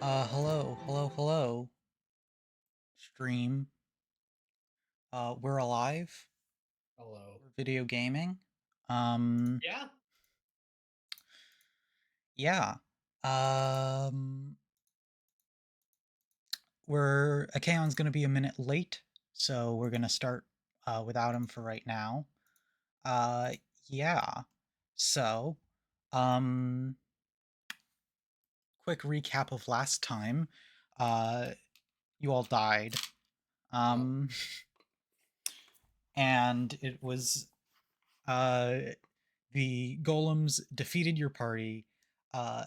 Hello, stream. We're alive. Hello. We're video gaming. Um, Yeah. yeah. Um, Akaon's gonna be a minute late, so we're gonna start without him for right now. Uh, yeah. So, um, quick recap of last time. Uh, you all died. Yep. Um, and it was uh the golems defeated your party,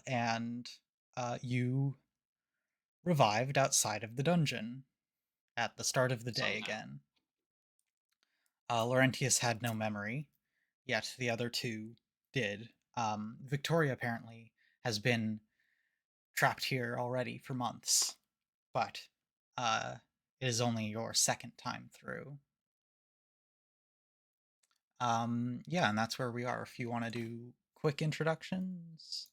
and you revived outside of the dungeon at the start of the day Somehow. again. Laurentius had no memory, yet the other two did. Victoria apparently has been trapped here already for months, but uh, it is only your second time through. Yeah, and that's where we are. If you want to do quick introductions.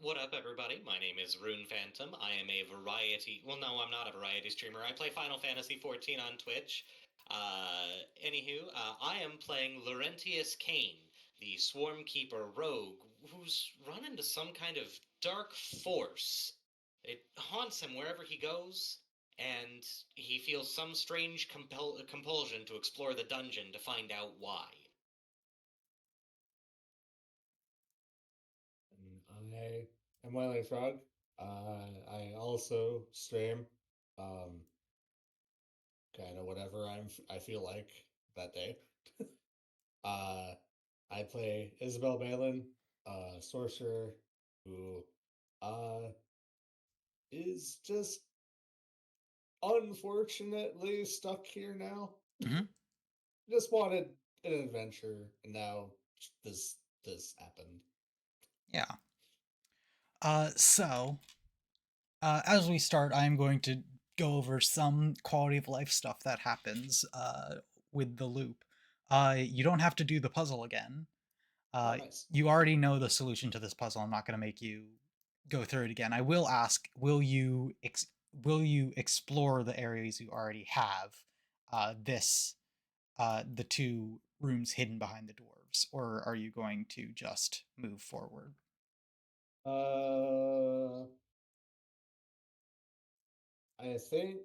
What up, everybody? My name is Rune Phantom. I am a variety. Well, no, I'm not a variety streamer. I play Final Fantasy XIV on Twitch. I am playing Laurentius Kane, the Swarmkeeper rogue, who's run into some kind of dark force. It haunts him wherever he goes, and he feels some strange compulsion to explore the dungeon to find out why. And I am Wily Frog. I also stream, um, kind of whatever I feel like that day. Uh, I play Isabel Balin, sorcerer who, uh, is just unfortunately stuck here now. Mhm. Just wanted an adventure, and now this happened. Yeah. As we start, I'm going to go over some quality of life stuff that happens with the loop. You don't have to do the puzzle again. Oh, Uh, nice. you already know the solution to this puzzle. I'm not going to make you go through it again. I will ask: will you explore the areas you already have? This the two rooms hidden behind the dwarves, or are you going to just move forward? Uh, I think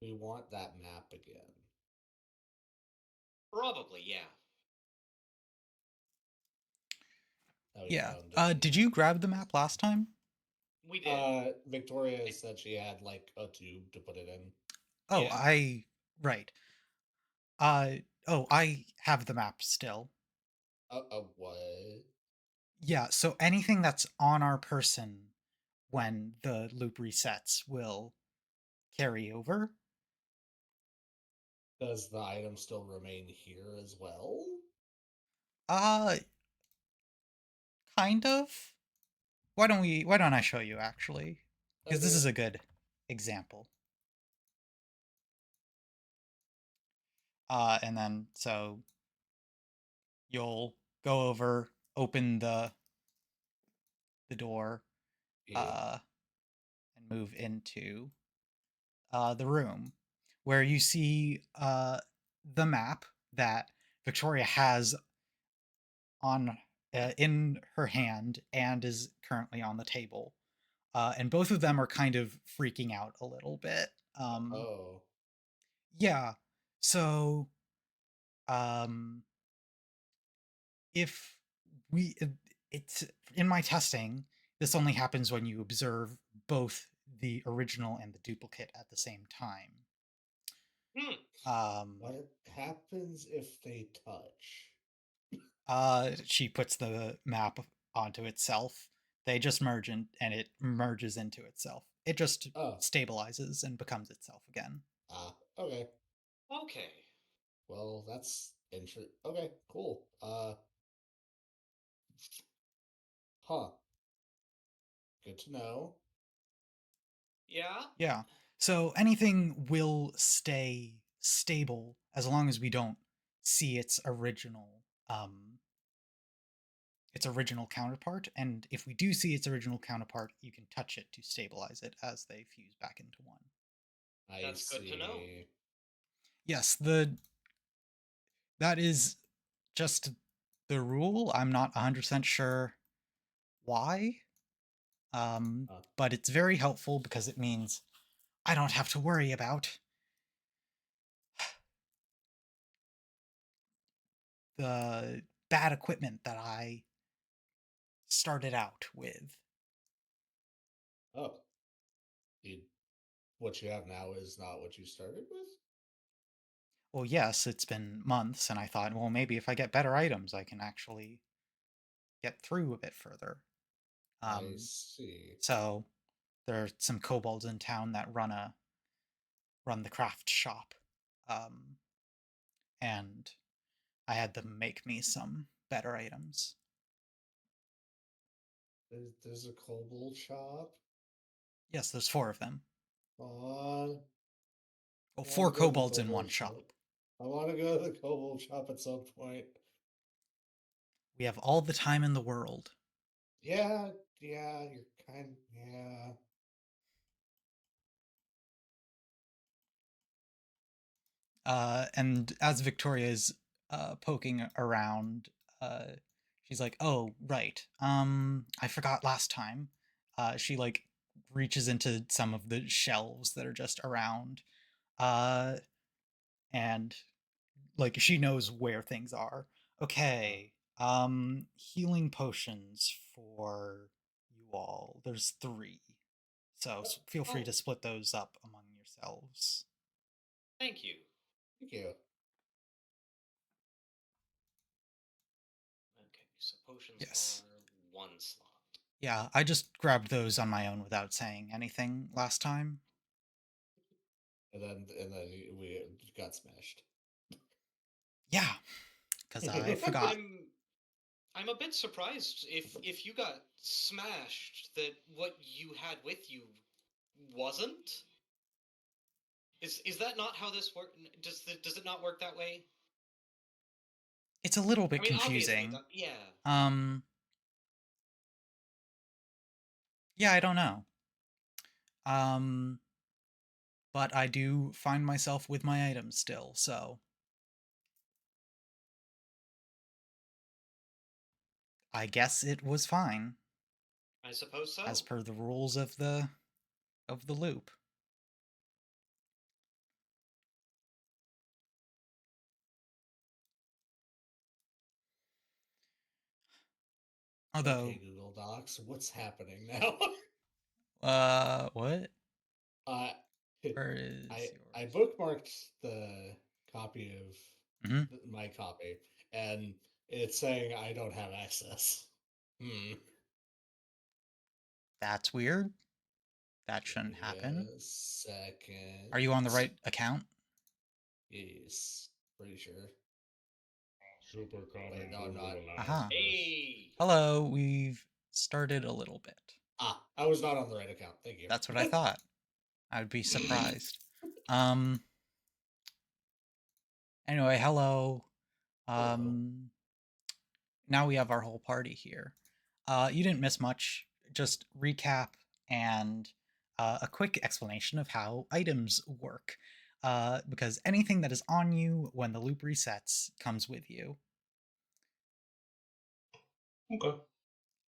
we want that map again. Probably, yeah. That we Yeah. found in. Did you grab the map last time? We did. Victoria I, said she had like a tube to put it in. Oh, yeah. I right. I have the map still. What? Yeah, so anything that's on our person when the loop resets will carry over. Does the item still remain here as well? Uh kind of. Why don't I show you actually? Because this Okay. is a good example. And then so you'll go over, open the door, Yeah. uh and move into the room where you see the map that Victoria has on in her hand and is currently on the table. And both of them are kind of freaking out a little bit. Um, Oh. yeah. So um, if we, it's in my testing, this only happens when you observe both the original and the duplicate at the same time. Hmm. Um, What happens if they touch? she puts the map onto itself. They just merge and it merges into itself. It just Oh. stabilizes and becomes itself again. Ah. Okay. Okay. Well, that's interesting. Okay. Cool. Huh. Good to know. Yeah. Yeah. So anything will stay stable as long as we don't see its its original counterpart, and if we do see its original counterpart, you can touch it to stabilize it as they fuse back into one. I That's good to know. see. Yes, the that is just the rule. I'm not 100% sure why, Uh, but it's very helpful because it means I don't have to worry about the bad equipment that I started out with. oh, you, what you have now is not what you started with? Well, yes, it's been months, and I thought, well, maybe if I get better items, I can actually get through a bit further. I Um, see. so there are some kobolds in town that run the craft shop, um, and I had them make me some better items. There's a kobold shop? Yes, there's four of them. Aw, Well, I want four to go to the kobolds in one kobold shop. shop. I want to go to the kobold shop at some point. We have all the time in the world. Yeah, yeah, you're kind yeah. And as Victoria is poking around, she's like, "Oh, right. I forgot last time." She like reaches into some of the shelves that are just around, uh, and like she knows where things are. Uh, Okay. Healing potions for you all. There's three, so feel free to Oh, split those up among yourselves. thank you. thank you. Okay, so potions Yes. are one slot. Yeah, I just grabbed those on my own without saying anything last time. And then we got smashed. Yeah, because I forgot. I'm a bit surprised if you got smashed that what you had with you wasn't. Is that not how this work? Does it not work that way? It's a little I bit mean, obviously it confusing. does. Yeah. Um, yeah, I don't know. Um, but I do find myself with my items still, so I guess it was fine I suppose as so. per the rules of the loop. Okay, Although, Google Docs, what's happening now? what? uh, Where is I yours? bookmarked the copy of Hmm. my copy, and it's saying I don't have access. Hmm. That's weird. That Give shouldn't me happen. a Are second. you on the right account? Yes, pretty sure. Super Wait, common no, I'm Google not. Aha. analysis. Hey. Hello, we've started a little bit. I was not on the right account. Thank you. That's what I thought. I would be surprised. Um, anyway, hello. Hello. Um, now we have our whole party here. You didn't miss much. Just recap and a quick explanation of how items work. Because anything that is on you when the loop resets comes with you. Okay.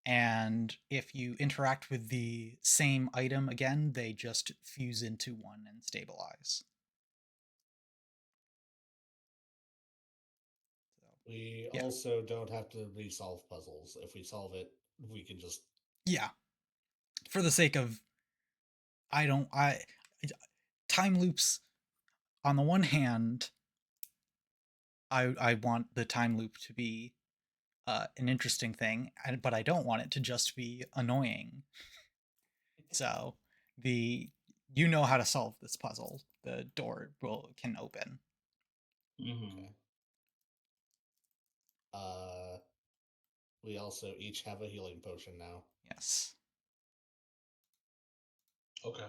And if you interact with the same item again, they just fuse into one and stabilize. So, We yeah. also don't have to resolve puzzles. If we solve it, we can just. Yeah. For the sake of I don't I time loops on the one hand, I want the time loop to be an interesting thing, but I don't want it to just be annoying. So the you know how to solve this puzzle. The door will can open. Mm-hmm. Okay. Uh, we also each have a healing potion now. Yes. Okay.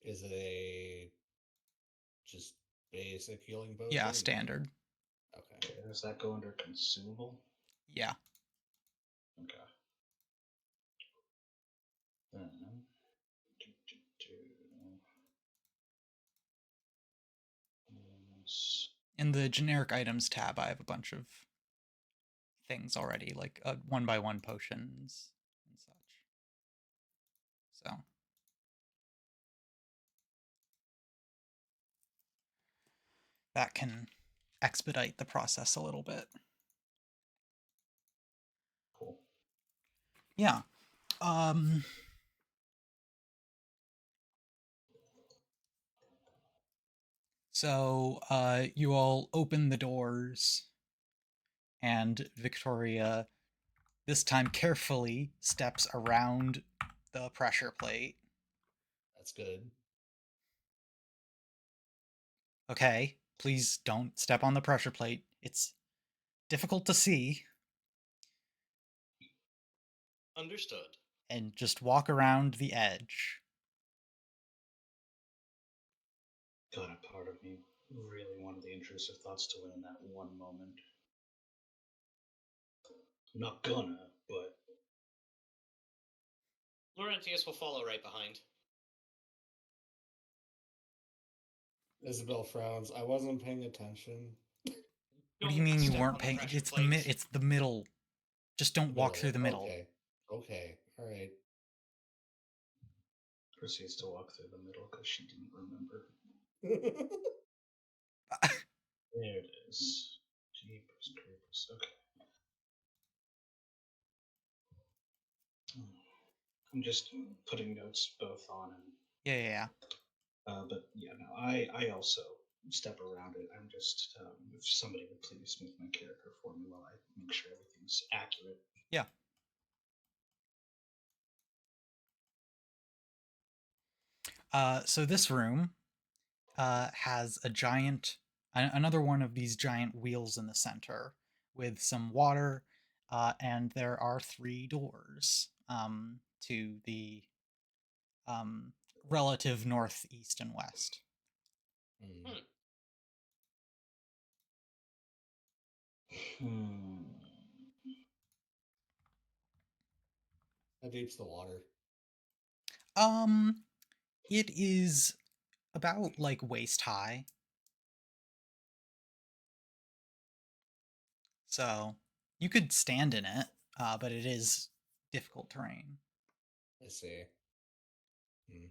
Is it a just basic healing Yeah, potion? standard. Okay. Okay. Does that go under consumable? Yeah. Okay. Then. Do, do, do. Yes. In the generic items tab, I have a bunch of things already, like 1x1 potions and such. So that can expedite the process a little bit. Cool. Yeah. So you all open the doors, and Victoria, this time carefully, steps around the pressure plate. That's good. Okay, please don't step on the pressure plate. It's difficult to see. Understood. And just walk around the edge. God, a part of me really wanted the intrusive thoughts to win in that one moment. I'm not gonna, but Laurentius will follow right behind. Isabel frowns. I wasn't paying attention. What do you Don't mean you step weren't on the paying? pressure plate. It's the middle. Just don't walk through Middle. the middle. Okay. Okay. All right. proceeds to walk through the middle because she didn't remember. There it is. Jeepers creepers. Okay. I'm just putting notes both on and Yeah. but yeah, no, I also step around it. I'm just if somebody would please make my character for me while I make sure everything's accurate. Yeah. So this room has another one of these giant wheels in the center with some water, and there are 3 doors to the relative north, east, and west. Hmm. Hmm. How deep's the water? It is about like waist high. So you could stand in it, but it is difficult terrain. I see. Hmm.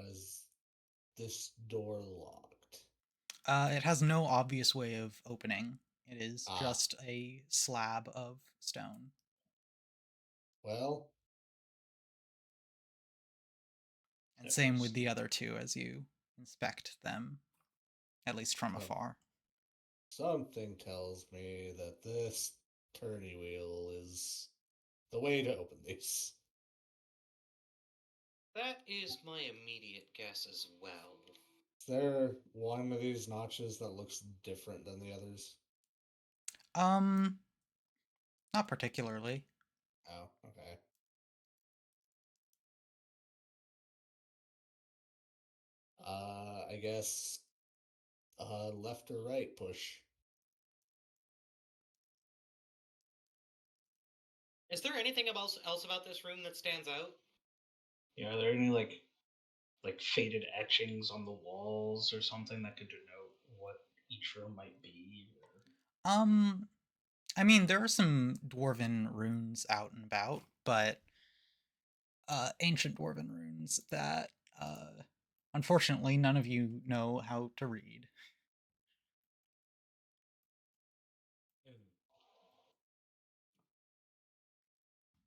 Is this door locked? It has no obvious way of opening. It is Ah. just a slab of stone. Well. And It same with was. the other 2 as you inspect them, at least from afar. Something tells me that this turny wheel is the way to open these. That is my immediate guess as well. Is there one of these notches that looks different than the others? Um, Not particularly. Oh, okay. I guess left or right push. Is there anything else about this room that stands out? Yeah, are there any like faded etchings on the walls or something that could denote what each room might be? Um, I mean, there are some dwarven runes out and about, but ancient dwarven runes that unfortunately none of you know how to read.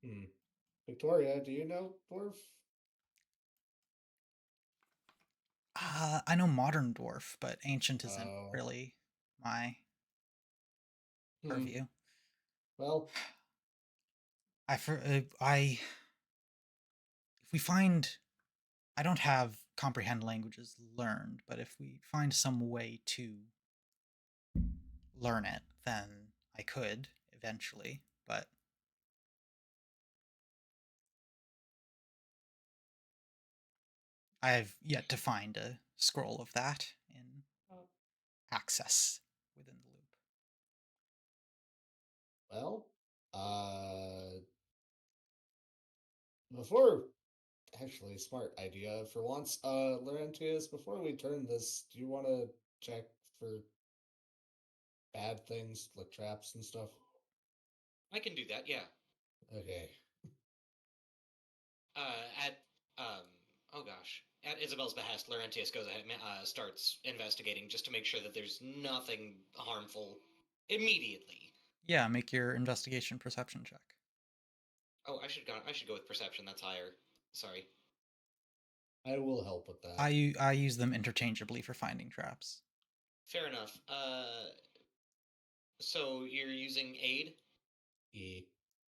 Hmm. Victoria, do you know dwarf? I know modern dwarf, but ancient isn't Oh. really my Hmm. purview. Well, I if we find I don't have comprehend languages learned, but if we find some way to learn it, then I could eventually, but I have yet to find a scroll of that in access within the loop. Well, before actually, smart idea for once. Laurentius, before we turn this, do you want to check for bad things like traps and stuff? I can do that, yeah. Okay. At oh gosh, at Isabel's behest, Laurentius goes ahead and starts investigating just to make sure that there's nothing harmful immediately. Yeah, make your investigation perception check. Oh, I should go with perception. That's higher. Sorry. I will help with that. I use them interchangeably for finding traps. Fair enough. So you're using aid? E.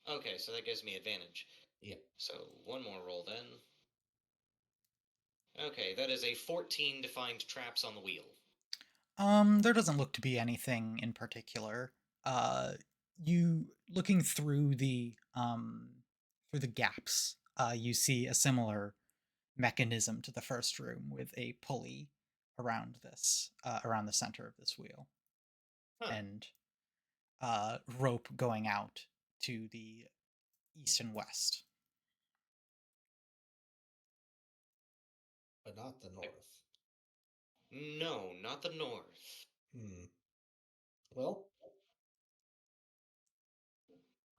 Okay, so that gives me advantage. Yep. So one more roll then. Okay, that is a 14 to find traps on the wheel. There doesn't look to be anything in particular. You looking through the gaps, you see a similar mechanism to the first room with a pulley around around the center of this wheel, Huh. and rope going out to the east and west. But not the north. No, not the north. Hmm. Well,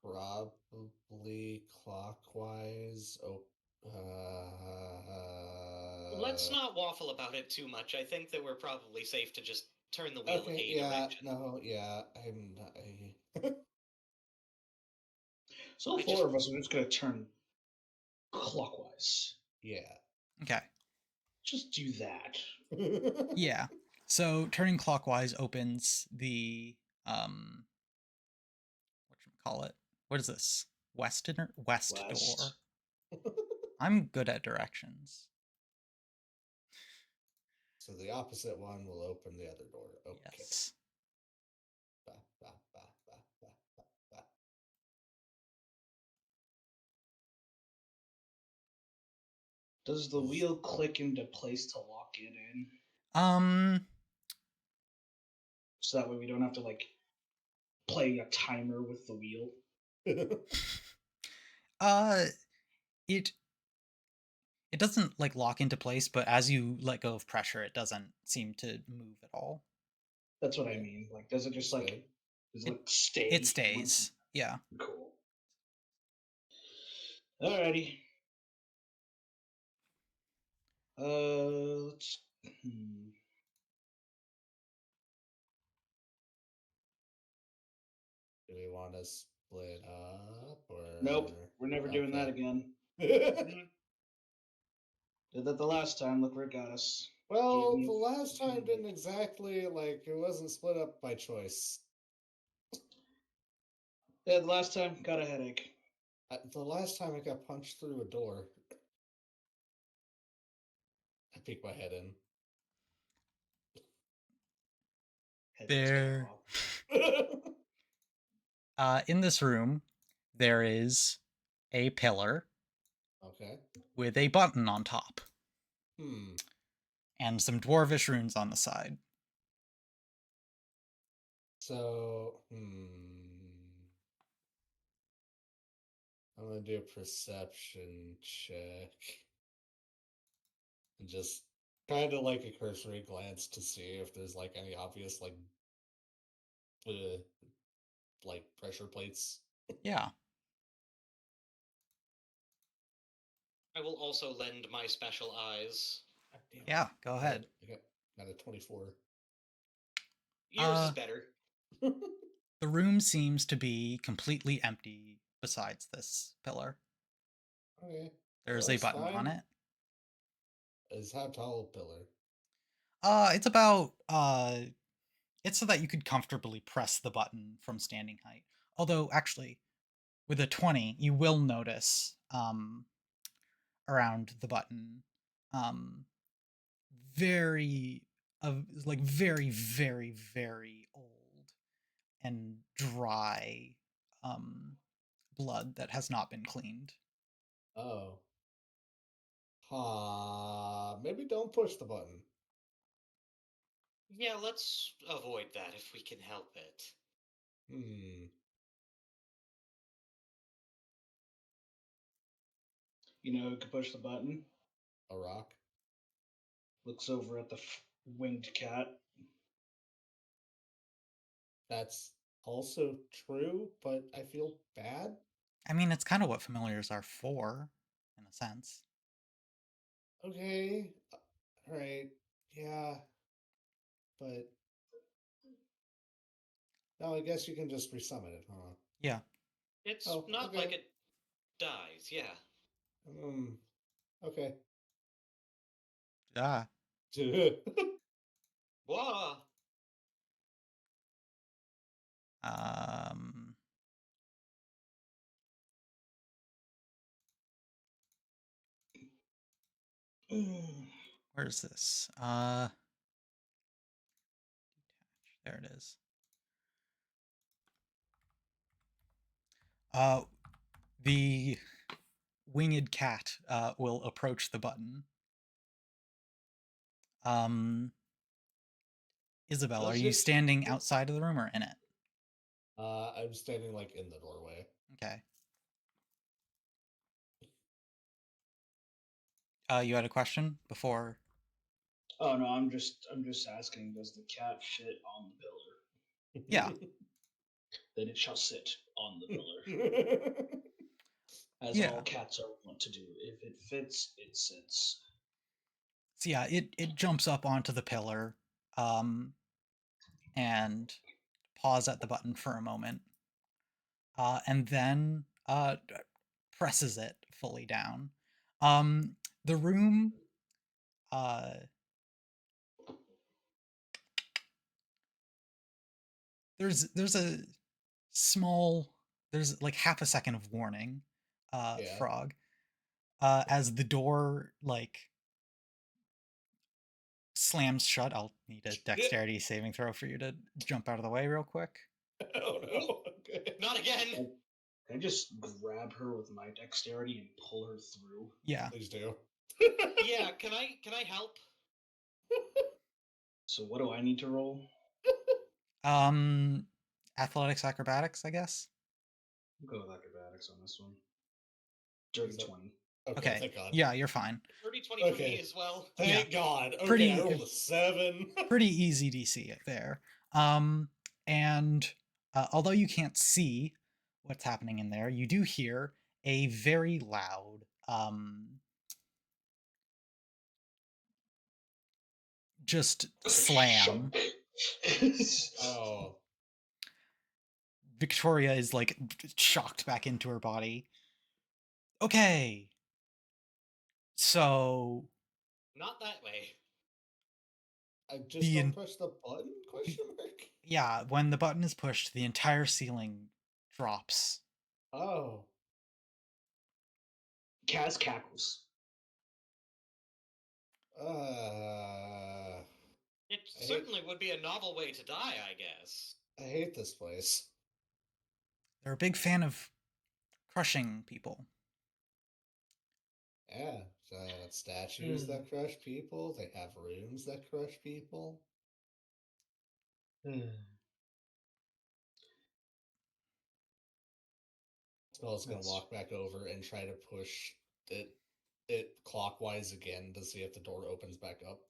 probably clockwise. Oh. Let's not waffle about it too much. I think that we're probably safe to just turn the wheel Okay. a Yeah. direction. No. Yeah. I'm not. So I four just of us are just going to turn clockwise. Yeah. Okay. Just do that. Yeah. So turning clockwise opens the call it? What is this? West door. West. I'm good at directions. So the opposite one will open the other door. Okay. Yes. Ba, ba, ba, ba, ba, ba, ba. Does the wheel click into place to lock it in? Um So that way we don't have to like play a timer with the wheel. uh it it doesn't like lock into place, but as you let go of pressure, it doesn't seem to move at all. That's what I Okay. mean. Like, does it just That's like good. does it It like stay? it stays. Yeah. Cool. Alrighty. Let's. Do we want to split up or? Nope, we're never doing that again. Mhm. Did that the last time. Look where it got us. Gave Well, me the last a time didn't headache. exactly like it wasn't split up by choice. Yeah, the last time got a headache. The last time I got punched through a door, I peeked my head in. Headaches There pop. in this room there is a pillar Okay. with a button on top Hmm. and some dwarvish runes on the side. So, I'm gonna do a perception check and just kind of like a cursory glance to see if there's like any obvious uh, like pressure plates. Yeah. I will also lend my special eyes. God damn it. Yeah, go ahead. I got a 24. Yours is better. The room seems to be completely empty besides this pillar. Okay. Well, There's a that's button on fine. it. Is how tall a pillar? It's about it's so that you could comfortably press the button from standing height. Although actually, with a 20, you will notice around the button um very like very very very old and dry blood that has not been cleaned. Oh. Maybe don't push the button. Yeah, let's avoid that if we can help it. Hmm. You know who could push the button? A rock. Looks over at the winged cat. That's also true, but I feel bad. I mean, it's kind of what familiars are for, in a sense. Okay. All right. Yeah, but no, I guess you can just resummon it, huh? Yeah. It's Oh, not like okay. it dies, yeah. Okay. Ah. Whoa! Um. Where's this? There it is. Uh, the winged cat will approach the button. Isabel, are Does you it? standing outside of the room or in it? I'm standing like in the doorway. Okay. You had a question before? Oh no, I'm just asking. Does the cat fit on the pillar? Yeah. Then it shall sit on the pillar, as Yeah. all cats are wont to do. If it fits, it sits. So yeah, it jumps up onto the pillar, and paws at the button for a moment, and then presses it fully down. The room, uh, there's a small, there's like half a second of warning, Yeah. Frog, as the door like slams shut. I'll need a dexterity saving throw for you to jump out of the way real quick. Oh Ooh, no. Okay. not again! Can I just grab her with my dexterity and pull her through? Yeah. Please do. Yeah, can I help? So what do I need to roll? Um, athletics, acrobatics, I guess. I'll go with acrobatics on this one. Dirty Is that 20. okay? Okay. Thank God. Yeah, you're fine. Dirty 20 for me Okay. as well. Yeah. Thank God. Okay, I Pretty rolled a 7. pretty easy DC there. Um, and although you can't see what's happening in there, you do hear a very loud just slam. Oh. Victoria is like shocked back into her body. Okay. So Not that way. I just the don't en- push the button? Question mark. yeah, when the button is pushed, the entire ceiling drops. Oh. Kaz cackles. Uh. It I hate. certainly would be a novel way to die, I guess. I hate this place. They're a big fan of crushing people. Yeah. Statues that crush people. They have rooms that crush people. Spell's gonna That's walk back over and try to push it clockwise again to see if the door opens back up.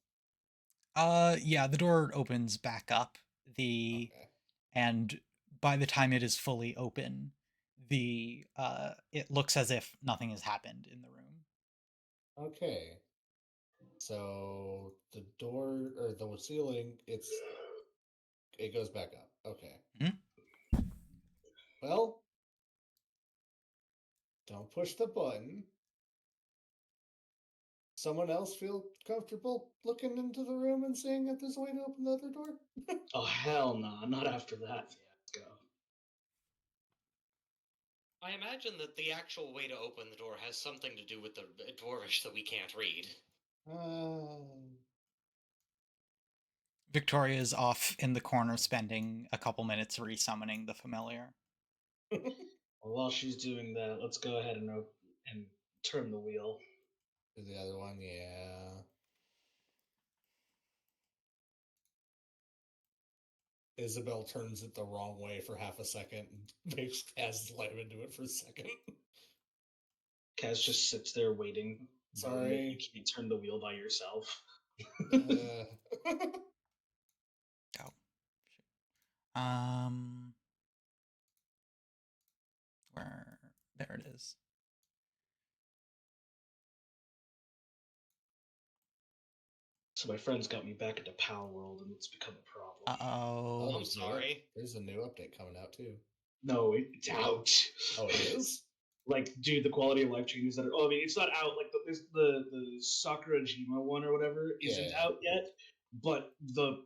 Yeah, the door opens back up. The Okay. and by the time it is fully open, it looks as if nothing has happened in the room. Okay. So the door or the ceiling, it goes back up. Okay. Mhm. Well, don't push the button. Someone else feel comfortable looking into the room and seeing if there's a way to open the other door? oh hell no, not after that fiasco. I imagine that the actual way to open the door has something to do with the dwarvish that we can't read. Uh, Victoria is off in the corner spending a couple minutes resummoning the familiar. Well, while she's doing that, let's go ahead and turn the wheel. the other one, yeah. Isabel turns it the wrong way for half a second and makes Kaz slam into it for a second. Kaz just sits there waiting, burned that you Sorry. can't turn the wheel by yourself. Uh, Go. Um, where? There it is. So my friends got me back into Power World, and it's become a problem. Uh-oh. I'm sorry. There's a new update coming out too. No, it's out. Oh, it is? Like, dude, the quality of life changes that are. Oh, I mean, it's not out. Like the Sakurajima one or whatever isn't Yeah. out yet, but the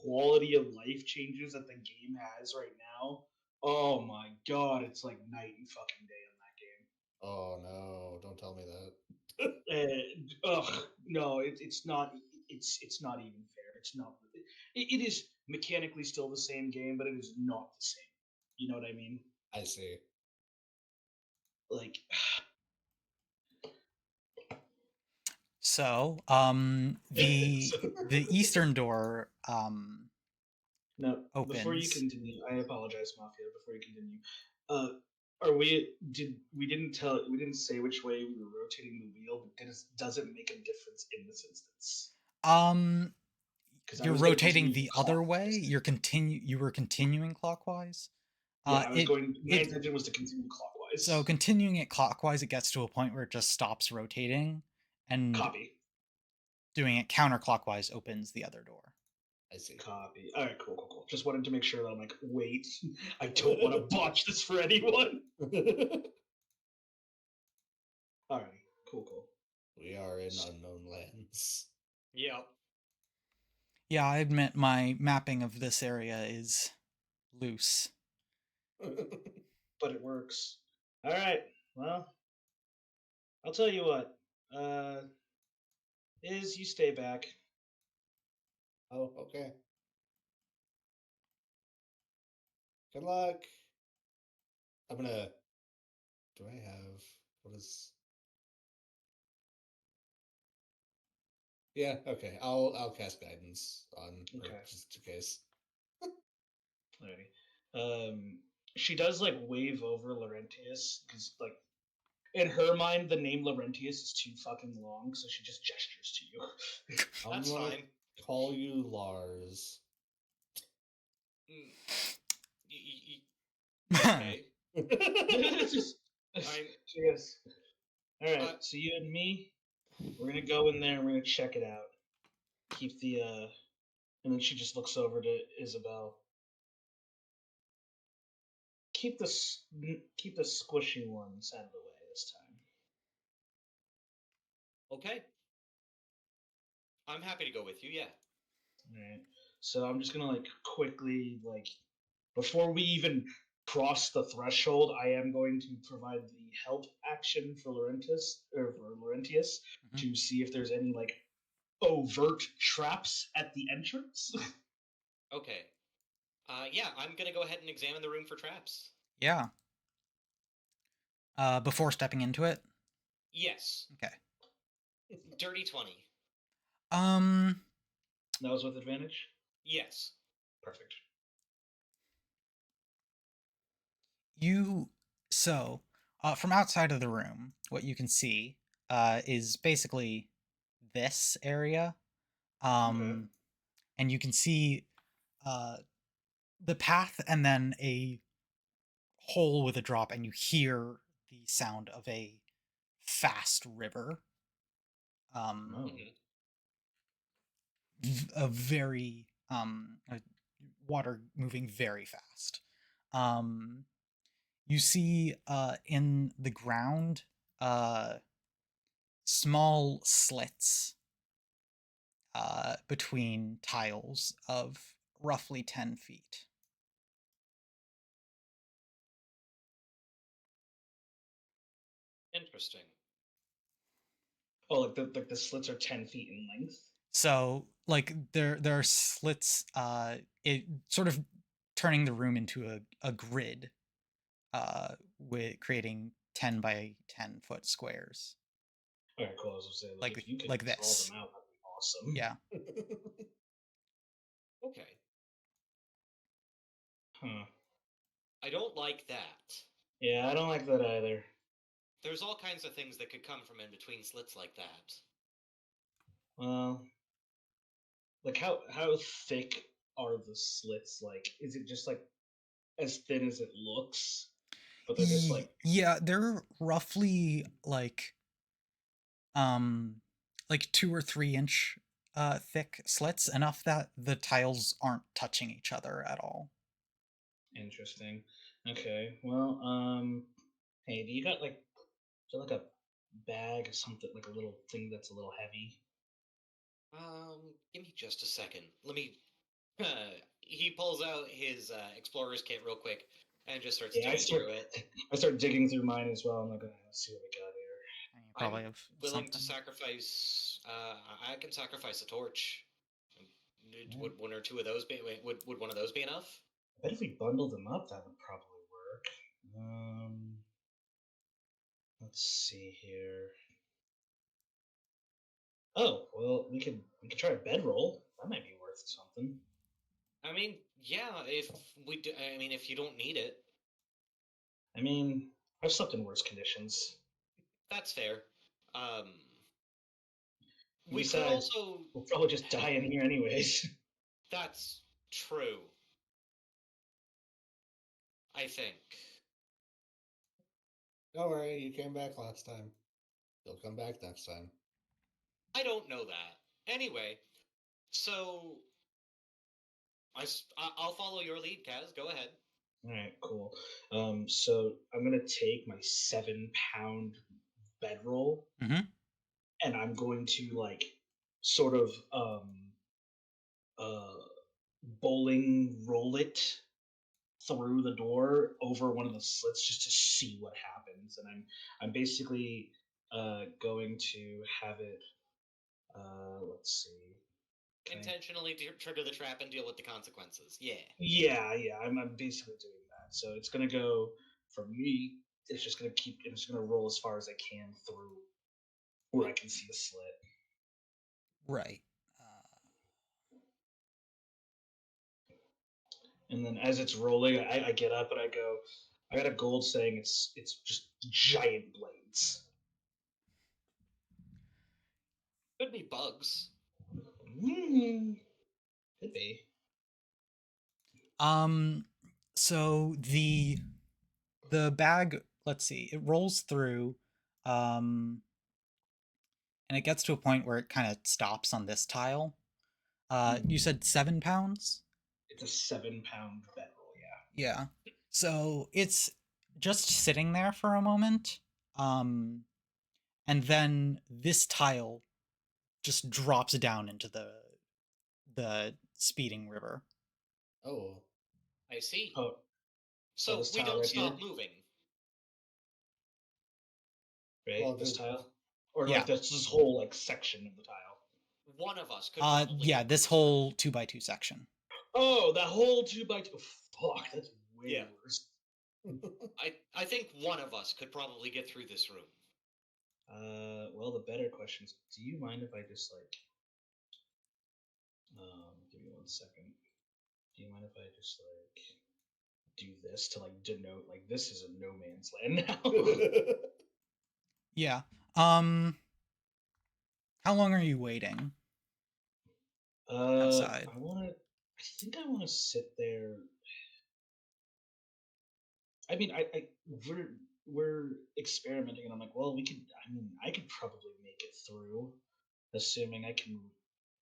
quality of life changes that the game has right now. Oh my god, it's like night and fucking day on that game. Oh no! Don't tell me that. No, it's not. It's not even fair. It's not. It is mechanically still the same game, but it is not the same. You know what I mean? I see. Like, So, the eastern door no. Before you opens. continue, I apologize, Mafia. Before you continue, uh, are we? We didn't say which way we were rotating the wheel, but does it make a difference in this instance? Um, Because I you're was going to rotating continue the other way. clockwise. You were continuing clockwise. Yeah, I was It going. My it intention was to continue so clockwise. continuing it clockwise, it gets to a point where it just stops rotating, and Copy. doing it counterclockwise opens the other door. I see. Copy. All right, cool, cool, cool. Just wanted to make sure that I'm like, wait, I don't want to botch this for anyone. All right, cool, cool. We are in unknown lands. Yep. Yeah, I admit my mapping of this area is loose. But it works. All right. Well, I'll tell you what. Uh, is you stay back. Oh, okay. Good luck. I'm gonna. Do I have what is? Yeah. Okay. I'll cast guidance on her Okay. just in case. Alrighty. She does like wave over Laurentius because like in her mind the name Laurentius is too fucking long, so she just gestures to you. I'm That's gonna fine. call you Lars. Mm, okay. It's just, I'm. she goes, all right, Uh, so you and me, we're gonna go in there and we're gonna check it out. Keep the and then she just looks over to Isabel. Keep the squishy ones out of the way this time. okay. I'm happy to go with you. Yeah. All right. So I'm just gonna like quickly like before we even cross the threshold, I am going to provide the help action for Laurentius Mhm. to see if there's any like overt traps at the entrance. Okay. Yeah, I'm gonna go ahead and examine the room for traps. Yeah. Before stepping into it. Yes. Okay. Dirty 20. Um, That was with advantage. Yes. Perfect. you so from outside of the room, what you can see is basically this area. Okay. Um, and you can see uh the path and then a hole with a drop, and you hear the sound of a fast river. Oh. Hmm. A very water moving very fast. Um, you see in the ground uh, small slits between tiles of roughly 10 feet. Interesting. Oh, like the slits are 10 feet in length. So like there are slits, it sort of turning the room into a grid, with creating 10 by 10-foot squares, All right, cool. I was gonna say like if you could like draw this. them out, that'd be awesome. Yeah. Okay. Huh. I don't like that. Yeah, I don't like that either. There's all kinds of things that could come from in between slits like that. Well, like how thick are the slits? Like, is it just like as thin as it looks, but they're just Yeah, they're roughly um like 2 or 3 inch thick slits, enough that the tiles aren't touching each other at all. interesting? Okay, well, hey, do you got like, is there like a bag or something, like a little thing that's a little heavy? Give me just a second. Let me. He pulls out his explorer's kit real quick and just starts Yeah, digging through it. I start digging through mine as well. I'm like, let's see what we got here. And you I'm probably have willing to something. sacrifice. I can sacrifice a torch. Yeah. Would one or two of those be? Would one of those be enough? I bet if we bundle them up, that would probably work. Let's see here. Oh, well, we could try a bedroll. That might be worth something. I mean, yeah. If we, do, I mean, if you don't need it, I mean, I've slept in worse conditions. that's fair. Um, And we could besides, also. we'll probably just die in here anyways. That's true. I think. Don't worry, you came back last time. You'll come back next time. I don't know that. Anyway, so I'll follow your lead, Kaz. Go ahead. All right, cool. So I'm gonna take my 7 pound bedroll, Mm-hmm. and I'm going to like sort of uh bowling roll it through the door over one of the slits just to see what happens. And I'm basically going to have it. Let's see. Can I? Intentionally trigger the trap and deal with the consequences. Yeah. Yeah, yeah. I'm basically doing that. So it's gonna go from me. It's just gonna keep. It's just gonna roll as far as I can through where I can see the slit. Right. And then as it's rolling, I get up and I go. I got a gold saying it's just giant blades. Could be bugs. Mm, could be. Um so the bag, let's see, it rolls through, um and it gets to a point where it kind of stops on this tile. You said 7 pounds? It's a 7 pound bedroll, yeah. Yeah. So it's just sitting there for a moment. And then this tile just drops down into the speeding river. Oh, I see. Oh, oh, So this we tile don't right here, stop moving. right? well, This did, tile, or like Yeah. this whole like section of the tile. One of us could probably Yeah, get through this this room. whole 2x2 section. Oh, that whole 2 by 2. Fuck, that's way Yeah. worse. I think one of us could probably get through this room. Well, the better question is, do you mind if I just like, give me 1 second. Do you mind if I just like do this to like denote like this is a no man's land now? Yeah. How long are you waiting outside? I want to. I think I want to sit there. I mean, we're experimenting, and I'm like, well, we could. I mean, I could probably make it through, assuming I can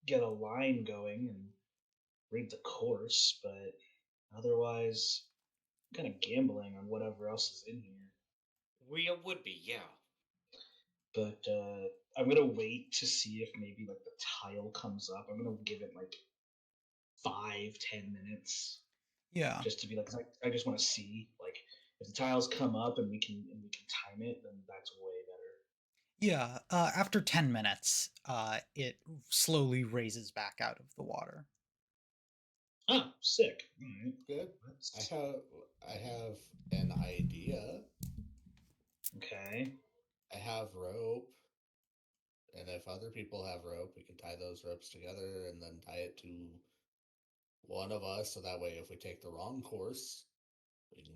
get a line going and read the course. But otherwise, I'm kind of gambling on whatever else is in here. We would be, yeah. But I'm gonna wait to see if maybe like the tile comes up. I'm gonna give it like 5-10 minutes Yeah. just to be like, 'cause I just want to see like if the tiles come up and we can time it, then that's way better. Yeah. After 10 minutes, it slowly raises back out of the water. Ah, sick. All right. good. I Let's, have I have an idea. okay. I have rope, and if other people have rope, we can tie those ropes together and then tie it to one of us, so that way, if we take the wrong course, we can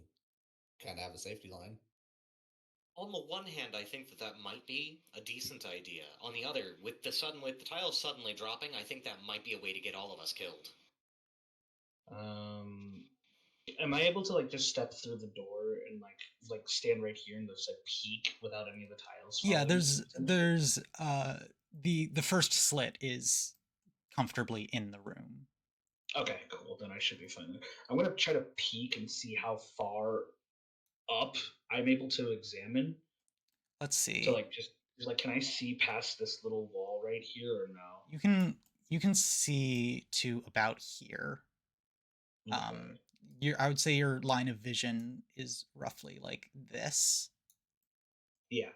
kind of have a safety line. On the one hand, I think that that might be a decent idea. On the other, with the tiles suddenly dropping, I think that might be a way to get all of us killed. Um, am I able to like just step through the door and like stand right here and just like peek without any of the tiles Yeah, falling? the first slit is comfortably in the room. Okay, cool. Then I should be fine. I'm gonna try to peek and see how far up I'm able to examine. Let's To see. like just like, can I see past this little wall right here or no? You can see to about here. Um, Okay. I would say your line of vision is roughly like this. Yeah.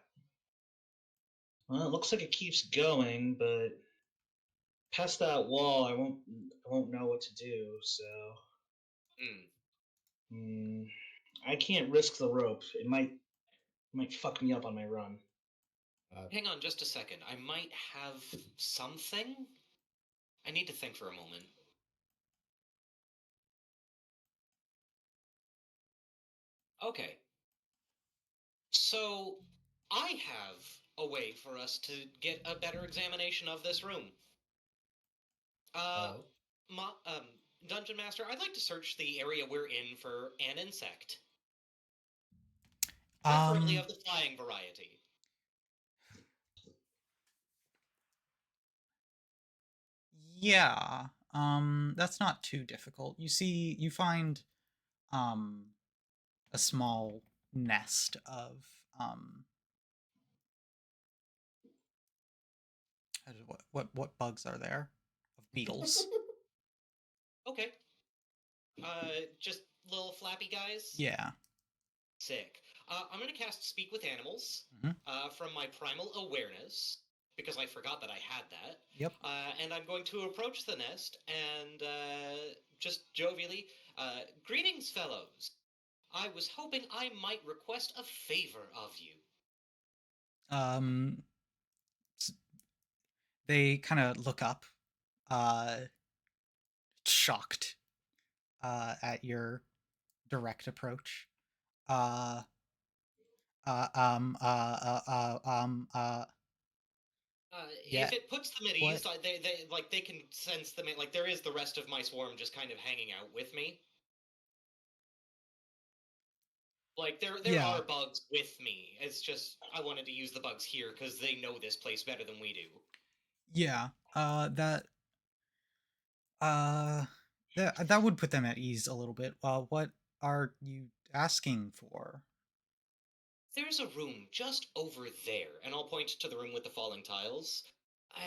Well, it looks like it keeps going, but past that wall, I won't know what to do. So, Hmm. mm, I can't risk the rope. It might fuck me up on my run. Hang on just a second. I might have something? I need to think for a moment. Okay. So, I have a way for us to get a better examination of this room. Uh, Oh, Ma- um, Dungeon Master, I'd like to search the area we're in for an insect, preferably Um, of the flying variety. yeah. That's not too difficult. You find um a small nest of um what bugs are there? Of beetles. Okay. Just little flappy guys. Yeah. Sick. I'm gonna cast Speak with Animals Hmm. from my Primal Awareness because I forgot that I had that. Yep. And I'm going to approach the nest and just jovially, greetings, fellows. I was hoping I might request a favor of you. Um, they kind of look up, uh, shocked, at your direct approach. Uh, uh, um, uh, yeah. If it puts them at What? ease, they can sense them. Like there is the rest of my swarm just kind of hanging out with me. Like there Yeah. are bugs with me. It's just I wanted to use the bugs here because they know this place better than we do. Yeah. Uh, that would put them at ease a little bit. What are you asking for? There's a room just over there, and I'll point to the room with the falling tiles.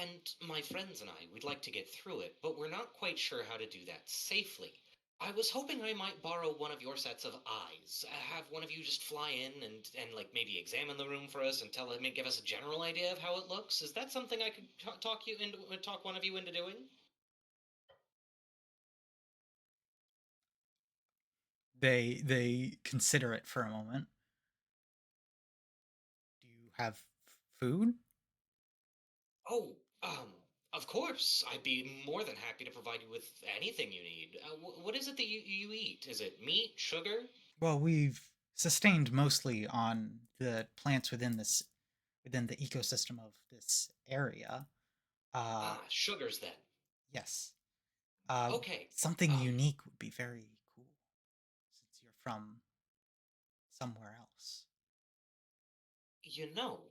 And my friends and I, we'd like to get through it, but we're not quite sure how to do that safely. I was hoping I might borrow one of your sets of eyes. Have one of you just fly in and like maybe examine the room for us and give us a general idea of how it looks. Is that something I could talk one of you into doing? They consider it for a moment. Do you have food? Oh, of course. I'd be more than happy to provide you with anything you need. What is it that you eat? Is it meat, sugar? Well, we've sustained mostly on the plants within the ecosystem of this area. Uh, Ah, sugars then. yes. Uh, Okay. Something Um, unique would be very cool since you're from somewhere else. you know,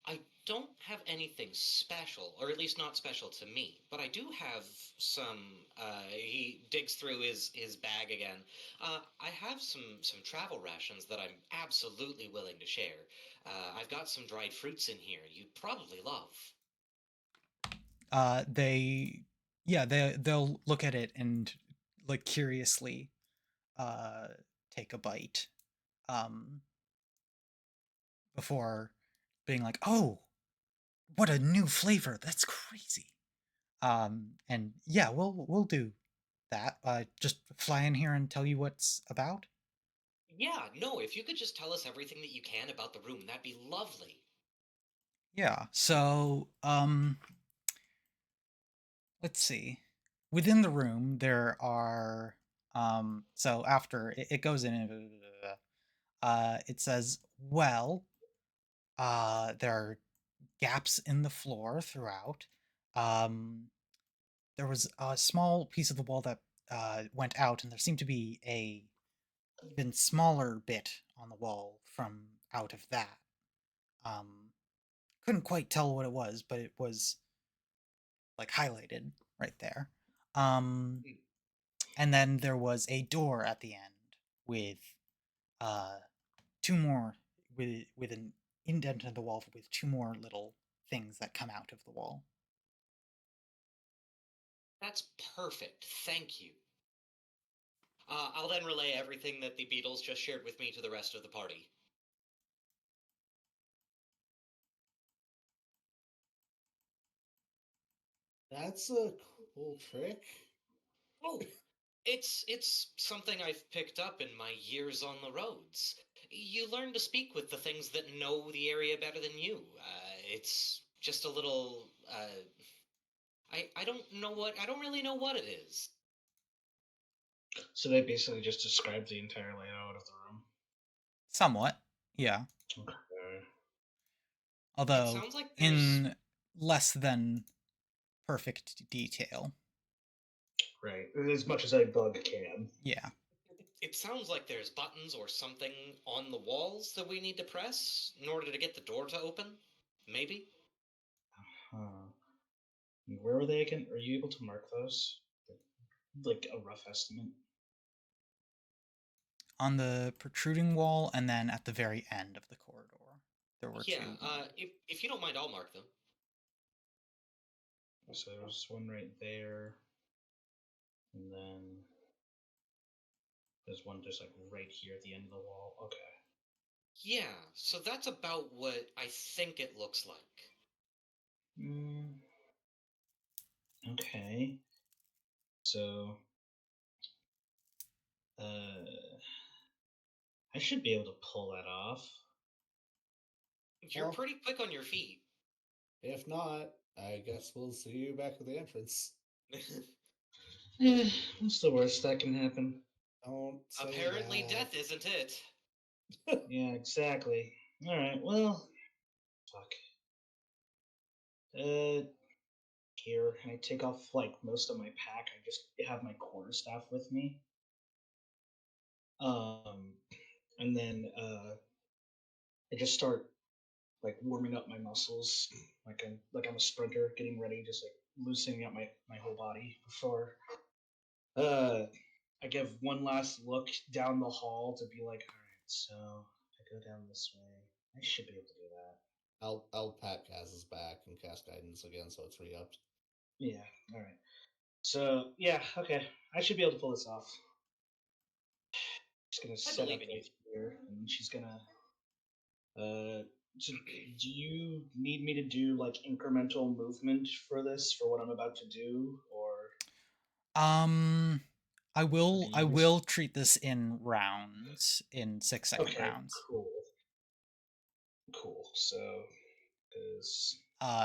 I don't have anything special, or at least not special to me, but I do have some. He digs through his bag again. I have some travel rations that I'm absolutely willing to share. I've got some dried fruits in here you'd probably love. They, yeah, they'll look at it and like curiously uh take a bite um before being like, "Oh, what a new flavor. That's crazy." And yeah, we'll do that. Just fly in here and tell you what's about. Yeah, no, if you could just tell us everything that you can about the room, that'd be lovely. Yeah. So, let's see. Within the room there are so after it goes in and it says, "Well, There are gaps in the floor throughout. Um, there was a small piece of the wall that went out, and there seemed to be a even smaller bit on the wall from out of that. Um, couldn't quite tell what it was, but it was like highlighted right there. Um, and then there was a door at the end with uh, two more with an indent in the wall with two more little things that come out of the wall. That's perfect. Thank you. I'll then relay everything that the Beatles just shared with me to the rest of the party. That's a cool trick. Oh, it's something I've picked up in my years on the roads. You learn to speak with the things that know the area better than you. It's just a little. I don't really know what it is. So they basically just described the entire layout of the room. Somewhat, yeah. Okay. It Although sounds like there's in less than perfect detail. Right. As much as a bug can. Yeah. it sounds like there's buttons or something on the walls that we need to press in order to get the door to open. Maybe. Huh. Where were they again? Are you able to mark those? Like a rough estimate? On the protruding wall, and then at the very end of the corridor, there were Yeah. two. If you don't mind, I'll mark them. So there's one right there. And then there's one just like right here at the end of the wall. Okay. Yeah. So that's about what I think it looks like. Mm, okay. So, I should be able to pull that off. You're Well, pretty quick on your feet. if not, I guess we'll see you back at the entrance. What's the worst that can happen? Don't say Apparently, that. death isn't it. Yeah, exactly. All right. Well, fuck. Uh, Here, and I take off like most of my pack. I just have my quarterstaff with me. Um, and then I just start like warming up my muscles, like I'm a sprinter, getting ready, just like loosening up my whole body before uh I give one last look down the hall to be like, all right, so if I go down this way, I should be able to do that. I'll pat Kaz's back and cast guidance again, so it's re-upped. Yeah, all right. So yeah, okay, I should be able to pull this off. Just gonna I set believe up in you. right here, and she's gonna. So do you need me to do like incremental movement for this, for what I'm about to do, or Um, I do will. I you just? will treat this in rounds, in 6 second Okay, rounds. cool, cool. So, because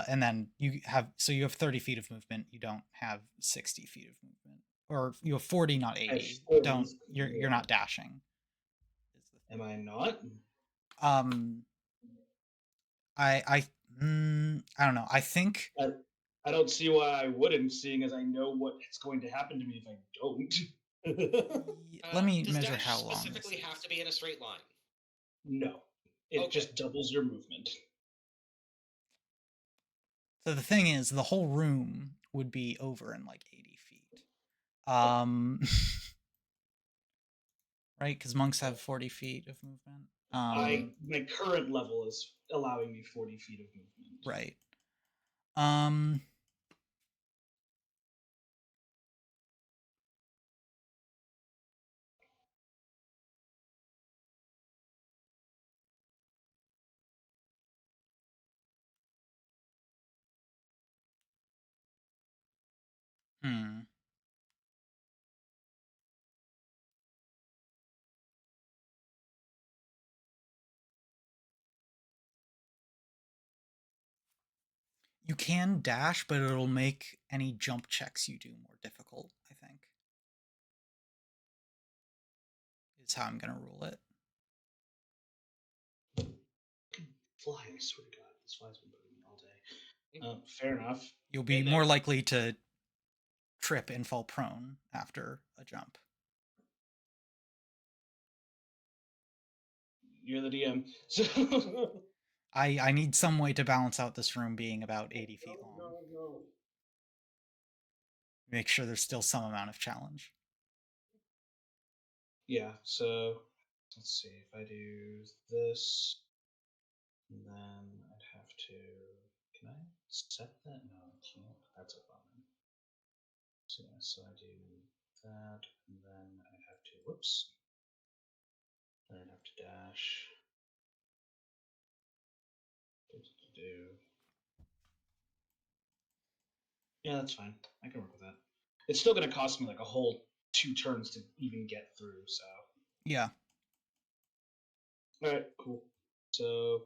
And then you have 30 feet of movement. You don't have 60 feet of movement, or you have 40, not I have 80. Don't 40. you're Yeah. not dashing. Is the Am thing. I not? I don't know. I think I, I don't see why I wouldn't, seeing as I know what's going to happen to me if I don't. let me Does measure dash how long this specifically have is. to be in a straight line? No, it Okay. just doubles your movement. So the thing is, the whole room would be over in like 80 feet. Um, right? Because monks have 40 feet of movement. I My current level is allowing me 40 feet of movement. Right. Um, hmm. You can dash, but it'll make any jump checks you do more difficult, I think. Is how I'm gonna rule it. fly. I swear to God, this fly's been bugging me all day. Fair enough. You'll be Been more there. likely to trip and fall prone after a jump. You're the DM. So I need some way to balance out this room being about 80 feet long. No. Make sure there's still some amount of challenge. yeah, so let's see. If I do this, and then I'd have to. Can I set that? No, I can't. That's a bummer. So yeah, so I do that, and then I'd have to. Whoops. Then I'd have to dash. Do. Yeah, that's fine. I can work with that. It's still going to cost me like a whole 2 turns to even get through. So. Yeah. All right, cool. So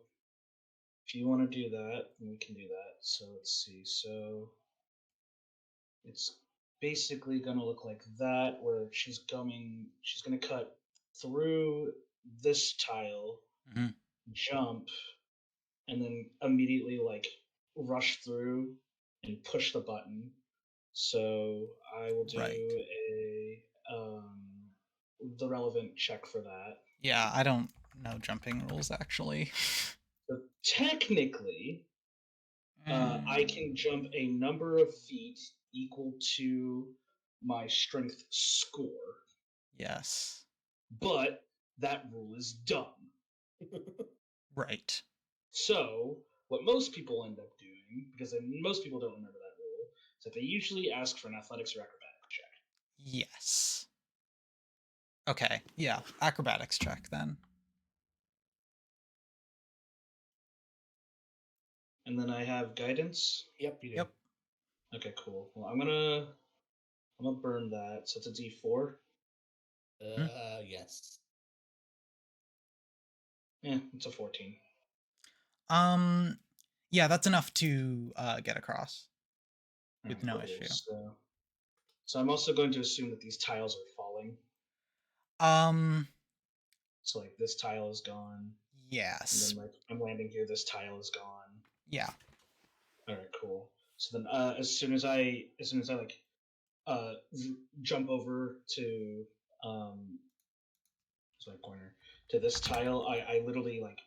if you want to do that, we can do that. So let's see. So it's basically going to look like that, where she's going to cut through this tile, Mhm. jump, and then immediately like rush through and push the button. So I will do Right. a the relevant check for that. Yeah, I don't know jumping rules actually. So technically, I can jump a number of feet equal to my strength score, Yes. but that rule is dumb. Right. So, what most people end up doing, because most people don't remember that rule, is that they usually ask for an athletics or acrobatics check. Yes. Okay. Yeah. Acrobatics check then. And then I have guidance. Yep, you do. Yep. Okay, cool. Well, I'm gonna burn that. So it's a D4. Yes. Yeah, it's a 14. Yeah, that's enough to get across All with right, no cool. issue. So I'm also going to assume that these tiles are falling. So like this tile is gone, and Yes. then like I'm landing here, this tile is gone. Yeah. All right, cool. So then as soon as I like jump over to my corner to this tile, I literally like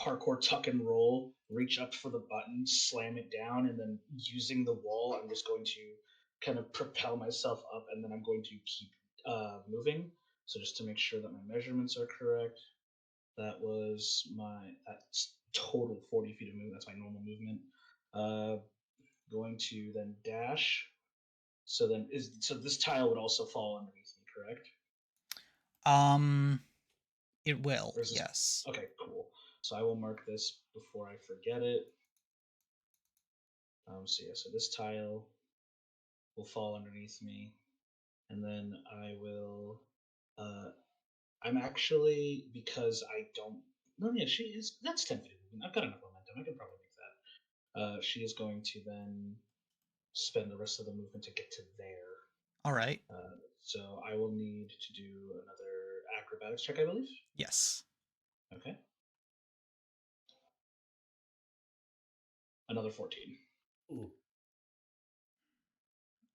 parkour tuck and roll, reach up for the button, slam it down, and then using the wall, I'm just going to kind of propel myself up, and then I'm going to keep moving. So just to make sure that my measurements are correct, that's total 40 feet of movement. That's my normal movement. Going to then dash. So this tile would also fall underneath me, correct? Um, it will. Or is this Yes. okay? Cool. So I will mark this before I forget it. So yeah, so this tile will fall underneath me, and then I will. I'm actually, because I don't. No, yeah, she is. That's 10 feet of movement. I've got enough momentum. I can probably make that. She is going to then spend the rest of the movement to get to there. All right. So I will need to do another acrobatics check, I believe. Yes. Okay. Another 14. Ooh.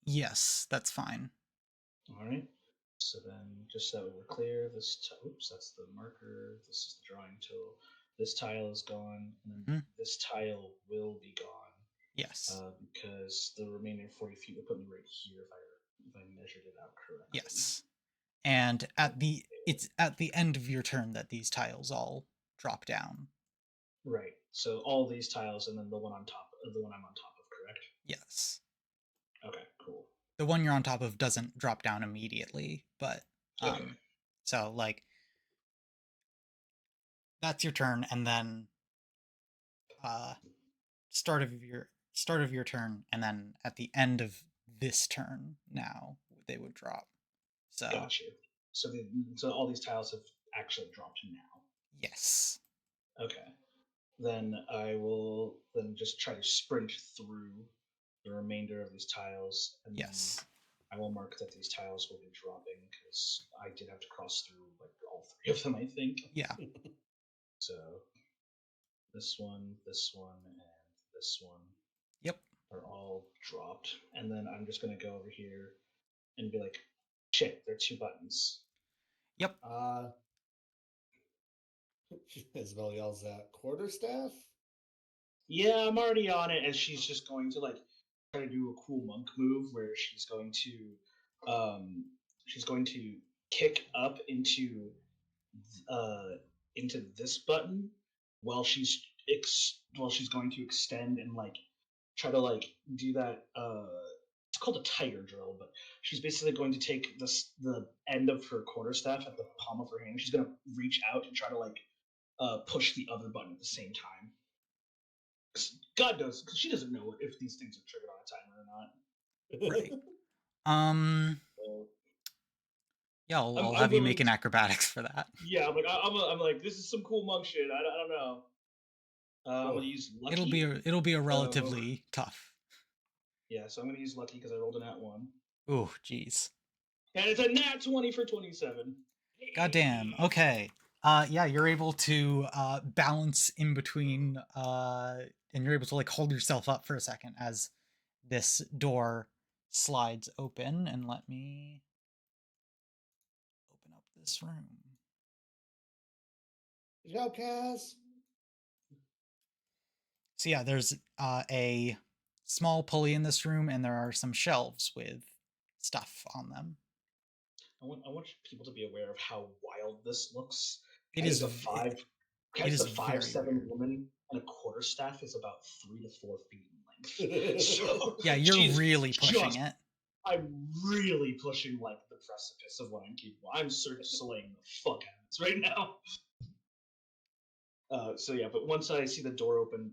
Yes, that's fine. All right. So then, just so that we were clear, oops, that's the marker. This is the drawing tool. This tile is gone, and then this tile will be gone Yes. because the remaining 40 feet would put me right here if I measured it out correctly. Yes. And it's at the end of your turn that these tiles all drop down. Right. So all these tiles, and then the one I'm on top of, correct? Yes. Okay. Cool. The one you're on top of doesn't drop down immediately, but Okay. so like that's your turn, and then start of your turn, and then at the end of this turn now they would drop. So Got you. So all these tiles have actually dropped now. yes. Okay. Then I will then just try to sprint through the remainder of these tiles, and Yes. then I will mark that these tiles will be dropping because I did have to cross through like all 3 of them, I think. Yeah. So this one, and this one Yep. are all dropped. And then I'm just gonna go over here and be like, shit, there are two buttons. Yep. Isabel yells at quarterstaff. Yeah, I'm already on it, and she's just going to like try to do a cool monk move where she's going to kick up uh into this button while she's going to extend and like try to like do that it's called a tiger drill, but she's basically going to take the end of her quarterstaff at the palm of her hand. She's going to reach out and try to like push the other button at the same time. God knows, because she doesn't know if these things are triggered on a timer or not. Right. Um. So Yeah, I'll I'm have you willing make an to. acrobatics for that. Yeah, I'm like, this is some cool monk shit. I don't know. I'm gonna use lucky. It'll be a So relatively tough. yeah, so I'm gonna use lucky because I rolled a nat one, Ooh, jeez. and it's a nat 20 for 27. Goddamn. Okay. Yeah, you're able to balance in between, and you're able to like hold yourself up for a second as this door slides open. And let me open up this room. Good job, Cass. So yeah, there's a small pulley in this room, and there are some shelves with stuff on them. I want people to be aware of how wild this looks. It Guys, is a five, it guys, is a five very seven weird. woman and a quarterstaff is about 3 to 4 feet in length. So Yeah, you're she's really pushing just. it. I'm really pushing like the precipice of what I'm capable. I'm Cirque du Soleil the fuck out of this right now. So yeah, but once I see the door open,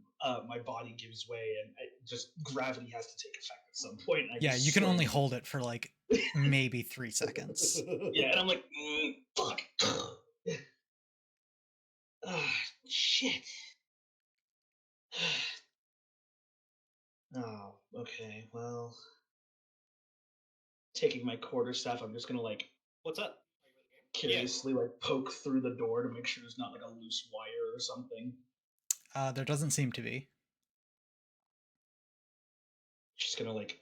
my body gives way, and just gravity has to take effect at some point. I Yeah, you just can only slam. hold it for like maybe 3 seconds. Yeah, and I'm like, fuck. Ah, shit. Oh, okay. Well, taking my quarterstaff, I'm just gonna like What's up? curiously like poke through the door to make sure there's not like a loose wire or something. There doesn't seem to be. She's gonna like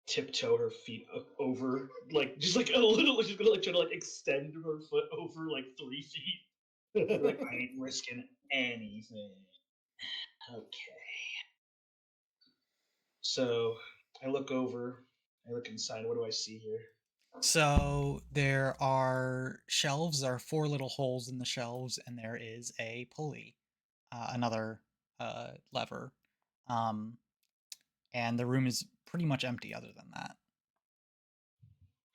tiptoe her feet over, like just like a little. She's gonna like try to like extend her foot over like 3 feet. Like I ain't risking anything. Okay. So I look over. I look inside. What do I see here? So there are shelves. There are 4 little holes in the shelves, and there is a pulley, another lever, um, and the room is pretty much empty other than that.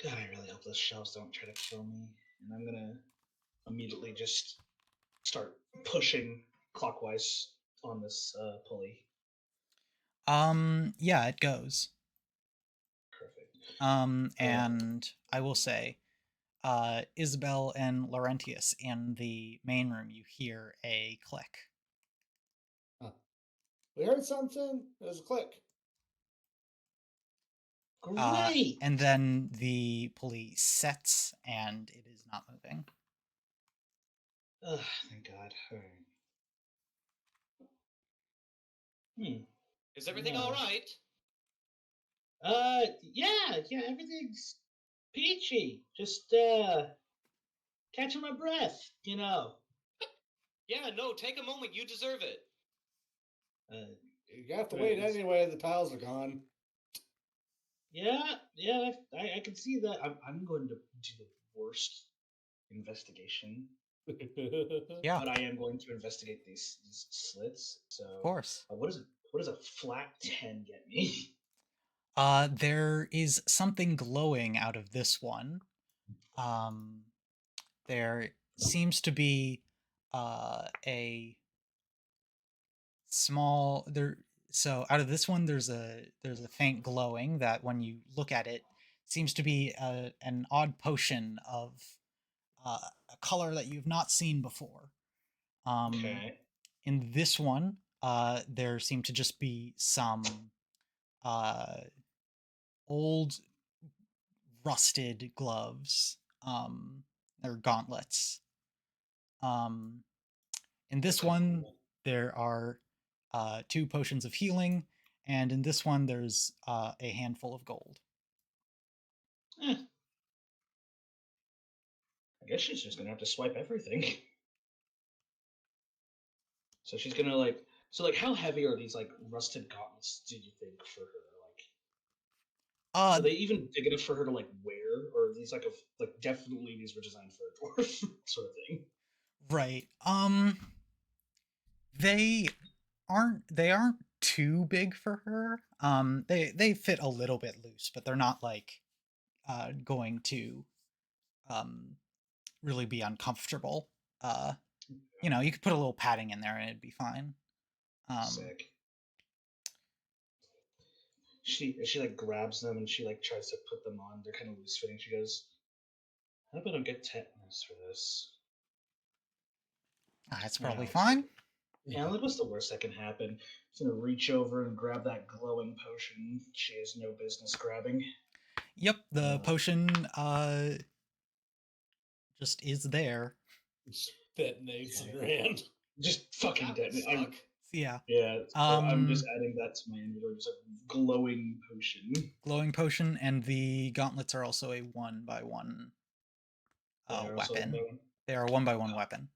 God, I really hope those shelves don't try to kill me. And I'm gonna immediately just start pushing clockwise on this pulley. Yeah, it goes. Perfect. And I will say, Isabel and Laurentius in the main room, you hear a click. Huh. We heard something. There's a click. Great. And then the pulley sets and it is not moving. Ugh, thank God. All right. Is everything Yeah. all right? Yeah, everything's peachy. Just catching my breath, you know. Yeah, no, take a moment. You deserve it. You have to wait anyway. The tiles are gone. Yeah, I can see that. I'm going to do the worst investigation, Yeah, but I am going to investigate these slits. So, of course. what does a flat 10 get me? There is something glowing out of this one. There seems to be a small there. So out of this one, there's a faint glowing that when you look at it, seems to be an odd potion of a color that you've not seen before. Okay. In this one, there seem to just be some uh, old rusted gloves, or gauntlets. Um, in this Okay, one, cool. there are 2 potions of healing, and in this one there's a handful of gold. Eh. I guess she's just gonna have to swipe everything. So she's gonna like. So like, how heavy are these like rusted gauntlets? Do you think for her? Like, Uh, are they even big enough for her to like wear, or are these like definitely these were designed for a dwarf sort of thing? right. They aren't too big for her. They fit a little bit loose, but they're not like going to um really be uncomfortable. Uh, you could put a little padding in there and it'd be fine. Um, Sick. She like grabs them and she like tries to put them on. They're kind of loose fitting. She goes, "I hope I don't get tetanus for this." that's Yeah, probably looks like fine. yeah, like what's the worst that can happen? She's gonna reach over and grab that glowing potion she has no business grabbing. Yep, the Uh, potion just is there. Detonates in okay. her hand. Just fucking That would detonate. suck. Yeah. Yeah, so I'm just Um, adding that to my inventory. Just a glowing potion. glowing potion, and the gauntlets are also a 1x1 They are also weapon. glowing. They are a 1x1 weapon.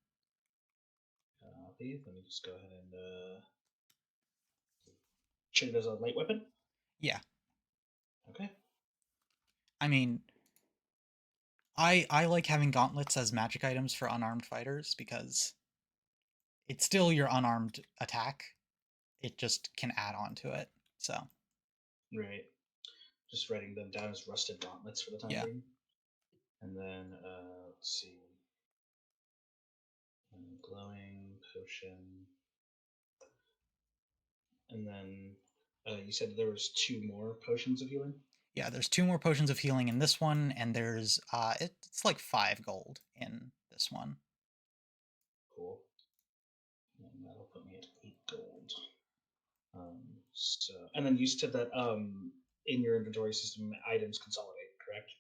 Copy. Let me just go ahead and treat it as a light weapon. Yeah. Okay. I mean, I like having gauntlets as magic items for unarmed fighters because it's still your unarmed attack. It just can add on to it. So, Right. Just writing them down as rusted gauntlets for the time yeah. being. And then let's see. Glowing potion. And then you said there was 2 more potions of healing. Yeah, there's 2 more potions of healing in this one, and there's it's like 5 gold in this one. Cool. And that'll put me at 8 gold. So, and then you said that in your inventory system, items consolidate, correct?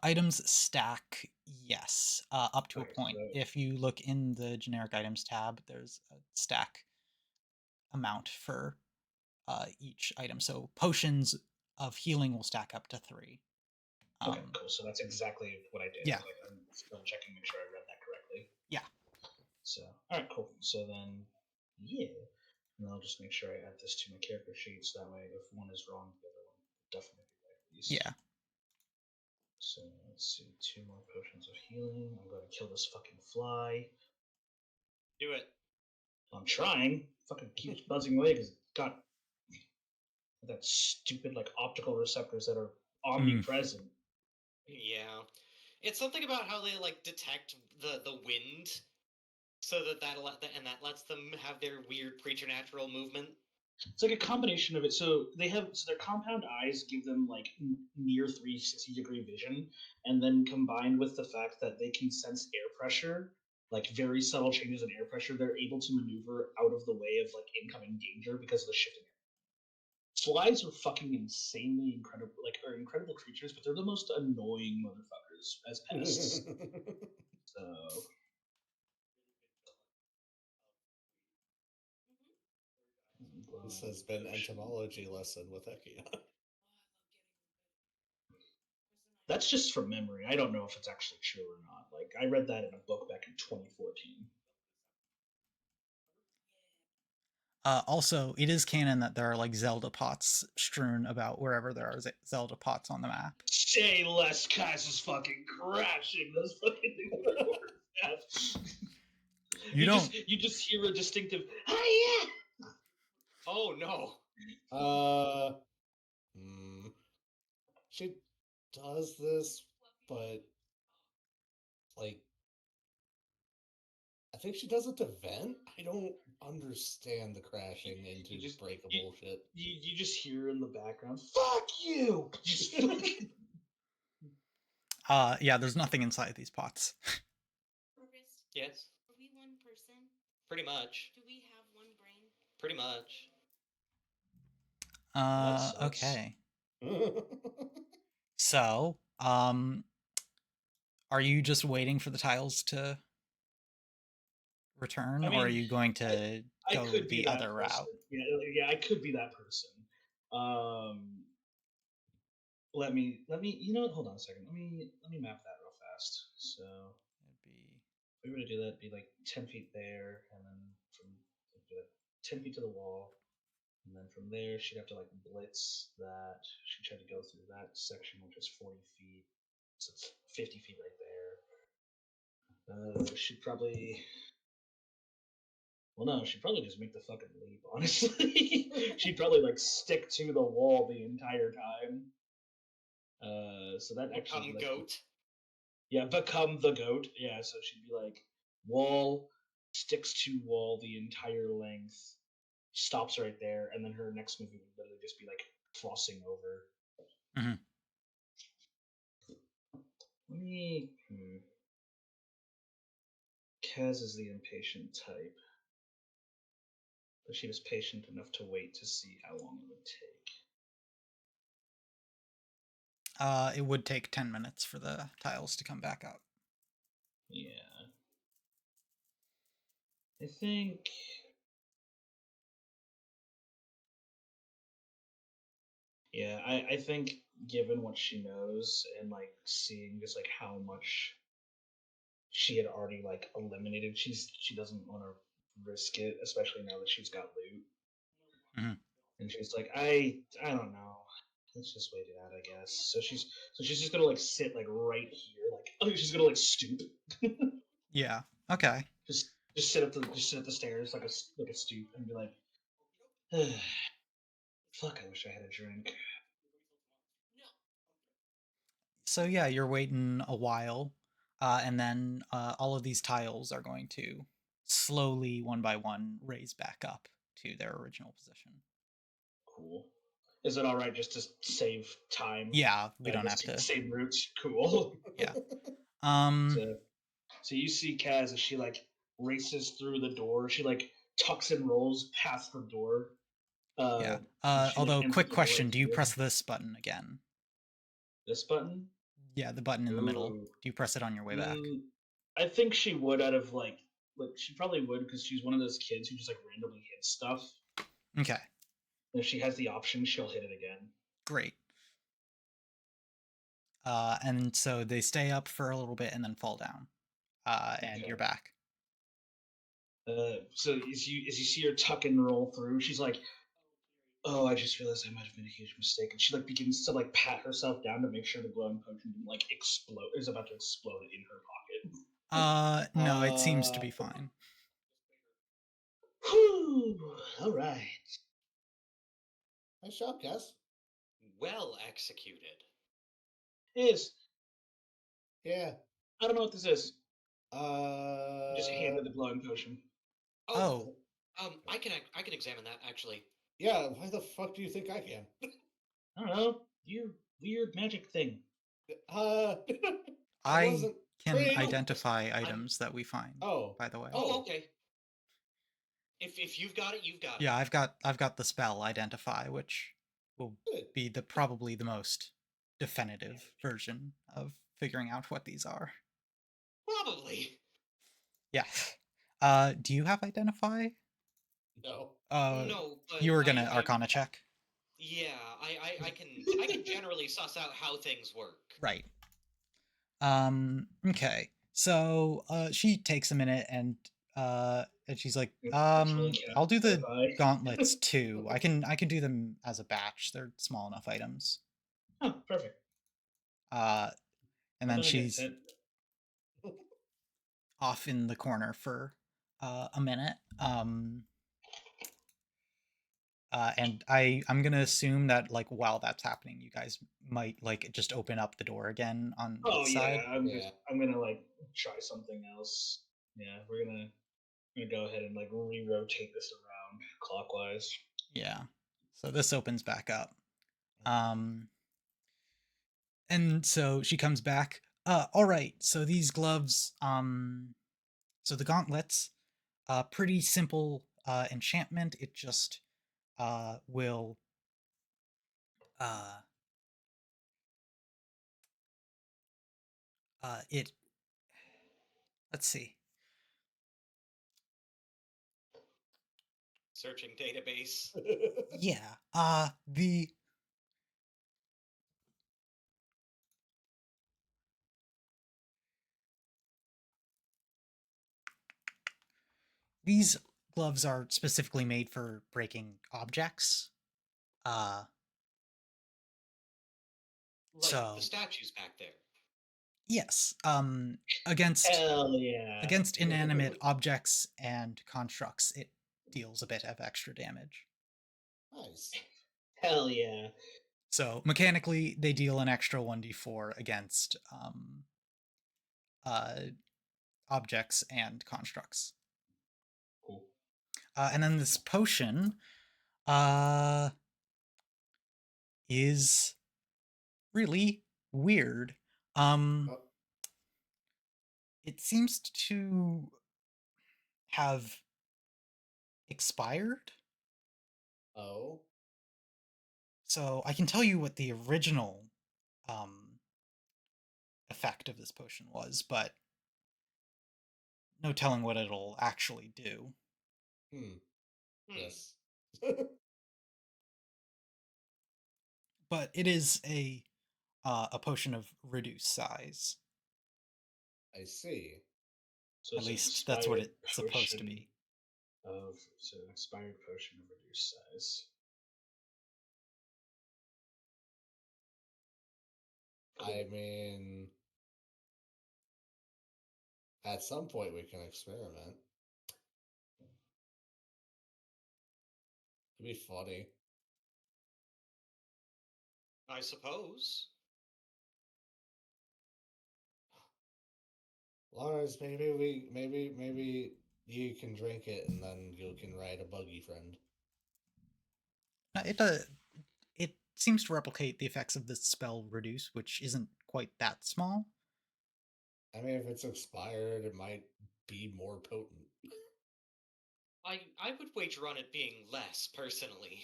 Items stack, yes, up to a Okay, point. so If you look in the generic items tab, there's a stack amount for each item. So potions of healing will stack up to 3. okay, cool. So that's exactly what I did. Yeah, Like, I'm still checking, make sure I read that correctly. yeah, So, all right, cool. So then, yeah, and I'll just make sure I add this to my character sheet, so that way, if one is wrong, the other one will definitely be right at least. yeah. So let's see, 2 more potions of healing. I'm going to kill this fucking fly. Do it. I'm trying. Fucking keeps buzzing away because it's got that stupid like optical receptors that are Mm. omnipresent. Yeah. It's something about how they like detect the wind, so that lets them have their weird preternatural movement. It's like a combination of it. So their compound eyes give them like near 360-degree vision, and then combined with the fact that they can sense air pressure, like very subtle changes in air pressure, they're able to maneuver out of the way of like incoming danger because of the shifting. Flies are fucking insanely incredible, are incredible creatures, but they're the most annoying motherfuckers as pests. So This has been entomology lesson with Ekia. that's just from memory. I don't know if it's actually true or not. Like I read that in a book back in 2014. Also, it is canon that there are like Zelda pots strewn about wherever there are Zelda pots on the map. Say less, Kaz is fucking crashing. Those fucking things are gorgeous. You don't. You just hear a distinctive "Hiya!" Oh no. Uh, she does this, but like, I think she does it to vent. I don't understand the crashing into You just breakable shit. you just hear in the background "Fuck you!" Just fucking Yeah, there's nothing inside these pots. Yes. Are we one person? Pretty much. Do we have one brain? Pretty much. that sucks. Okay. So, are you just waiting for the tiles to return, I or are mean, you going to I go could be the that other person. route? Yeah, I could be that person. Um, let me. You know what? Hold on a second. Let me map that real fast. So It'd be if we were to do that, it'd be like 10 feet there, and then from it'd be like 10 feet to the wall, and then from there she'd have to like blitz that. She tried to go through that section, which is 40 feet, so it's 50 feet right there. She'd probably. Well, no, she'd probably just make the fucking leap. Honestly, she'd probably like stick to the wall the entire time. So that actually be Become like, goat. yeah, become the goat. Yeah, so she'd be like, wall, sticks to wall the entire length, stops right there, and then her next movie would literally just be like crossing over. Mhm. Let me. Kaz is the impatient type, but she was patient enough to wait to see how long it would take. It would take 10 minutes for the tiles to come back up. Yeah. I think. Yeah, I think given what she knows and like seeing just like how much she had already like eliminated, she doesn't want to risk it, especially now that she's got loot. Mhm. And she's like, I don't know. Let's just wait it out, I guess. So she's just gonna like sit like right here, like oh she's gonna like stoop, Yeah. Okay. just sit at the stairs like a stoop and be like, fuck, I wish I had a drink. So yeah, you're waiting a while, and then all of these tiles are going to slowly, one by one, raise back up to their original position. Cool. Is it all right just to save time? Yeah, we I don't guess have take the to. same route. Cool. Yeah. Um. So, so you see Kaz as she like races through the door. She like tucks and rolls past the door. Yeah. And she like Although, ends up quick like right question: do you here. press this button again? This button. Yeah, the button in the middle. Ooh. Do you press it on your way back? I think she would out of like she probably would because she's one of those kids who just like randomly hits stuff. Okay. And if she has the option, she'll hit it again. Great. And so they stay up for a little bit and then fall down. And Okay. you're back. So as you see her tuck and roll through, she's like, "Oh, I just realized I might have made a huge mistake," and she like begins to like pat herself down to make sure the glowing potion didn't like explode. Is about to explode in her pocket. No, it seems to be fine. Whew! All right. Nice job, Cass. Well executed. Is Yeah. I don't know what this is. Just Uh. handed the glowing potion. Oh, Oh, I can examine that actually. Yeah. Why the fuck do you think I can? I don't know. You weird magic thing. Uh. I I wasn't can trained. identify I'm. items that we find, Oh. by the way. Oh, Oh. okay. If you've got it, you've got it. Yeah, I've got the spell identify, which will Good. be the probably the most definitive version of figuring out what these are. Probably. Yeah. Do you have identify? No. No, but You were gonna I Arcana check? yeah, I can generally suss out how things work. Right. Okay. So she takes a minute and she's like, Actually, I'll do the identify. gauntlets too. I can do them as a batch. They're small enough items. Oh, perfect. Uh and Why then don't I get she's sent? off in the corner for a minute. And I'm gonna assume that like while that's happening, you guys might like just open up the door again on Oh its yeah, side. Yeah. I'm gonna like try something else. Yeah, we're gonna go ahead and like re-rotate this around clockwise. Yeah. So this opens back up. Um, and so she comes back. All right. So these gloves. So the gauntlets. Pretty simple enchantment. It just will uh it. Let's see. searching database. Yeah. These gloves are specifically made for breaking objects. Uh, Like the so statues back there. yes, against Hell yeah. against inanimate objects and constructs, it deals a bit of extra damage. Nice. Hell yeah. So mechanically, they deal an extra 1d4 against uh, objects and constructs. Cool. And then this potion uh, is really weird. Oh, It seems to have expired. oh. So I can tell you what the original um, effect of this potion was, but no telling what it'll actually do. Hmm. Hmm. Yes. But it is a potion of reduced size. I see. So At it's an least that's what expired it's supposed to potion be. of so an expired potion of reduced size. I mean, at some point we can experiment. It'd be funny. I suppose. Lars, maybe you can drink it and then you can ride a buggy friend. It seems to replicate the effects of the spell reduce, which isn't quite that small. I mean, if it's expired, it might be more potent. I would wager on it being less, personally.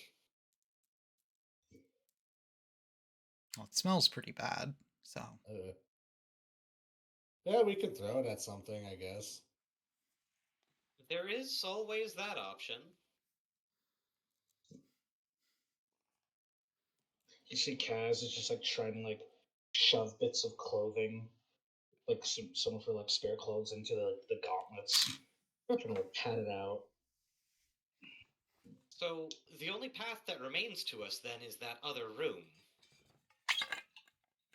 Well, it smells pretty bad, so Uh, yeah, we could throw it at something, I guess. There is always that option. You see Kaz is just like trying to like shove bits of clothing, like some of her like spare clothes into the gauntlets, trying to like pat it out. So, the only path that remains to us then is that other room.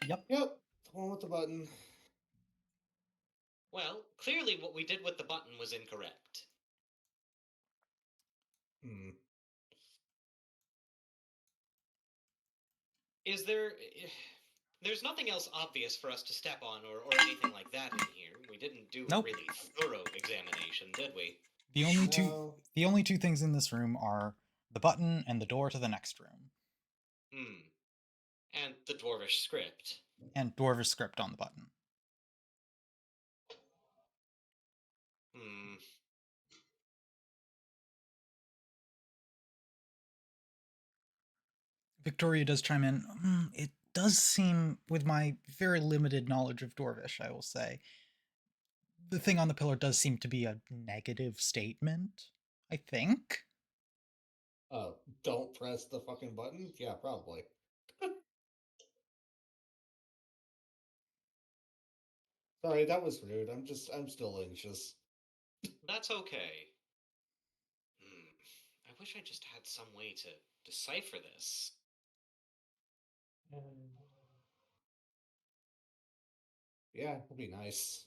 yep. Yep, the one with the button. Well, clearly what we did with the button was incorrect. Hmm. Is there. There's nothing else obvious for us to step on or anything like that in here. We didn't do Nope. a really thorough examination, did we? The only No. two things in this room are the button and the door to the next room, Hmm. And the dwarvish script. and Dwarvish script on the button. Hmm. Victoria does chime in. It does seem, with my very limited knowledge of Dwarvish, I will say, the thing on the pillar does seem to be a negative statement. I think. Oh, don't press the fucking button? Yeah, probably. Sorry, that was rude. I'm still anxious. That's okay. I wish I just had some way to decipher this. Yeah, it'll be nice.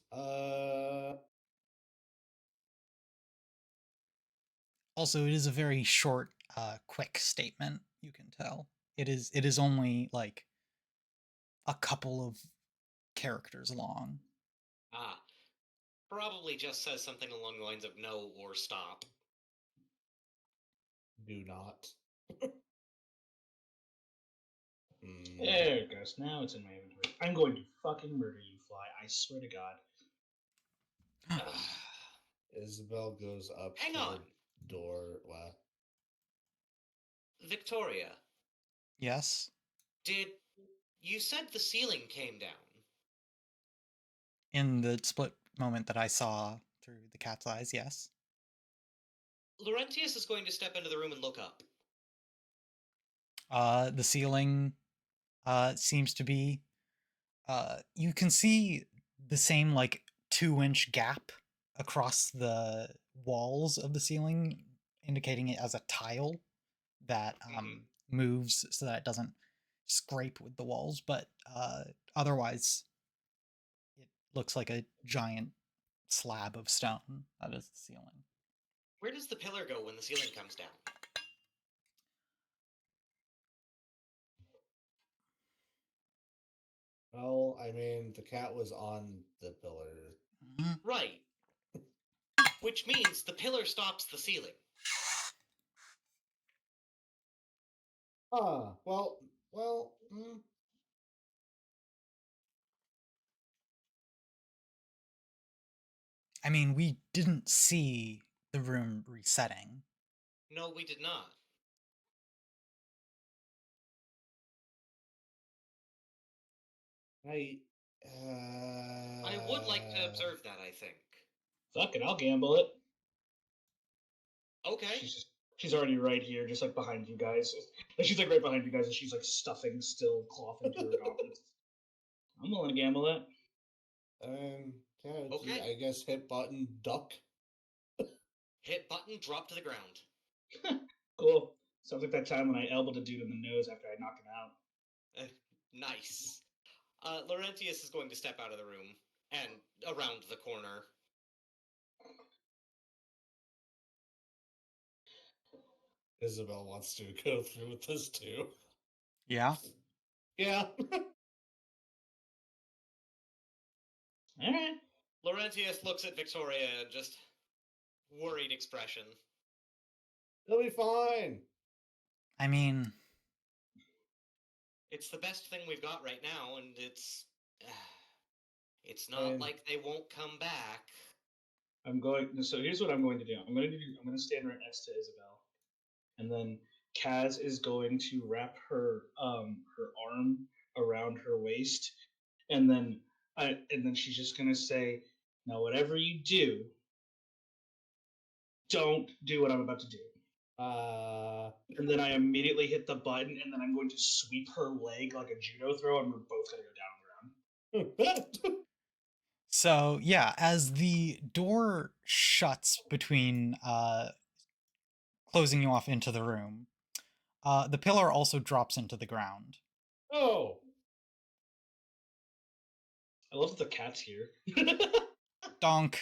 Also, it is a very short, quick statement. You can tell it is. It is only like a couple of characters long. Ah, probably just says something along the lines of no or stop. Do not. Hmm. There it goes. Now it's in my inventory. I'm going to fucking murder you, Fly. I swear to God. Isabel goes up Hang to on. the door. Wow. Victoria, Yes. did you said the ceiling came down? In the split moment that I saw through the cat's eyes, yes. Laurentius is going to step into the room and look up. The ceiling seems to be you can see the same like 2-inch gap across the walls of the ceiling, indicating it as a tile that Hmm. moves so that it doesn't scrape with the walls, but otherwise it looks like a giant slab of stone that is the ceiling. Where does the pillar go when the ceiling comes down? Well, I mean, the cat was on the pillar. Mhm. Right. Which means the pillar stops the ceiling. Well. I mean, we didn't see the room resetting. No, we did not. I. I would like to observe that, I think. Fuck it, I'll gamble it. Okay. She's already right here, just like behind you guys. Like she's like right behind you guys, and she's like stuffing still cloth into her gauntlets. I'm willing to gamble it. Yeah, Okay. I guess hit button, duck. Hit button, drop to the ground. Cool. Sounds like that time when I elbowed a dude in the nose after I knocked him out. Nice. Laurentius is going to step out of the room and around the corner. Isabel wants to go through with this too. Yeah. Yeah. Alright. Laurentius looks at Victoria and just worried expression. It'll be fine. I mean, It's the best thing we've got right now, and it's not And- like they won't come back. So here's what I'm going to do. I'm going to stand right next to Isabel, and then Kaz is going to wrap her her arm around her waist, and then she's just going to say, "Now, whatever you do, don't do what I'm about to do." And then I immediately hit the button, and then I'm going to sweep her leg like a judo throw, and we're both going to go down on the ground. so yeah, as the door shuts between closing you off into the room, the pillar also drops into the ground. Oh. I love that the cat's here. Donk.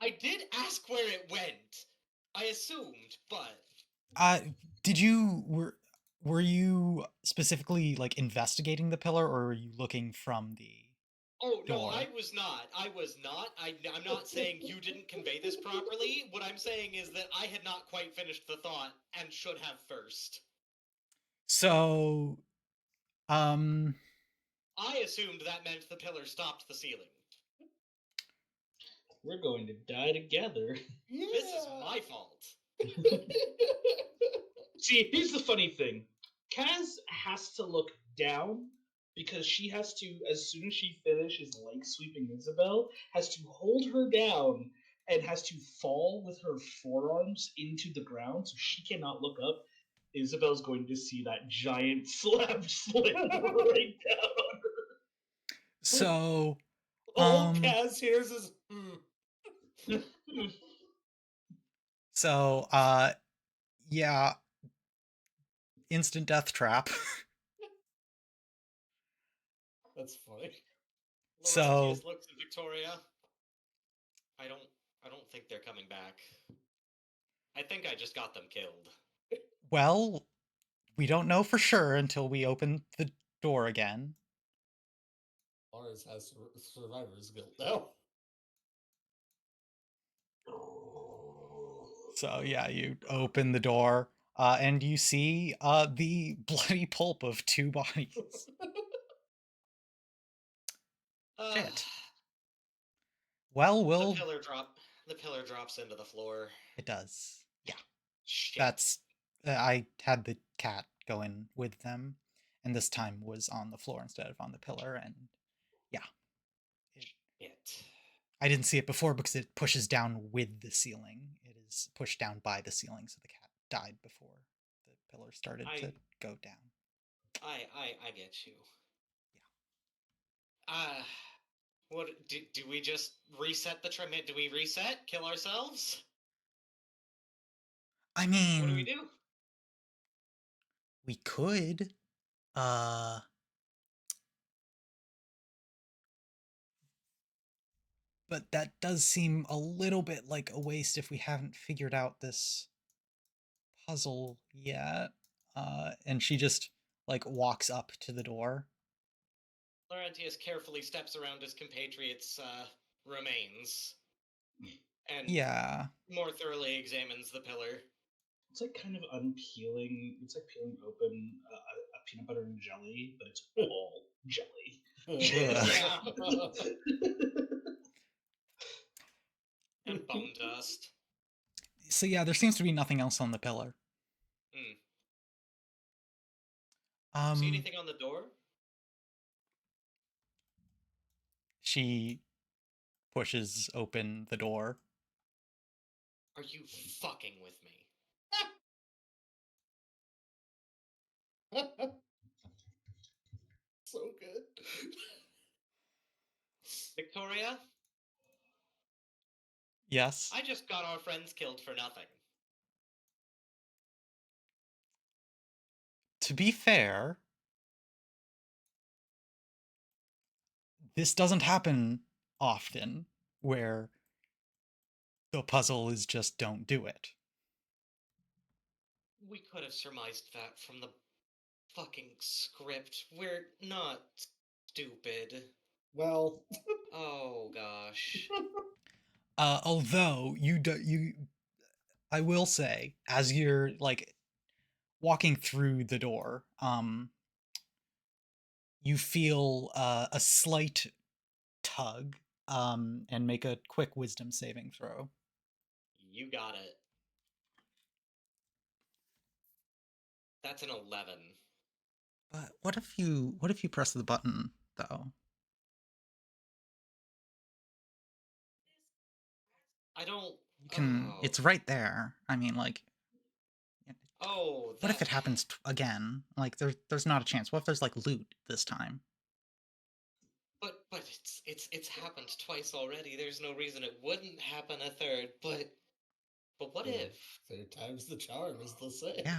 I did ask where it went. I assumed, but Did you were you specifically like investigating the pillar, or were you looking from the oh no, door? I was not. I'm not saying you didn't convey this properly. What I'm saying is that I had not quite finished the thought and should have first. So, um, I assumed that meant the pillar stopped the ceiling. We're going to die together. Yeah. This is my fault. See, here's the funny thing. Kaz has to look down because she has to, as soon as she finishes leg sweeping Isabel, has to hold her down and has to fall with her forearms into the ground so she cannot look up. Isabel's going to see that giant slab slam right down on her. so, All Kaz hears is so, yeah, instant death trap. That's funny. So- Laurentius looks at Victoria. I don't think they're coming back. I think I just got them killed. Well, we don't know for sure until we open the door again. Lars has survivor's guilt now. So yeah, you open the door, and you see the bloody pulp of 2 bodies. Shit. Well, The pillar drops into the floor. it does. Yeah, Shit. that's. I had the cat go in with them, and this time was on the floor instead of on the pillar, and yeah, Shit. I didn't see it before because it pushes down with the ceiling. It was pushed down by the ceiling, so the cat died before the pillar started I to go down. I get you. Uh what do we just reset the trim? Do we reset? Kill ourselves? I What do we mean, do? we could. Uh, but that does seem a little bit like a waste if we haven't figured out this puzzle yet. And she just like walks up to the door. Laurentius carefully steps around his compatriot's remains and Yeah. more thoroughly examines the pillar. It's like kind of unpeeling. It's like peeling open a peanut butter and jelly, but it's all jelly. Ugh. Yeah, and bone dust. So yeah, there seems to be nothing else on the pillar. Hmm. See Um, anything on the door? she pushes open the door. Are you fucking with me? So good. Victoria, Yes. I just got our friends killed for nothing. To be fair, this doesn't happen often where the puzzle is just don't do it. We could have surmised that from the fucking script. We're not stupid. Well, Oh gosh. Although I will say, as you're like walking through the door, you feel a slight tug, and make a quick wisdom saving throw. You got it. That's an 11. But what if you press the button though? I don't. You can. Oh. It's right there. I mean, like, Oh, what if that. it happens again? Like, there's not a chance. What if there's like loot this time? But it's happened twice already. There's no reason it wouldn't happen a third. But what yeah, if? third time's the charm, as they'll say. Yeah.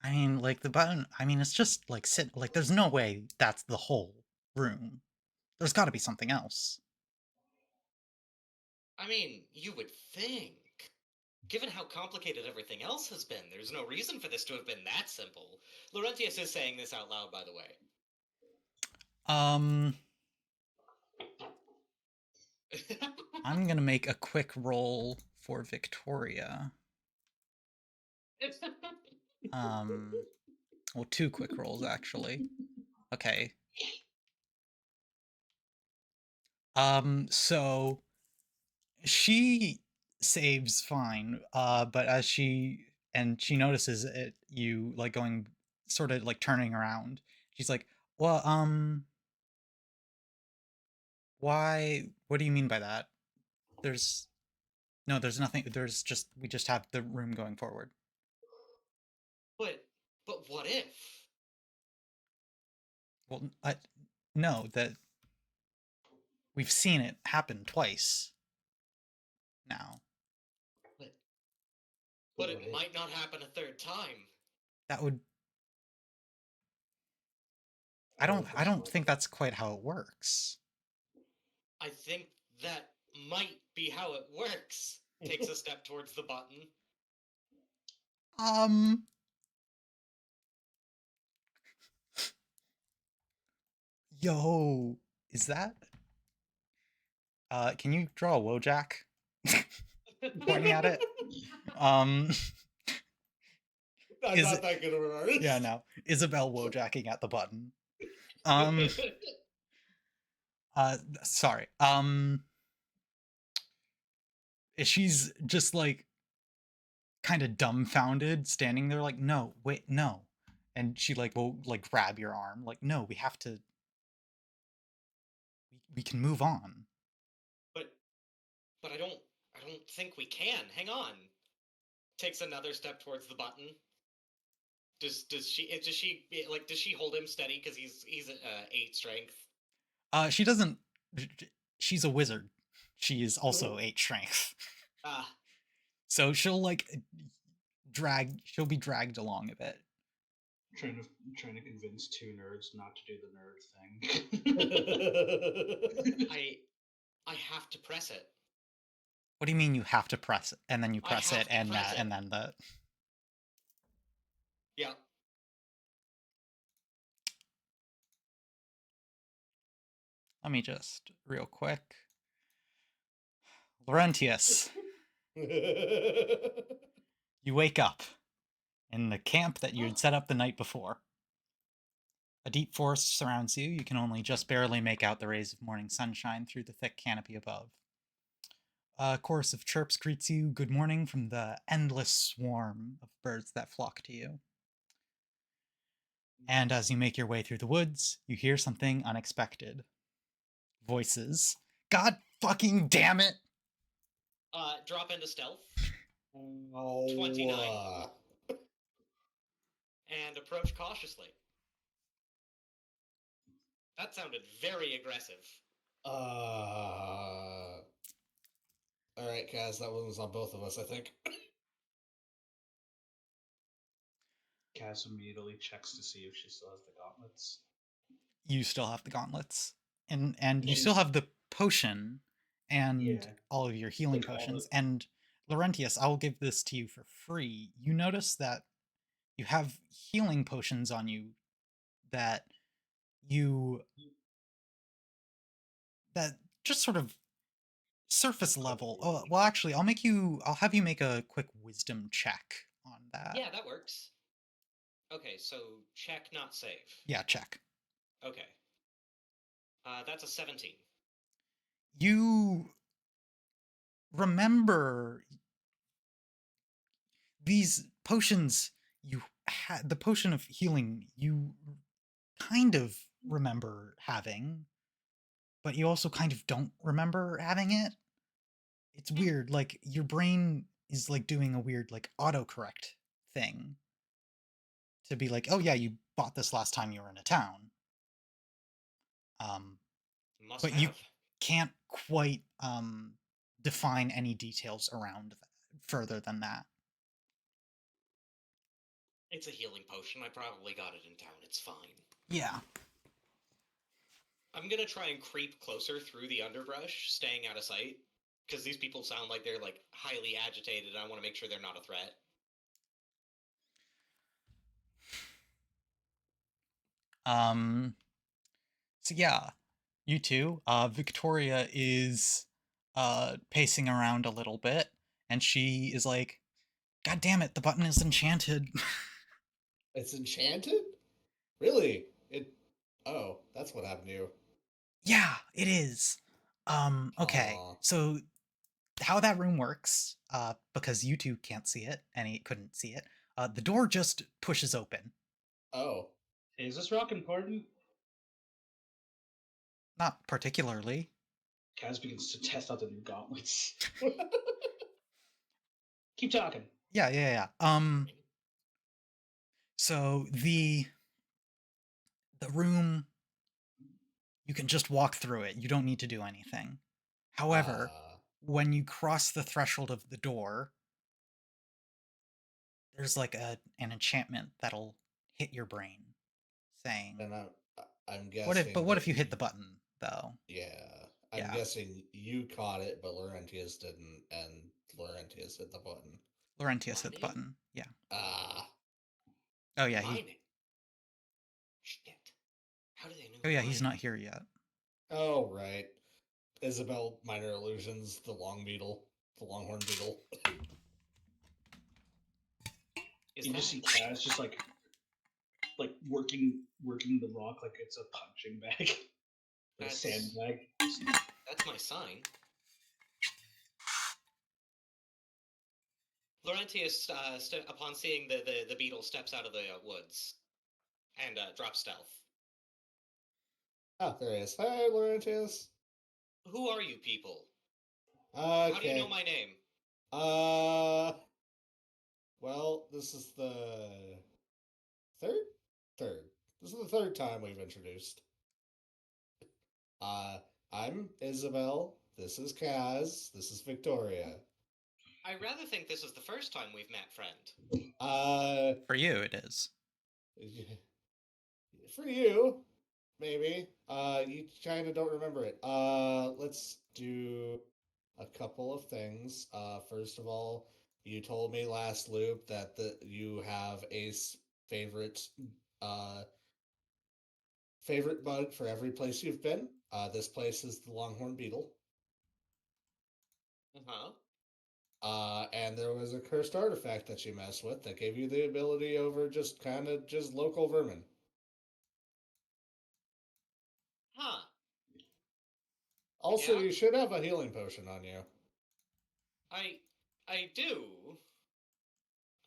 I mean, like the button. I mean, it's just like sit. Like, there's no way that's the whole room. There's got to be something else. I mean, you would think. Given how complicated everything else has been, there's no reason for this to have been that simple. Laurentius is saying this out loud, by the way. Um, I'm gonna make a quick roll for Victoria. Um, well, two quick rolls actually. Okay. So she saves fine, but as she notices it, you like going sort of like turning around. She's like, "Well, why? What do you mean by that? There's no, there's nothing. There's just we just have the room going forward." but but what if? Well, no, that we've seen it happen twice now. But But but what it if? might not happen a third time. That would I don't I think don't so. think that's quite how it works. I think that might be how it works. Takes a step towards the button. Um Yo, is that can you draw a Wojak? Pointing at it? Um I'm is not it that good of an artist. Yeah, no. Isabel Wojacking at the button. Um sorry. She's just like kind of dumbfounded, standing there like, "No, wait, no." And she like will like grab your arm, like, "No, we have to we can move on." but but I don't don't think we can. Hang on. Takes another step towards the button. Does she hold him steady because he's 8 strength? She doesn't. She's a wizard. She is also 8 strength. Ah, So she'll like drag. She'll be dragged along a bit. Trying to convince two nerds not to do the nerd thing. I have to press it. What do you mean you have to press it, and then you I press have it, to and press it. and then the. Yeah. Let me just real quick. Laurentius, you wake up in the camp that you had set up the night before. A deep forest surrounds you. You can only just barely make out the rays of morning sunshine through the thick canopy above. A chorus of chirps greets you good morning from the endless swarm of birds that flock to you. And as you make your way through the woods, you hear something unexpected. Voices. God fucking damn it! Drop into stealth. Oh, 29. And approach cautiously. That sounded very aggressive. All right, Kaz, that one was on both of us, I think. Cass immediately checks to see if she still has the gauntlets. You still have the gauntlets. And you She's- still have the potion and Yeah. all of your healing Like all potions. the- And Laurentius, I'll give this to you for free. You notice that you have healing potions on you that that just sort of surface level. Oh, well, actually, I'll have you make a quick wisdom check on that. Yeah, that works. Okay, so check, not save. Yeah, check. Okay. That's a 17. You remember these potions you had, the potion of healing you kind of remember having, but you also kind of don't remember having it. It's weird, like your brain is like doing a weird like autocorrect thing to be like, oh yeah, you bought this last time you were in a town. Must But have. you can't quite define any details around that further than that. It's a healing potion. I probably got it in town. It's fine. Yeah. I'm gonna try and creep closer through the underbrush, staying out of sight. Because these people sound like they're like highly agitated. I want to make sure they're not a threat. So yeah, you two. Victoria is pacing around a little bit, and she is like, "God damn it, the button is enchanted." It's enchanted? Really? Oh, that's what happened to you. Yeah, it is. Okay. Aw. So how that room works, because you two can't see it, and he couldn't see it, the door just pushes open. Oh. Hey, is this rock important? Not particularly. Kaz begins to test out the new gauntlets. Keep talking. Yeah. So the room, you can just walk through it. You don't need to do anything. However, when you cross the threshold of the door, there's like an enchantment that'll hit your brain, saying, and I'm "What if? guessing. But what that if you hit the button though?" Yeah. I'm Yeah. guessing you caught it, but Laurentius didn't, and Laurentius hit the button. Laurentius hit the Mine? button. Yeah. Ah. Oh yeah. Mine. Shit. How do they know? Oh yeah. He's mine? not here yet. Oh, right. Isabel Minor Illusions, the long beetle, the longhorn beetle. Is You that... just see Kaz just like working the rock like it's a punching bag. A That's- sandbag. That's my sign. Laurentius, upon seeing the beetle, steps out of the woods and drops stealth. Ah, there he is. Hi, Laurentius. Who are you people? How do you know Okay. my name? Uh, well, this is the third? Third. This is the third time we've introduced. Uh, I'm Isabel. This is Kaz. This is Victoria. I rather think this is the first time we've met, friend. Uh, For you, it is. for you, maybe. You kind of don't remember it. Let's do a couple of things. First of all, you told me last loop that you have a favorite uh favorite bug for every place you've been. This place is the Longhorn Beetle. Huh? And there was a cursed artifact that you messed with that gave you the ability over just kind of just local vermin. Huh. Also, Yeah, you should have a healing potion on you. I I do.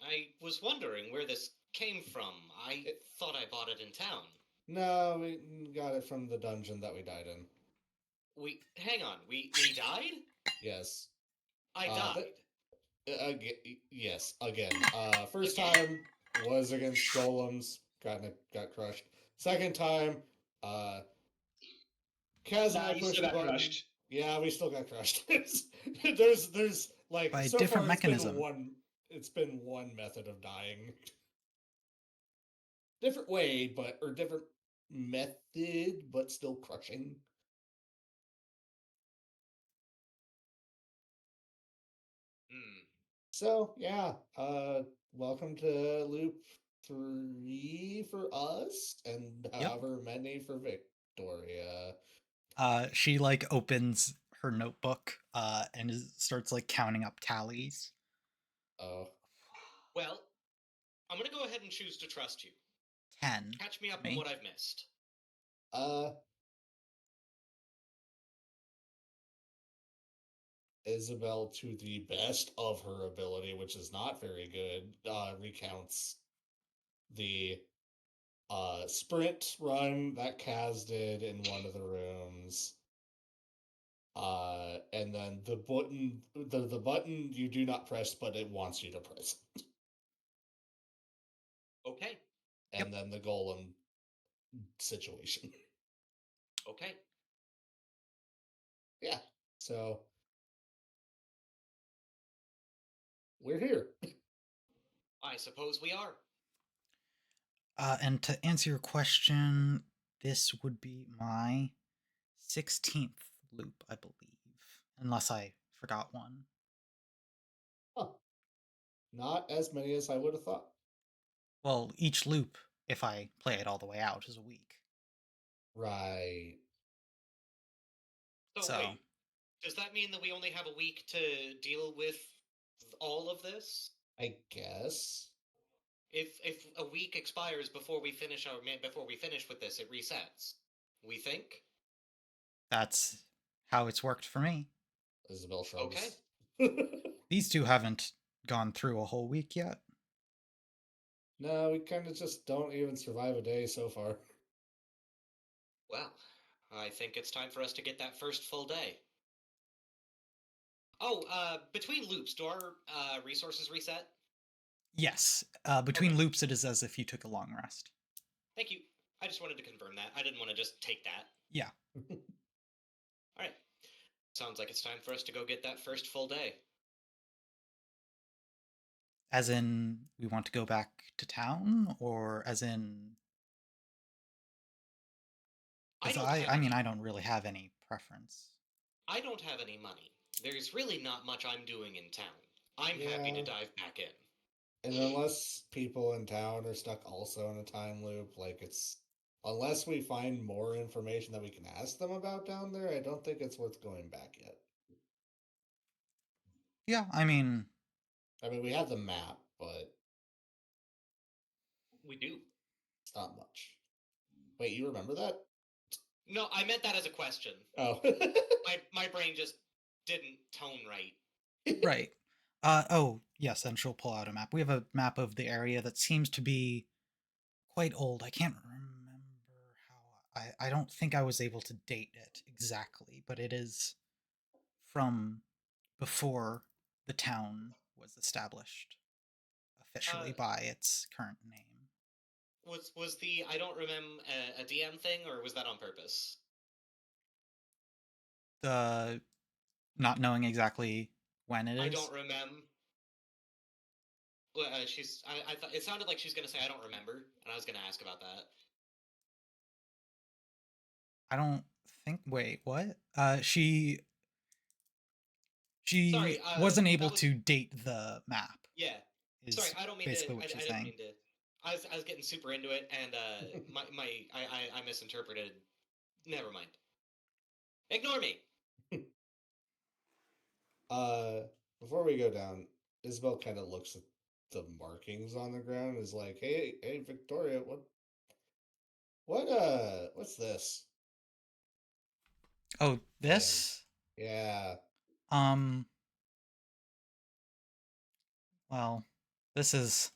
I was wondering where this came from. I thought I bought it in town. No, we got it from the dungeon that we died in. Hang on. We died? Yes. I That died. yes, again. First Again. time was against golems, got crushed. Second time, uh, Kaz and Nah, I you still pushed a got button. crushed. Yeah, we still got crushed. There's like By a so different far mechanism. it's been one method of dying. Different way, but or different method, but still crushing. Hmm. So yeah, welcome to loop 3 for us, and Yep. however many for Victoria. She like opens her notebook and starts like counting up tallies. Oh, Well, I'm gonna go ahead and choose to trust you. 10 Catch me for up on me. what I've missed. uh, Isabel, to the best of her ability, which is not very good, recounts the sprint run that Kaz did in one of the rooms. And then the button you do not press, but it wants you to press. Okay. Yep. And then the golem situation. Okay. Yeah. So we're here. I suppose we are. And to answer your question, this would be my 16th loop, I believe, unless I forgot one. Huh. Not as many as I would have thought. Well, each loop, if I play it all the way out, is a week. Right. So So wait, does that mean that we only have a week to deal with all of this? I guess. If a week expires before we finish with this, it resets. We think? that's how it's worked for me. Isabel Okay. shrugs. These two haven't gone through a whole week yet. No, we kind of just don't even survive a day so far. Well, I think it's time for us to get that first full day. Oh, between loops, do our resources reset? Yes, between Okay. loops, it is as if you took a long rest. Thank you. I just wanted to confirm that. I didn't want to just take that. Yeah. All right. Sounds like it's time for us to go get that first full day. As in, we want to go back to town, or as in, I because don't have I mean, any I don't really have any preference. I don't have any money. There's really not much I'm doing in town. I'm happy to Yeah. dive back in. And unless people in town are stuck also in a time loop, like it's unless we find more information that we can ask them about down there, I don't think it's worth going back yet. Yeah, I mean, I mean, we have the map, but We do. it's not much. Wait, you remember that? No, I meant that as a question. Oh. My brain just didn't tone right. right. Oh, yes, and she'll pull out a map. We have a map of the area that seems to be quite old. I can't remember how. I don't think I was able to date it exactly, but it is from before the town was established officially Uh, by its current name. was the I don't remember a DM thing, or was that on purpose? The not knowing exactly when it I is. don't remember. She's. I thought it sounded like she was gonna say I don't remember, and I was gonna ask about that. I don't think. Wait, what? She Sorry. wasn't able That was to date the map. yeah. Sorry, Is I don't mean to. basically what I she's didn't saying. mean to. I was getting super into it, and I misinterpreted. Never mind. Ignore me. uh, before we go down, Isabel kind of looks at the markings on the ground. Is like, hey, Victoria, what's this Oh, thing? this. Yeah. Um. Well, this is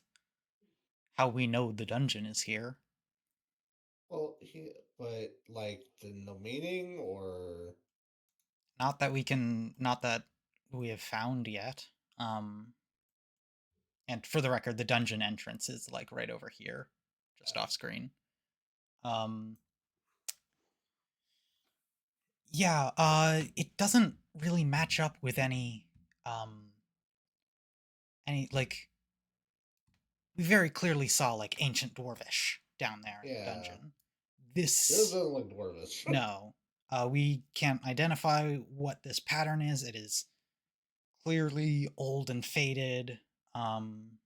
how we know the dungeon is here. Well, but like the no meaning or Not that we have found yet. Um. And for the record, the dungeon entrance is like right over here, just off screen. Um. Yeah. It doesn't really match up with Um. Any like we very clearly saw like ancient dwarvish down there in the yeah. dungeon. This This doesn't look dwarvish. no. We can't identify what this pattern is. It is clearly old and faded. Um,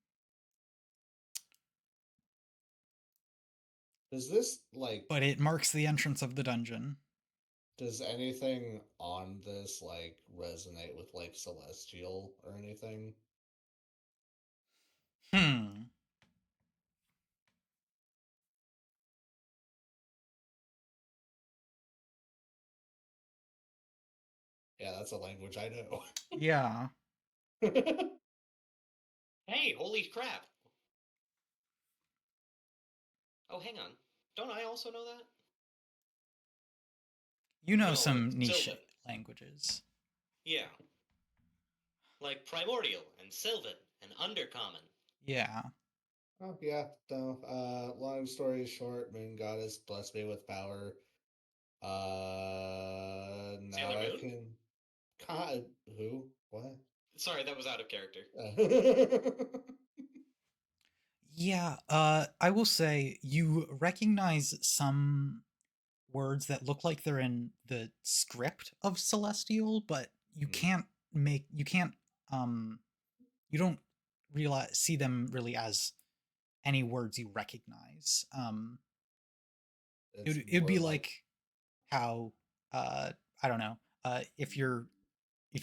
Does this like but it marks the entrance of the dungeon. does anything on this like resonate with like celestial or anything? Hmm. Yeah, that's a language I know. Yeah. Hey, holy crap! Oh, hang on. Don't I also know that? You know No, some niche Sylvan. languages. Yeah, like Primordial and Sylvan and Undercommon. Yeah. Oh yeah, no. Long story short, Moon Goddess blessed me with power. Now Sailor I Moon? can. God, who? What? Sorry, that was out of character. Yeah. I will say you recognize some words that look like they're in the script of Celestial, but Hmm, you can't um you don't realize see them really as any words you recognize. it's It would more be like like how I don't know if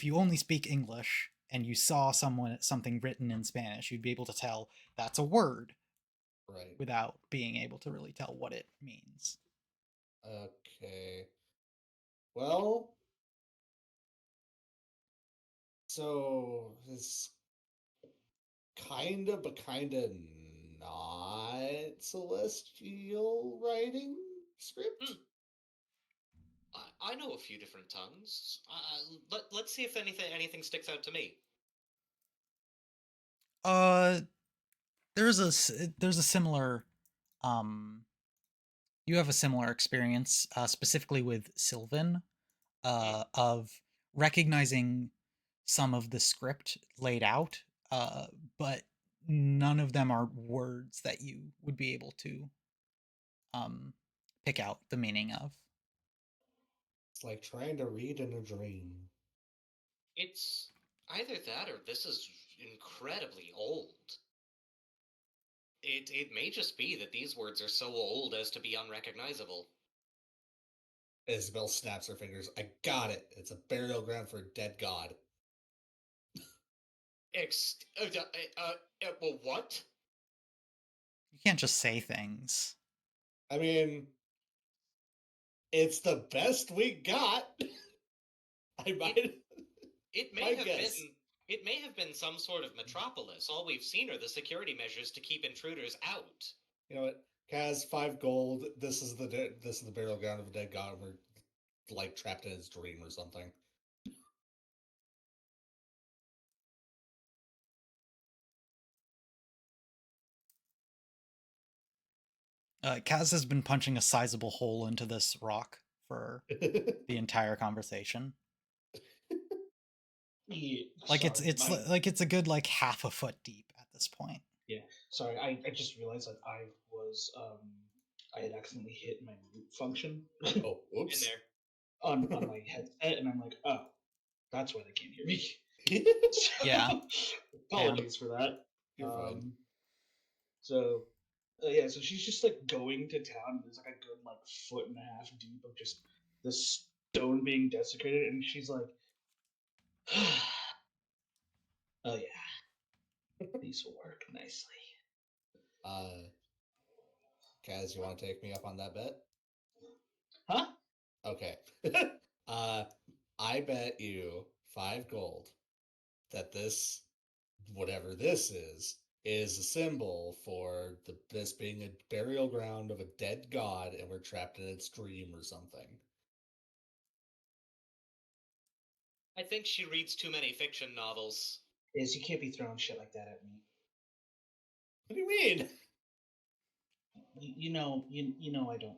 you only speak English and you saw something written in Spanish, you'd be able to tell that's a word right. without being able to really tell what it means. Okay. Well, so it's kind of not celestial writing Hmm. script. I know a few different tongues. Let's see if anything sticks out to me. Uh, there's a similar um you have a similar experience specifically with Sylvan Hmm. of recognizing some of the script laid out, uh, but none of them are words that you would be able to um, pick out the meaning of. It's like trying to read in a dream. It's either that or this is incredibly old. It may just be that these words are so old as to be unrecognizable. Isabel snaps her fingers. I got it. It's a burial ground for a dead god. Ex- uh, uh, well, what? You can't just say things. I mean, it's the best we got. I It might it may my have guess. been it may have been some sort of metropolis. All we've seen are the security measures to keep intruders out. You know what? Kaz, 5 gold. This is the burial ground of a dead god. We're like trapped in his dream or something. Kaz has been punching a sizable hole into this rock for the entire conversation. Yeah, Like sorry, it's a good like half a foot deep at this point. yeah, sorry. I just realized that I had accidentally hit my mute function Oh, In oops. there. on my headset, and I'm like, oh, that's why they can't hear me. So, Yeah. apologies for that. You're fine. So, yeah, so she's just like going to town. There's like a good like foot and a half deep of just the stone being desecrated, and she's like, oh yeah, these will work nicely. Kaz, you want to take me up on that bet? Huh? Okay. I bet you 5 gold that this, whatever this is a symbol for this being a burial ground of a dead god, and we're trapped in its dream or something. I think she reads too many fiction novels. Is you can't be throwing shit like that at me. What do you mean? You know I don't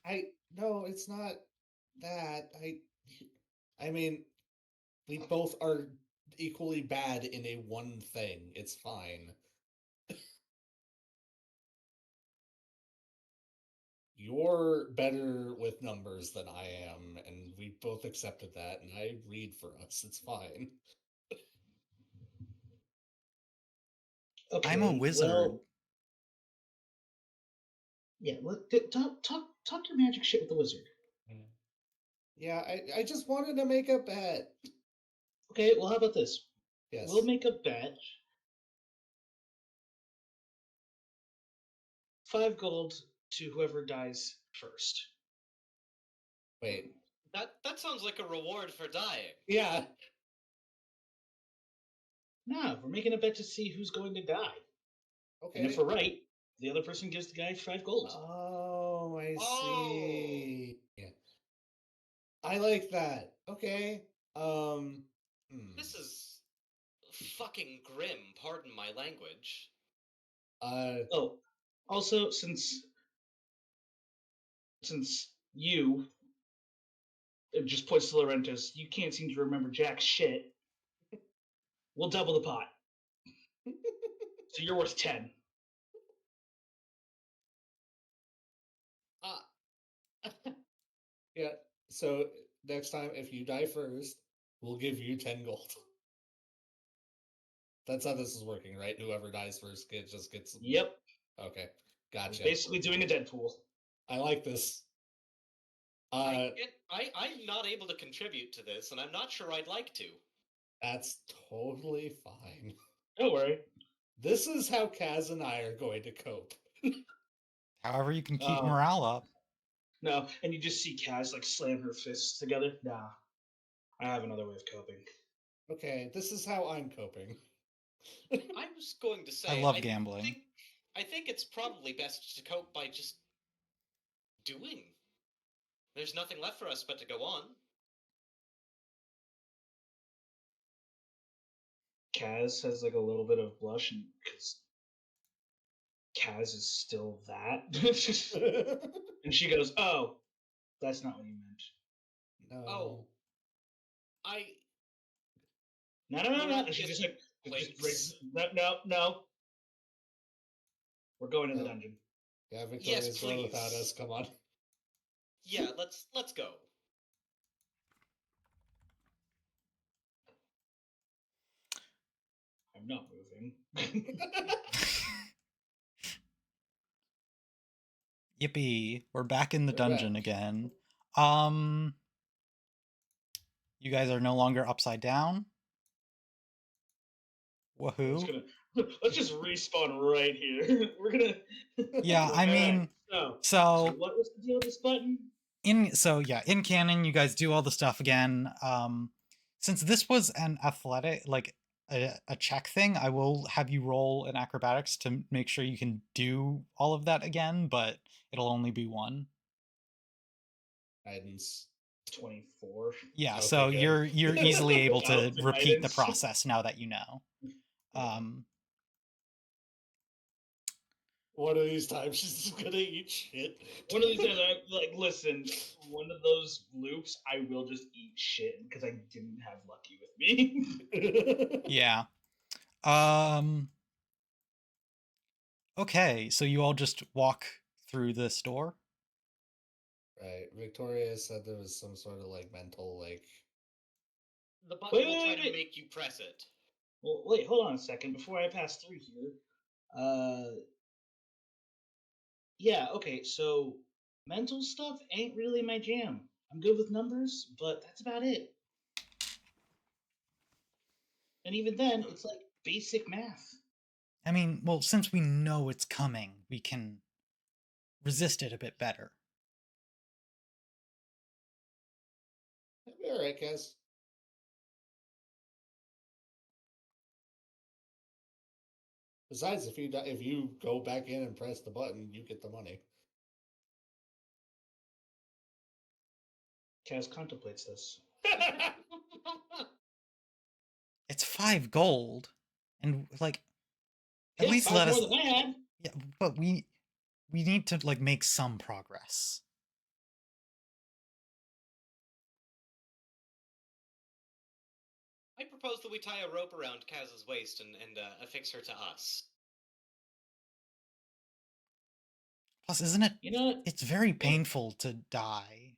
read. No, it's not that. I mean, we both are equally bad in a one thing. It's fine. You're better with numbers than I am, and we both accepted that, and I read for us. It's fine. Okay, I'm a wizard. well, yeah. Talk your magic shit with the wizard. Yeah, I just wanted to make a bet. Okay, well, how about this? Yes. We'll make a bet. 5 gold to whoever dies first. Wait. That sounds like a reward for dying. Yeah. No, we're making a bet to see who's going to die. Okay. And if we're right, the other person gives the guy 5 gold. Oh, I see. Yeah. I like that. Okay. This is fucking grim, pardon my language. Oh, also, since you, it just points to Laurentis, you can't seem to remember jack shit. We'll double the pot. So you're worth 10. Yeah. So next time, if you die first, we'll give you 10 gold. That's how this is working, right? Whoever dies first just gets. Yep. Okay, gotcha. Basically doing a Deadpool. I like this. I'm not able to contribute to this, and I'm not sure I'd like to. That's totally fine. Don't worry. This is how Kaz and I are going to cope. However you can keep morale up. No, and you just see Kaz like slam her fists together. Nah, I have another way of coping. Okay, this is how I'm coping. I was going to say, I love gambling. I think it's probably best to cope by just doing. There's nothing left for us but to go on. Kaz has like a little bit of blush, because Kaz is still that. And she goes, "Oh, that's not what you meant." No. Oh. I. No. And she just like, just raises, no. We're going to the dungeon. Yeah, Victoria's Yes, going without please. us. Come on. Yeah, let's go. I'm not moving. Yippee! We're back in the We're dungeon back. again. You guys are no longer upside down. Woohoo! Let's just respawn right here. We're gonna. Yeah, I mean, so what was the deal with this button? in canon, you guys do all the stuff again. Since this was an athletic, like a check thing, I will have you roll an acrobatics to make sure you can do all of that again, but it'll only be one. Guidance. 24. Yeah, Okay, so good. you're easily able to Without the repeat the guidance. process now that you know. One of these times she's just gonna eat shit. One of these days, I'm like, listen, one of those loops, I will just eat shit because I didn't have Lucky with me. Yeah. Um. Okay, so you all just walk through this door. Right. Victoria said there was some sort of like mental like. The button will try Wait. to make you press it. Well, wait, hold on a second before I pass through here. Yeah, okay, so mental stuff ain't really my jam. I'm good with numbers, but that's about it. And even then, it's like basic math. I mean, well, since we know it's coming, we can resist it a bit better. That'd be all right, guys. Besides, if you go back in and press the button, you get the money. Kaz contemplates this. It's 5 gold, and like, at Yeah, least 5 let more us. than I had. Yeah, but we need to like make some progress. I propose that we tie a rope around Kaz's waist and affix her to us. Plus, isn't it? You know what? It's very painful to die.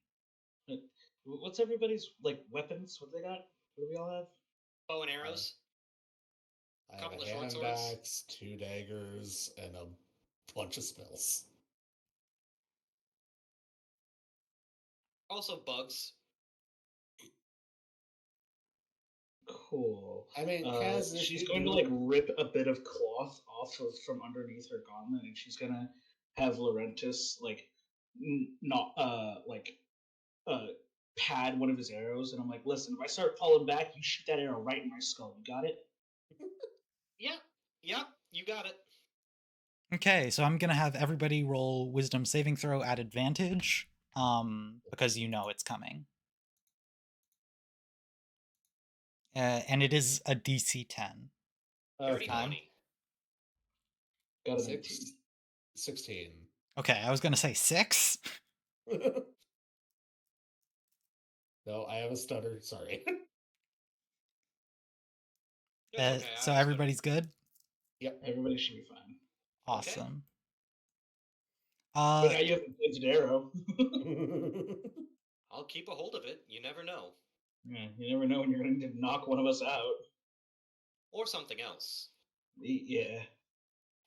What's everybody's like weapons? What do they got? What do we all have? Bow and arrows. I have Couple a of short hand swords. axe, 2 daggers, and a bunch of spells. Also bugs. Cool. I mean, Kaz, if She's you going to do, like rip a bit of cloth off of from underneath her gauntlet, and she's gonna have Laurentis like not pad one of his arrows, and I'm like, listen, if I start falling back, you shoot that arrow right in my skull. You got it? Yep, you got it. Okay, so I'm gonna have everybody roll Wisdom saving throw at advantage, because you know it's coming. And it is a DC 10. Dirty okay, 20. Got a 19. 16. Okay, I was gonna say 6. No, I have a stutter. Sorry. It's okay. So everybody's good. Yep. Everybody should be fine. Awesome. But now you have a pointed arrow. I'll keep a hold of it. You never know. Yeah, you never know when you're going to knock one of us out. Or something else. Yeah.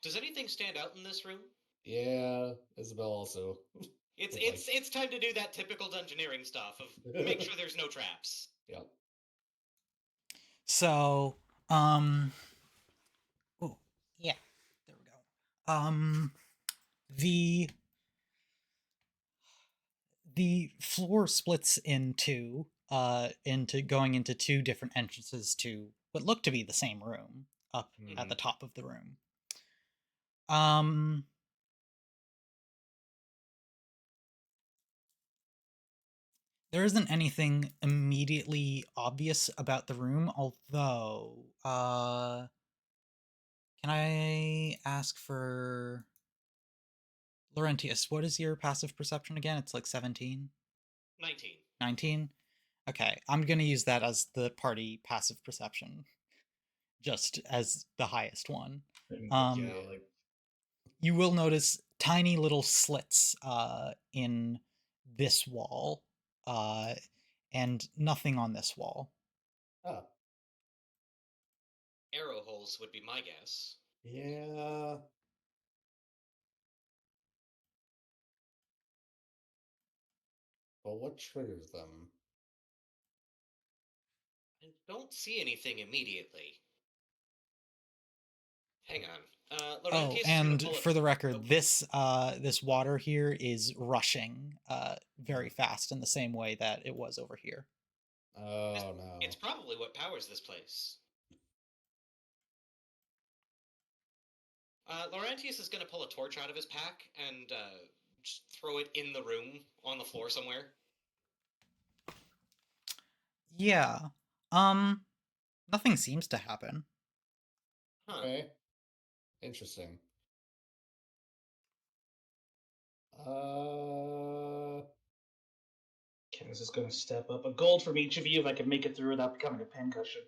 Does anything stand out in this room? Yeah, Isabel also. It's time to do that typical dungeoneering stuff of make sure there's no traps. Yep. So, oh, yeah, there we go. The floor splits into going into 2 different entrances to what look to be the same room up at the top of the room. There isn't anything immediately obvious about the room, although, can I ask for Laurentius, what is your passive perception again? It's like 17? 19. 19? Okay, I'm gonna use that as the party passive perception, just as the highest one. Yeah, like You will notice tiny little slits in this wall, and nothing on this wall. Oh. Arrow holes would be my guess. Yeah. But what triggers them? I don't see anything immediately. Hang on. Oh, Laurentius is gonna and pull it. for the record, Oh, this water here is rushing very fast in the same way that it was over here. Oh no. it's probably what powers this place. Laurentius is gonna pull a torch out of his pack and just throw it in the room on the floor somewhere. Yeah. Nothing seems to happen. Huh. Okay. Interesting. Kaz is going to step up. A gold from each of you if I can make it through without becoming a pincushion.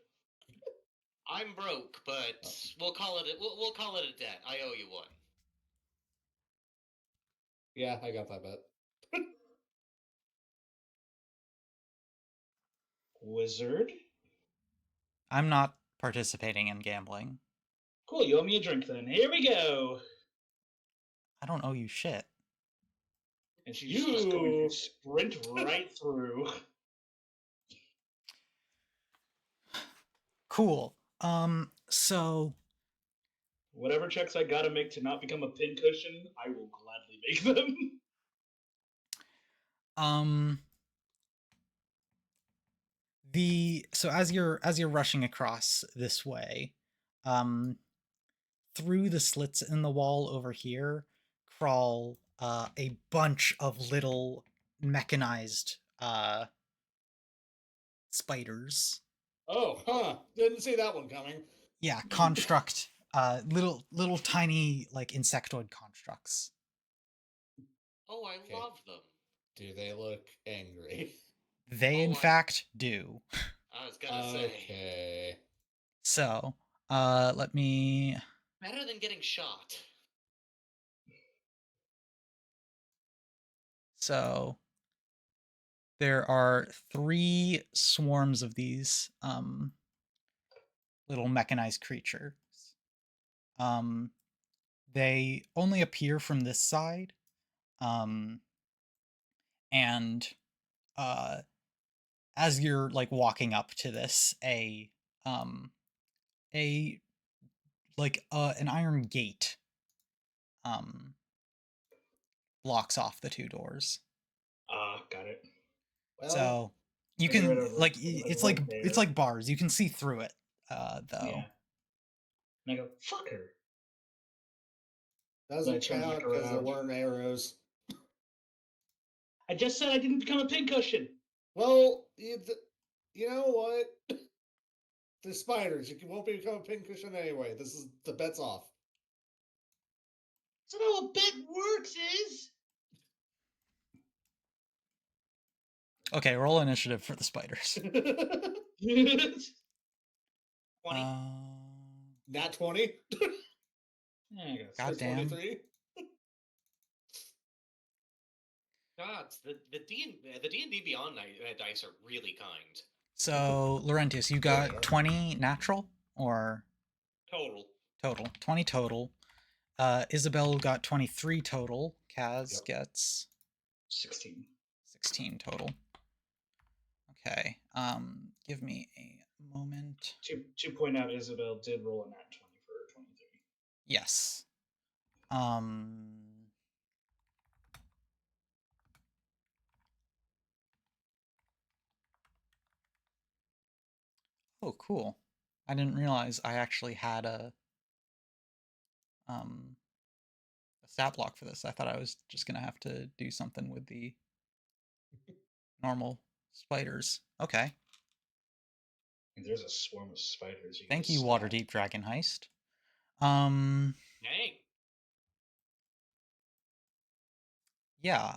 I'm broke, but we'll call it. We'll call it a debt. I owe you one. Yeah, I got that bet. Wizard. I'm not participating in gambling. Cool, you owe me a drink then. Here we go. I don't owe you shit. And she's just going to sprint right through. Cool. So Whatever checks I gotta make to not become a pincushion, I will gladly make them. um so as you're rushing across this way, through the slits in the wall over here crawl a bunch of little mechanized spiders. Oh, huh. Didn't see that one coming. Yeah, construct little tiny like insectoid constructs. Oh, I Okay. love them. Do they look angry? They in Oh, fact do. I was gonna say Okay. So, let me better than getting shot. so there are 3 swarms of these little mechanized creatures. Um they only appear from this side. And uh as you're like walking up to this, um a like an iron gate um blocks off the 2 doors. Got it. Well, So you I get rid can of like a it's rope like there. bars. You can see through it though. Yeah. And I go, fuck her. doesn't turn back count because there around. weren't arrows. I just said I didn't become a pincushion. Well, you know what? The spiders. You won't become a pincushion anyway. This is the bet's off. That's not how a bet works, is. Okay, roll initiative for the spiders. 20. Nat 20? Yeah, I got Or Goddamn. 23? Gods, the D&D Beyond dice are really kind. So, Laurentius, you There they got are. 20 natural or Total. total? 20 total. Isabel got 23 total. Kaz Yep. gets 16. 16 total. Okay. Give me a moment. To point out, Isabel did roll a nat 20 for 23. Yes. Oh, cool. I didn't realize I actually had a stat block for this. I thought I was just gonna have to do something with the normal spiders. Okay. And there's a swarm of spiders. You Thank get a you, stat. Waterdeep Dragon Heist. Dang. Yeah,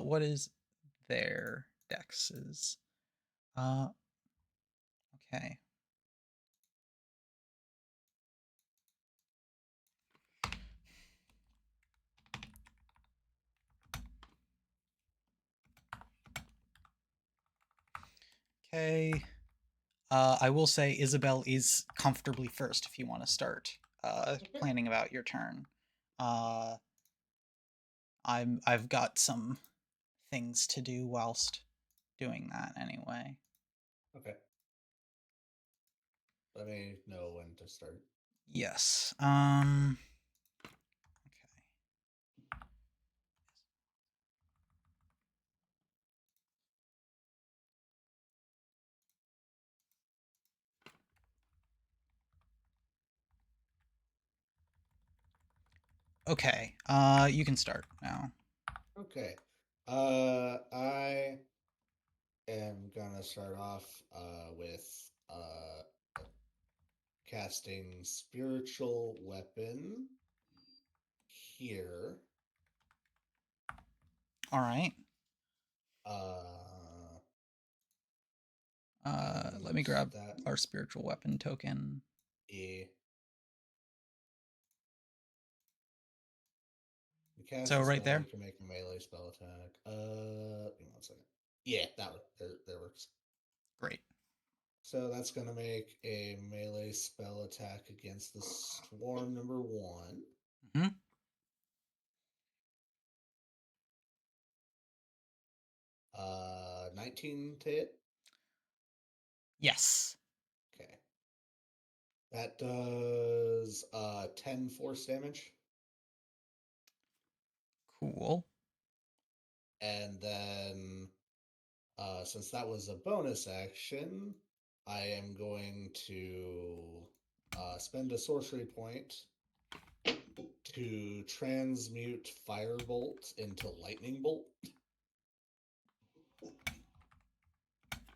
what is their dexes? Okay. Okay. I will say Isabel is comfortably first if you want to start planning about your turn. I've got some things to do whilst doing that anyway. Okay. Let me know when to start. Yes. Okay. You can start now. Okay. I am gonna start off with casting spiritual weapon here. All right. Let me grab that. our spiritual weapon token. Yeah. You cast So a right spell, there. you can make a melee spell attack. Give me 1 second. Yeah, that there works. Great. So that's gonna make a melee spell attack against the swarm number 1. Mm-hmm. 19 to hit. Yes. Okay. That does 10 force damage. Cool. And then since that was a bonus action, I am going to spend a sorcery point to transmute firebolt into lightning bolt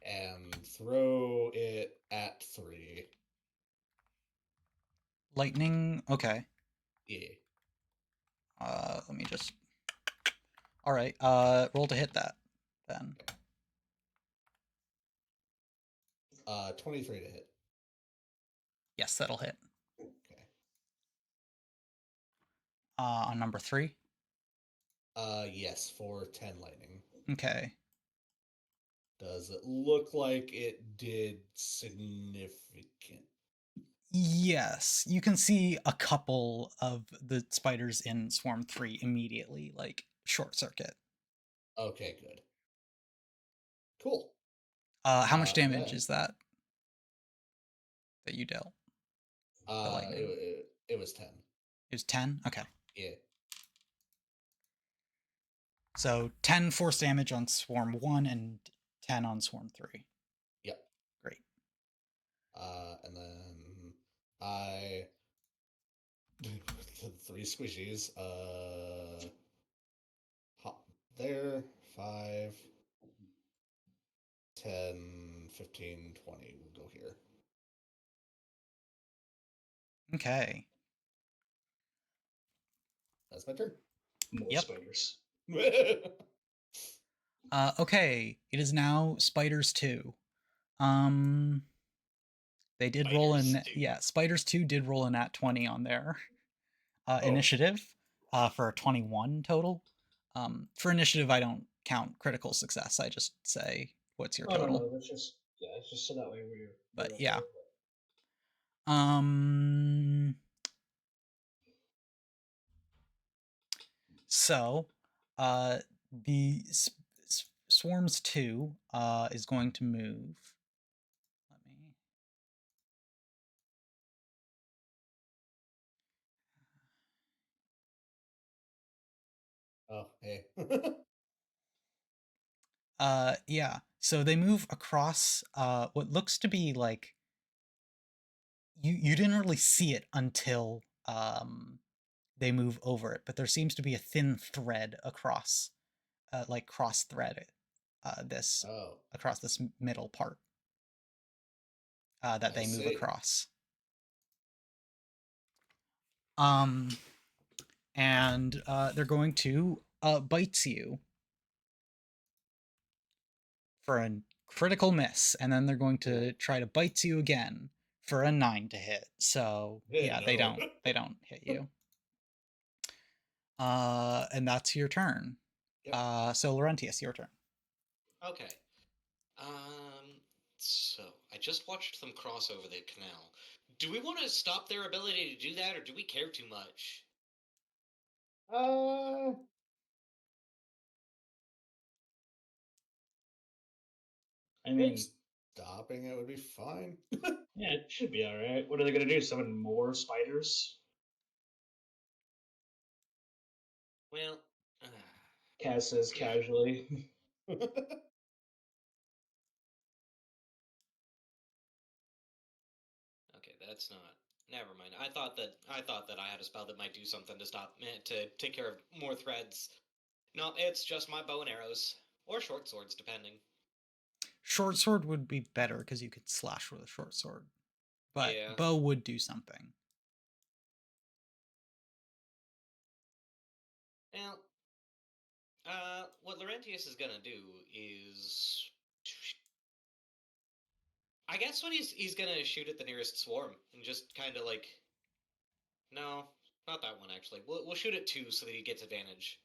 and throw it at 3. Lightning. Okay. Yeah. Let me just. All right. Roll to hit that then. 23 to hit. Yes, that'll hit. Okay. On number 3. Yes, for 10 lightning. Okay. Does it look like it did significant? Yes, you can see a couple of the spiders in Swarm 3 immediately, like, short circuit. Okay, good. Cool. How much damage Then, is that you dealt? The lightning. it was 10. It was 10? Okay. Yeah. So 10 force damage on Swarm 1 and 10 on Swarm 3. Yep. Great. And then I the 3 squishies. Hop there. 5, 10, 15, 20. We'll go here. Okay. That's my turn. More Yep. spiders. Okay. It is now Spiders 2. They did roll Spiders in. 2. Yeah, Spiders 2 did roll a nat 20 on their Oh. initiative for a 21 total. For initiative, I don't count critical success. I just say, what's your Oh total? no, that's just it's just so that way we're. But okay yeah. with it. So, the Swarms 2 is going to move. Let me. Oh, hey. Yeah. So they move across what looks to be like you didn't really see it until they move over it, but there seems to be a thin thread across like cross thread this Oh, across this middle part that I they move see. across. And they're going to bite you for a critical miss, and then they're going to try to bite you again for a 9 to hit. So yeah, No. they don't hit you. And that's your turn. Yep. So Laurentius, your turn. Okay. So I just watched them cross over the canal. Do we want to stop their ability to do that, or do we care too much? Uh, I mean, stopping it would be fine. yeah, it should be all right. What are they gonna do? Summon more spiders? Well, Kaz says casually. okay, that's not. Never mind. I thought that I had a spell that might do something to stop to take care of more threads. No, it's just my bow and arrows or short swords, depending. Short sword would be better because you could slash with a short sword, but Yeah. bow would do something. Well, What Laurentius is gonna do is, I guess what he's gonna shoot at the nearest swarm and just kind of like, no, not that one actually. We'll shoot at two so that he gets advantage,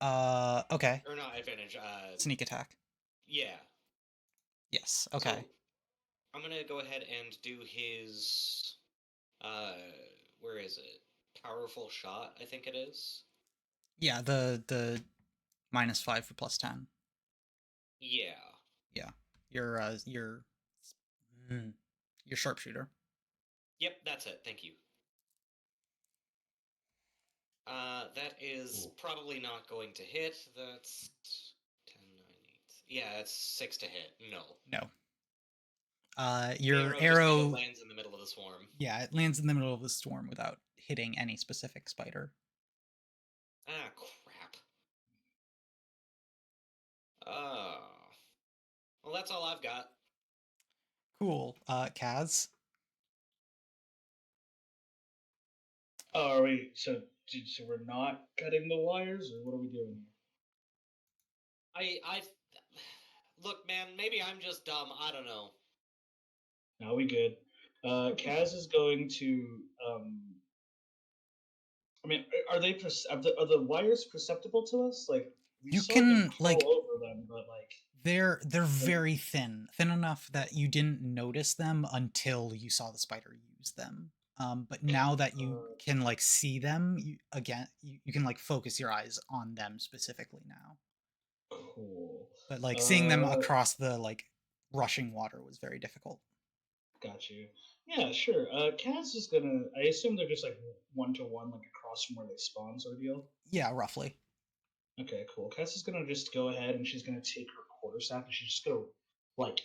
Okay. or not advantage. Sneak attack. Yeah. Yes. So Okay. I'm gonna go ahead and do his, uh, where is it? Powerful shot, I think it is. Yeah. The -5 for +10. Yeah. Yeah. Your mm, your sharpshooter. Yep, that's it. Thank you. That is Ooh. probably not going to hit. That's 10, 9, 8. Yeah, that's 6 to hit. No. No. The Your arrow just kind of arrow. lands in the middle of the swarm. Yeah, it lands in the middle of the storm without hitting any specific spider. Ah, crap. Oh. Well, that's all I've got. Cool. Kaz. Oh, are we? So we're not cutting the wires, or what are we doing here? I look, man. Maybe I'm just dumb. I don't know. Now we good. Kaz is going to. I mean, are they are the wires perceptible to us? Like we You saw him can crawl like over them, but like they're very thin enough that you didn't notice them until you saw the spider use them. But now that you uh, can like see them, you can like focus your eyes on them specifically now. cool. But like seeing them Uh, across the like rushing water was very difficult. got you. Yeah, sure. Kaz is gonna. I assume they're just like 1-to-1, like across from where they spawn, sort of deal. Yeah, roughly. Okay, cool. Kaz is gonna just go ahead and she's gonna take her quarterstaff and she's just gonna like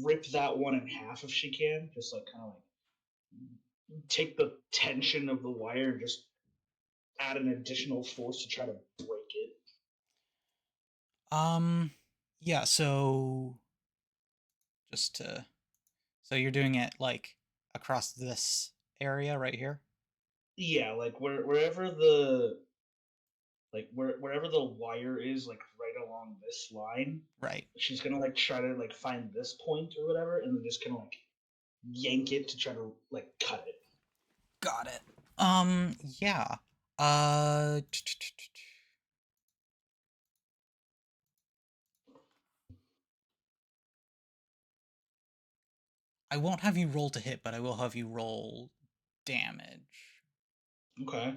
rip that one in half if she can. Just like kind of like take the tension of the wire and just add an additional force to try to break it. Um, yeah. Just to so you're doing it like across this area right here, Yeah, like wherever the wire is, like right along this line, right? she's gonna like try to like find this point or whatever, and then just kind of like yank it to try to like cut it. Got it. Yeah. I won't have you roll to hit, but I will have you roll damage. Okay.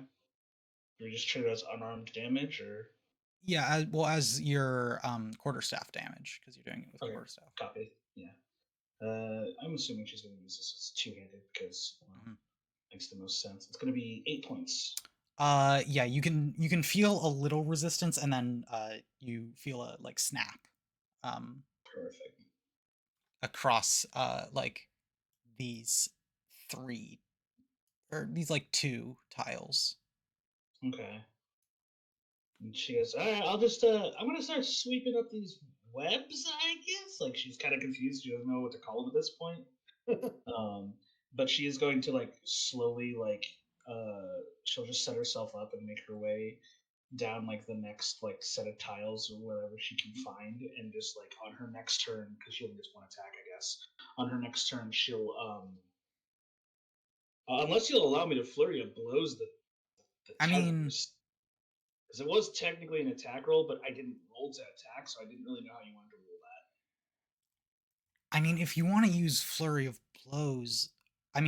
We just treat it as unarmed damage, or Yeah, well, as your quarterstaff damage because you're doing it with okay, quarterstaff. copy. Yeah. I'm assuming she's gonna use this as two-handed because well, Mhm. makes the most sense. It's gonna be 8 points. Yeah, you can feel a little resistance, and then you feel a like snap, um, Perfect. across like these three or these like two tiles. Okay. And she goes, all right, I'm gonna start sweeping up these webs, I guess. Like she's kind of confused. She doesn't know what to call them at this point. Um, but she is going to like slowly she'll just set herself up and make her way down like the next like set of tiles or wherever she can find, and just like on her next turn, because she only gets one attack, I guess. On her next turn, she'll unless you'll allow me to flurry of blows the I mean, tethers, because it was technically an attack roll, but I didn't roll to attack, so I didn't really know how you wanted to roll if you want to use flurry of blows, I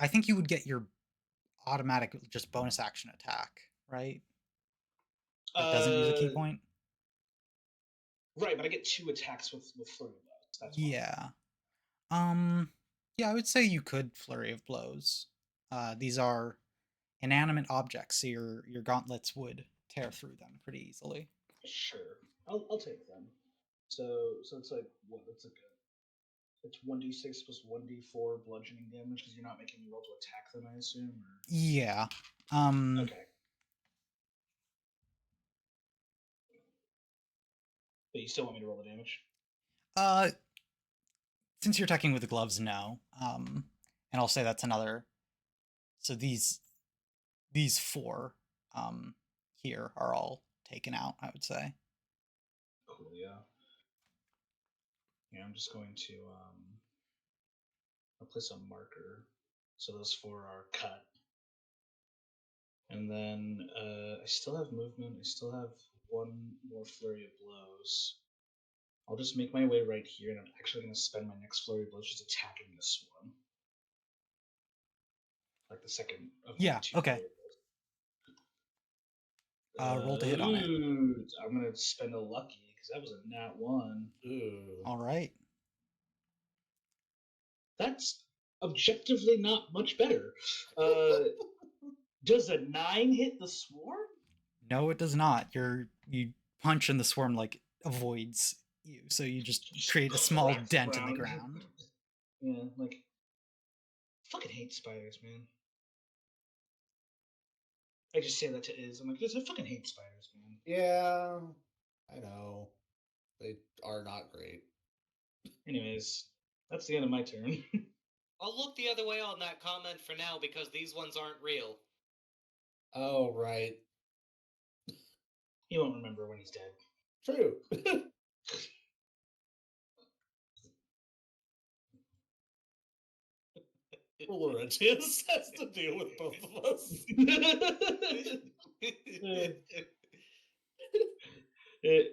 think you would get your automatic just bonus action attack, right? that. That doesn't use a key point. Right, but I get two attacks with flurry of blows. That's why. Yeah. Um. Yeah, I would say you could flurry of blows. These are inanimate objects, so your gauntlets would tear through them pretty easily. Sure, I'll take them. So it's like what? It's 1d6 plus 1d4 bludgeoning damage because you're not making me roll to attack them, I assume. Yeah. Or... Um. Okay, but you still want me to roll the damage? Uh. Since you're attacking with the gloves, no. And I'll say that's another. So these four, here are all taken out, I would say. Cool, yeah. Yeah, I'm just going to I'll place a marker. So those 4 are cut. And then I still have movement. I still have 1 more flurry of blows. I'll just make my way right here, and I'm actually going to spend my next flurry of blows just attacking the swarm. Like the second of my Yeah, 2 okay. flurry blows. Roll to hit on it. I'm going to spend a lucky, because that was a nat 1. Ooh. All right. That's objectively not much better. Does a 9 hit the swarm? No, it does not. You punch and the swarm like avoids you, so you just create a small Cracks dent in the ground. Yeah, like fucking hate spiders, man. I just say that to Iz. I'm like, I fucking hate spiders, man. Yeah, I know. They are not great. Anyways, that's the end of my turn. I'll look the other way on that comment for now because these ones aren't real. Oh, right. He won't remember when he's dead. True. Laurentius has to deal with both of us.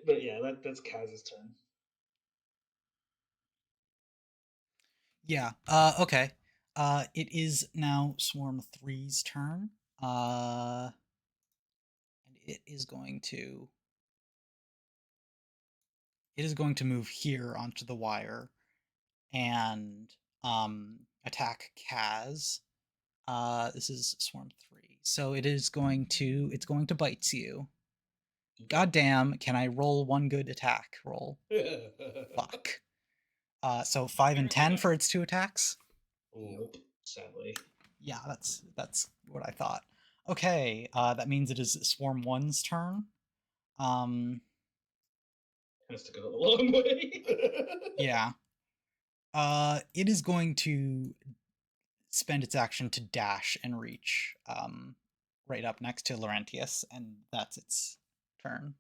But yeah, that's Kaz's turn. Yeah. Okay. It is now Swarm 3's turn. And it is going to move here onto the wire and attack Kaz. This is Swarm 3. So it's going to bite you. Goddamn, can I roll one good attack roll? Fuck. So 5 and 10 for its 2 attacks? Nope, sadly. Yeah, that's what I thought. Okay, that means it is Swarm 1's turn. Has to go a long way. Yeah. It is going to spend its action to dash and reach right up next to Laurentius, and that's its turn.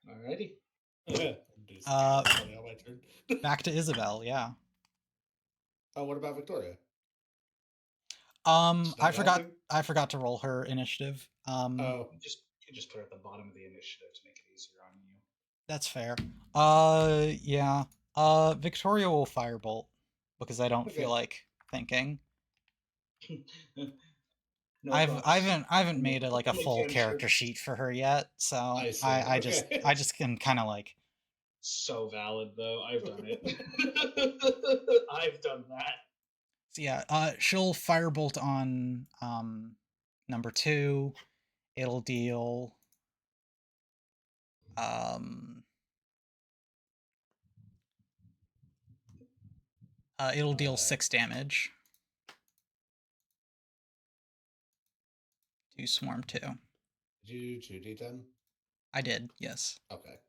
Alrighty. Funny on my turn. Back to Isabel, yeah. Oh, what about Victoria? I forgot to roll her initiative. Oh, You just put her at the bottom of the initiative to make it easier on you. That's fair. Yeah. Victoria will firebolt because I don't feel like thinking. No I props. haven't made a full cantrip. character sheet for her yet, so I see. I Okay. just can kind of like. So valid though. I've done it. I've done that. So yeah, she'll firebolt on number 2. It'll deal it'll deal 6 damage to Swarm 2. Did you do 2d10? I did, yes. Okay.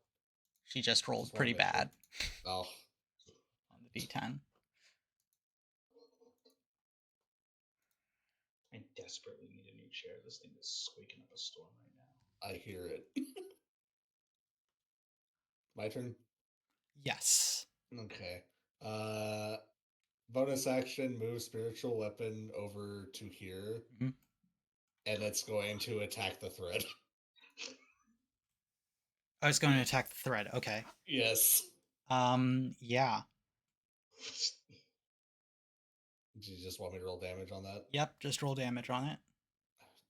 She just rolled Just wanna pretty make sure. bad Oh. on the d10. I desperately need a new chair. This thing is squeaking up a storm right now. I hear it. My turn? Yes. Okay. Bonus action, move spiritual weapon over to here. Mhm. And it's going to attack the thread. Oh, it's going to attack the thread. Okay. Yes. Yeah. Do you just want me to roll damage on that? Yep, just roll damage on it.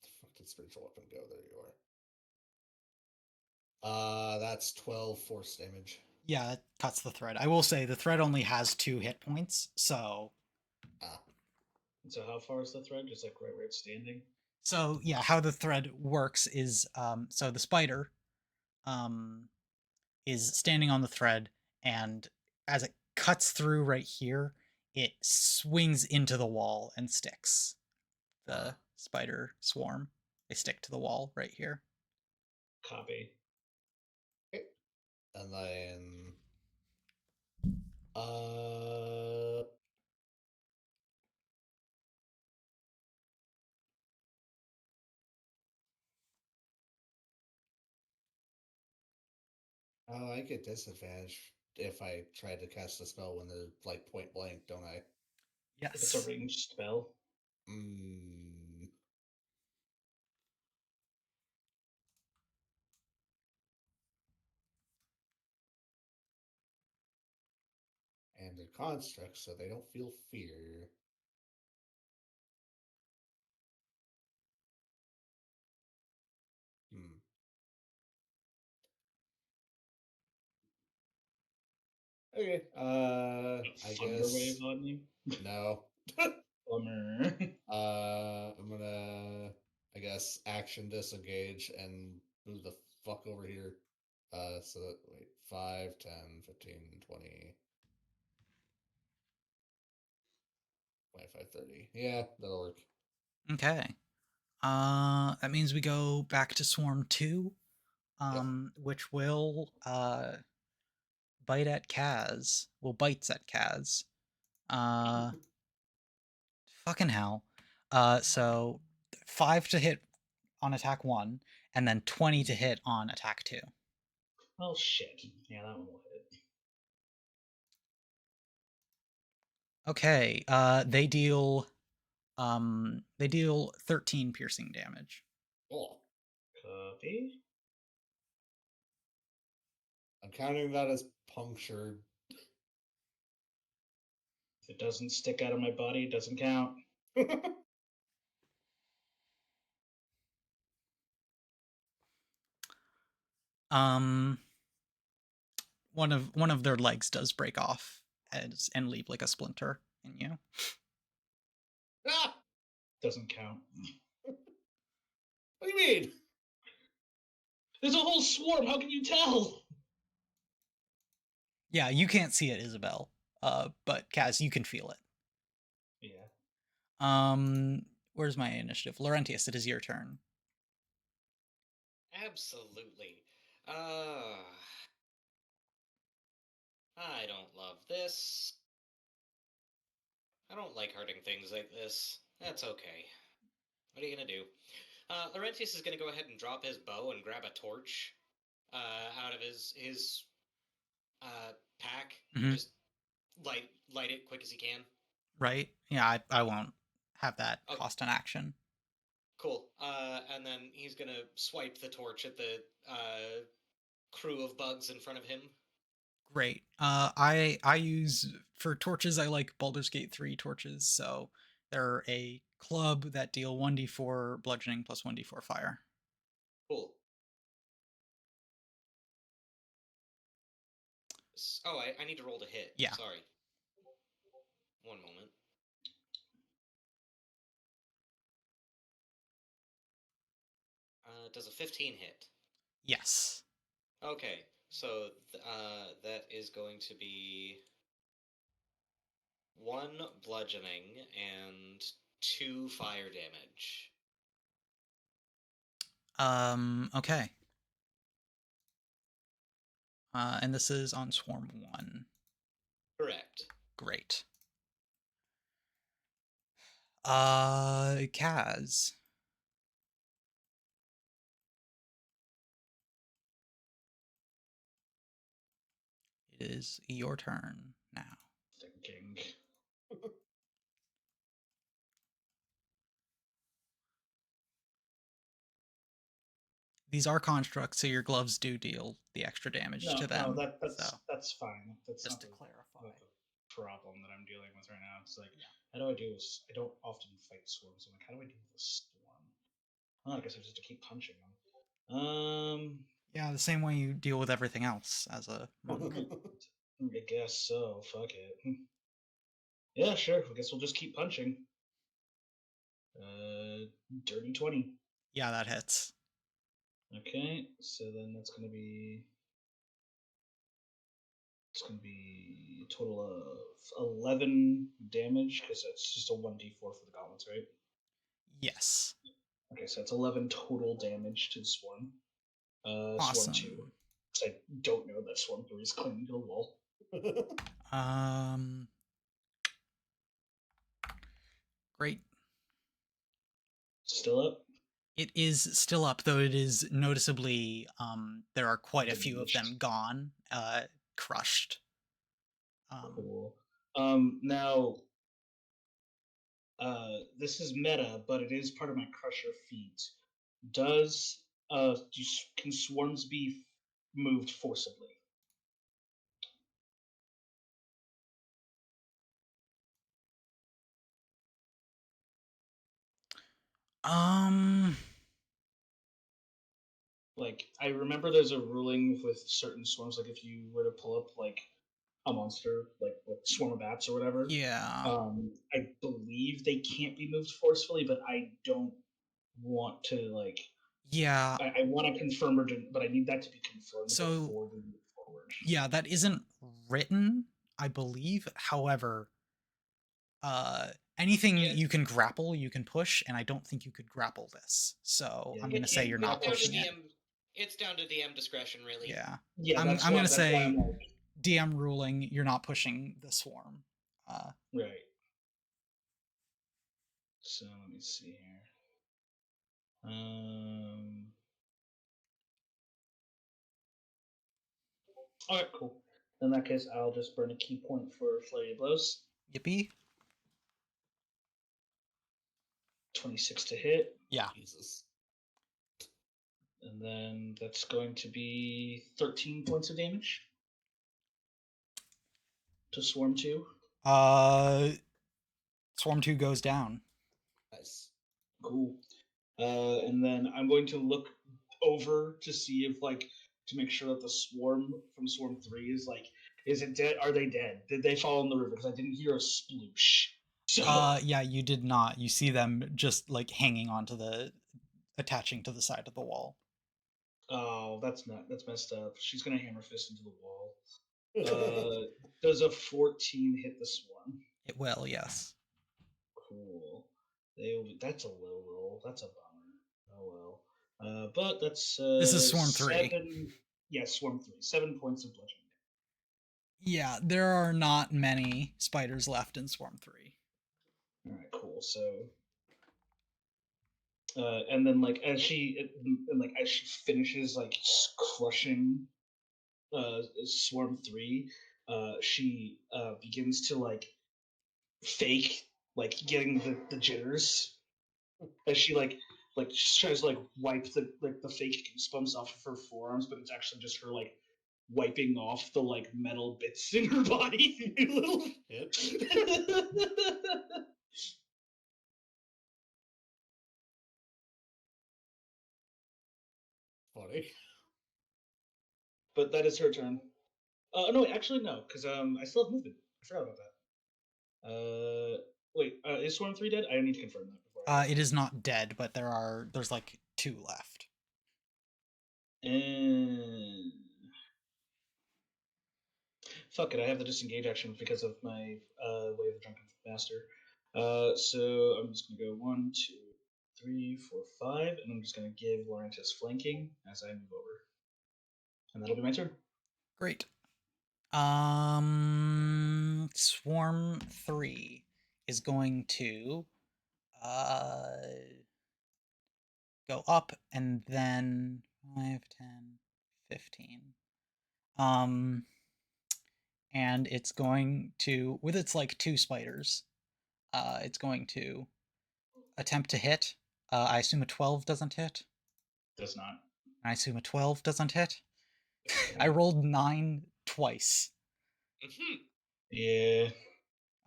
The fuck did spiritual weapon go? There you are. That's 12 force damage. Yeah, it cuts the thread. I will say the thread only has 2 hit points, so. So how far is the thread? Just like right where it's standing? So yeah, how the thread works is so the spider is standing on the thread, and as it cuts through right here, it swings into the wall and sticks. The spider swarm. They stick to the wall right here. Copy. Okay. And then uh Oh, I get disadvantage if I try to cast a spell when they're like point blank, don't I? If it's a Yes. ranged spell. Mm. And they're constructs, so they don't feel fear. Hmm. Okay. I Thunder wave guess on you. no. Bummer. I'm gonna, I guess, action disengage and move the fuck over here. So that, wait, 5, 10, 15, 20, 25, 30. Yeah, that'll work. Okay. That means we go back to Swarm 2, Yep. which will bite at Kaz. Well, bites at Kaz. Uh, fucking hell. So 5 to hit on attack 1, and then 20 to hit on attack 2. Oh shit. Yeah, that one will hit. Okay, they deal 13 piercing damage. Oh, Copy. I'm counting that as punctured. If it doesn't stick out of my body, it doesn't count. Um one of their legs does break off and leave like a splinter in you. Ah! Doesn't count. What do you mean? There's a whole swarm. How can you tell? Yeah, you can't see it, Isabel. But Kaz, you can feel it. Yeah. Where's my initiative? Laurentius, it is your turn. Absolutely. I don't love this. I don't like hurting things like this. That's okay. What are you gonna do? Laurentius is gonna go ahead and drop his bow and grab a torch out of his pack and Mhm. just light it quick as he can. Right? Yeah, I won't have that Okay, cost an action. cool. And then he's gonna swipe the torch at the crew of bugs in front of him. Great. I use for torches. I like Baldur's Gate 3 torches. So they're a club that deal 1d4 bludgeoning plus 1d4 fire. Cool. Oh, I need to roll to hit. Yeah. Sorry. One moment. Does a 15 hit? Yes. Okay, so that is going to be 1 bludgeoning and 2 fire damage. Okay. And this is on Swarm 1. Correct. Great. Kaz. It is your turn now. Thinking. These are constructs, so your gloves do deal the extra damage to No, them. that's fine. That's Just not to clarify. the problem that I'm dealing with right now. It's like, Yeah. how do I do this? I don't often fight swarms. I'm like, how do I deal with a storm? Oh, I guess I just have to keep punching them. Yeah, the same way you deal with everything else as a monk. I guess so. Fuck it. Yeah, sure. I guess we'll just keep punching. Dirty 20. Yeah, that hits. Okay, so then that's gonna be it's gonna be a total of 11 damage because it's just a 1d4 for the gauntlets, right? Yes. Okay, so it's 11 total damage to the swarm. Swarm 2. Awesome. Because I don't know that Swarm 3 is clinging to the wall. Um, great. Still up? It is still up, though it is noticeably there are quite a few of Diminished. them gone, crushed. Cool. Now, this is meta, but it is part of my Crusher feat. Does can swarms be moved forcibly? Um Like, I remember there's a ruling with certain swarms, like if you were to pull up like a monster, like swarm of bats or whatever, yeah. I believe they can't be moved forcefully, but I don't want to like. Yeah. I want to confirm but I need that to be confirmed So before we move forward. yeah, that isn't written, I believe. However, anything Yeah, you can grapple, you can push, and I don't think you could grapple this. So Yeah, I'm you gonna say can't you're it's not down grapple. to pushing it. DM. It's down to DM discretion, really. Yeah. Yeah, I'm gonna that's why say I'm like DM ruling, you're not pushing the swarm. right. So let me see here. All right, cool. In that case, I'll just burn a key point for Flurry of Blows. Yippee. 26 to hit, Yeah. Jesus. and then that's going to be 13 points of damage to Swarm 2. Uh Swarm 2 goes down. Nice. Cool. And then I'm going to look over to see if, like, to make sure that the swarm from Swarm 3 is like, is it dead? Are they dead? Did they fall in the river? Because I didn't hear a sploosh. So, Yeah, you did not. You see them just like hanging onto the attaching to the side of the wall. oh, that's messed up. She's gonna hammer fist into the wall. Does a 14 hit the swarm? It will, yes. Cool. That's a low roll. That's a bummer. Oh well. But that's This is Swarm 3. 7. Yeah, Swarm 3. 7 points of bludgeoning. Yeah, there are not many spiders left in Swarm 3. All right, cool. So, and then like as she finishes like crushing Swarm 3, she begins to like fake like getting the jitters as she she tries to like wipe the fake goosebumps off of her forearms, but it's actually just her like wiping off the like metal bits in her body. You little shit. Funny. But that is her turn. No, actually no, because I still have movement. I forgot about that. Wait, is Swarm 3 dead? I need to confirm that before I It is not dead, but there's like 2 left. and fuck it, I have the disengage action because of my Way of the Drunken Master. So I'm just gonna go 1, 2, 3, 4, 5, and I'm just gonna give Laurentis flanking as I move over, and that'll be my turn. Great. Swarm 3 is going to go up and then 5, 10, 15. And it's going to, with its like 2 spiders, it's going to attempt to hit. I assume a 12 doesn't hit. Does not. I assume a 12 doesn't hit. I rolled 9 twice. Hmm. Yeah.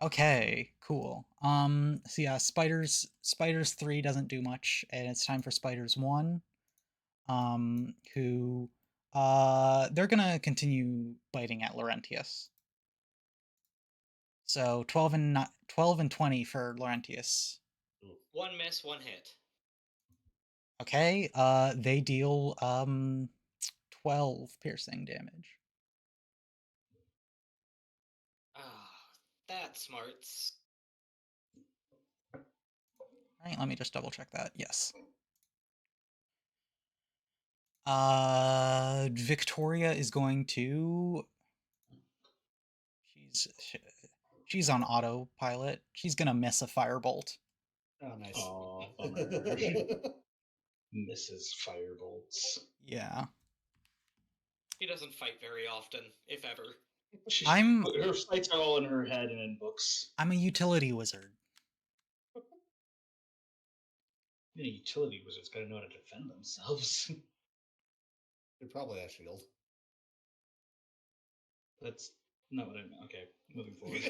Okay, cool. So yeah, spiders 3 doesn't do much, and it's time for spiders 1. Who they're gonna continue biting at Laurentius. So 12 and 20 for Laurentius. One miss, one hit. Okay, they deal 12 piercing damage. Ah, that smarts. Right, let me just double check that. Yes. Victoria is going to she's she's on autopilot. She's gonna miss a firebolt. Oh, nice. Oh, bummer. misses firebolts. Yeah. He doesn't fight very often, if ever. Her fights are all in her head and in books. I'm a utility wizard. Utility wizards gotta know how to defend themselves. You're probably a shield. That's not what I meant. Okay, moving forward.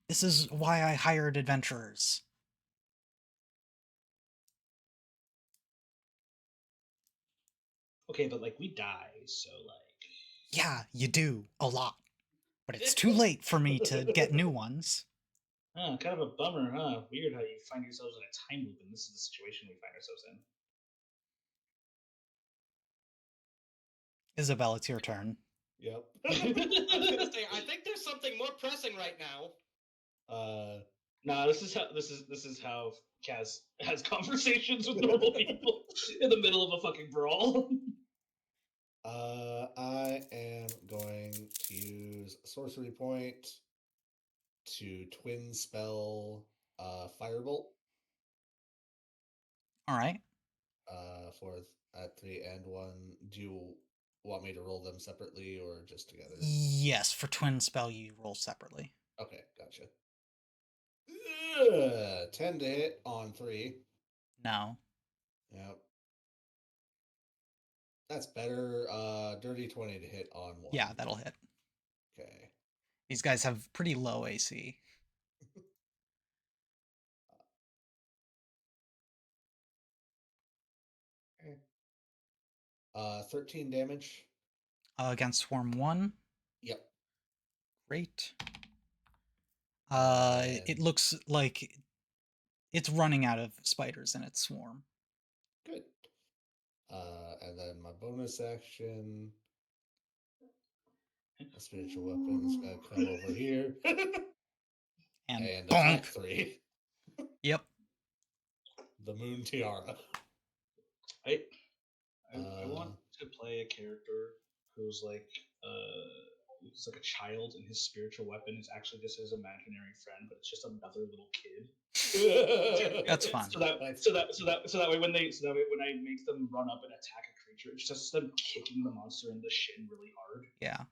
This is why I hired adventurers. Okay, but like we die, so like. Yeah, you do. A lot. But it's too late for me to get new ones. Oh, kind of a bummer, huh? Weird how you find yourselves in a time loop, and this is the situation we find ourselves in. Isabel, it's your turn. Yep. I was gonna say, I think there's something more pressing right now. Nah, this is how Kaz has conversations with normal people in the middle of a fucking brawl. I am going to use a sorcery point to twin spell Firebolt. All right. For at 3 and 1. Do you want me to roll them separately or just together? Yes, for twin spell you roll separately. Okay, gotcha. 10 to hit on 3. No. Yep. That's better. Dirty 20 to hit on 1. Yeah, that'll hit. Okay. These guys have pretty low AC. Okay. 13 damage. Against Swarm 1. Yep. Great. And It looks like it's running out of spiders in its swarm. good. And then my bonus action. A spiritual weapon's gonna come over here And and bonk! attack 3. Yep. The Moon Tiara. I want to play a character who's like a child, and his spiritual weapon is actually just his imaginary friend, but it's just another little kid. That's fun. So that way when I make them run up and attack a creature, it's just them kicking the monster in the shin really hard. Yeah.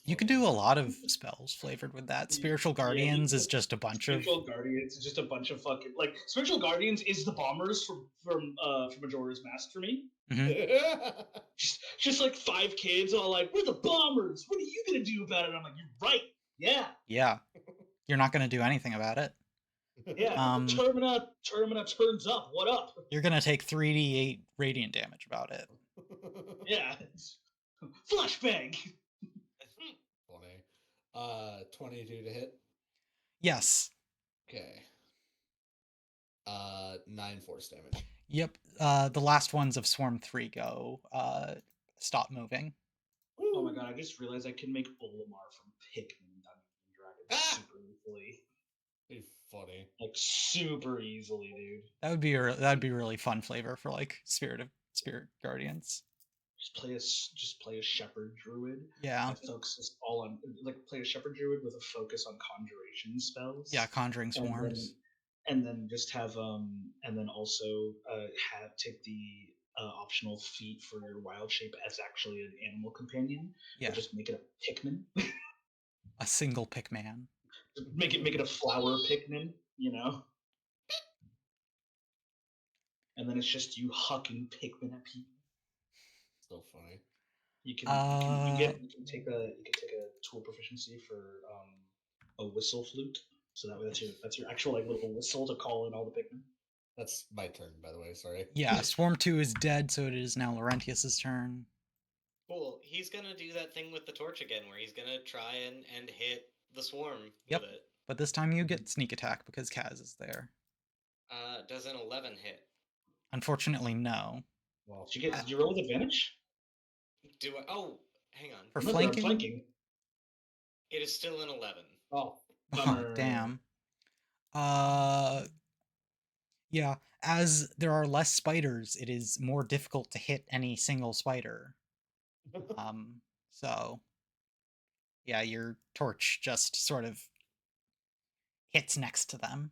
You could do a lot of spells flavored with that. Spiritual Guardians is just a bunch of... Spiritual Guardians is just a bunch of fucking... Like, Spiritual Guardians is the bombers from Majora's Mask for me. Mhm. Just like 5 kids all like, we're the bombers! What are you gonna do about it? And I'm like, you're right! Yeah! Yeah. You're not going to do anything about it. Yeah, Termina turns up. What up? You're going to take 3d8 radiant damage about it. Yeah. Flashbang! Funny. 22 to hit. Yes. Okay. 9 force damage. Yep. The last ones of Swarm 3 go. Stop moving. Oh my god, I just realized I can make Olimar from Pikmin in Dungeons and Dragons super easily. Be funny. Like, super easily, dude. That'd be really fun flavor for like Spirit Guardians. Just play a shepherd druid. Yeah. That focuses all on play a shepherd druid with a focus on conjuration spells. Yeah, conjuring swarms. And then just have and then also take the optional feat for your wild shape as actually an animal companion. Yeah. Or just make it a Pikmin. A single Pikman. Make it a flower Pikmin, you know. And then it's just you hucking Pikmin at people. So funny. You can take a tool proficiency for a whistle flute. So that way that's your actual like little whistle to call in all the Pikmin. That's my turn, by the way. Sorry. Yeah, Swarm 2 is dead, so it is now Laurentius's turn. Cool. He's gonna do that thing with the torch again, where he's gonna try and hit the swarm Yep. with it. But this time you get sneak attack because Kaz is there. Does an 11 hit? Unfortunately, no. Well, did you roll with advantage? Do I? Oh, hang on. For Remember, flanking? I'm flanking. It is still an 11. Oh. Oh, damn. Yeah, as there are less spiders, it is more difficult to hit any single spider. So yeah, your torch just sort of hits next to them.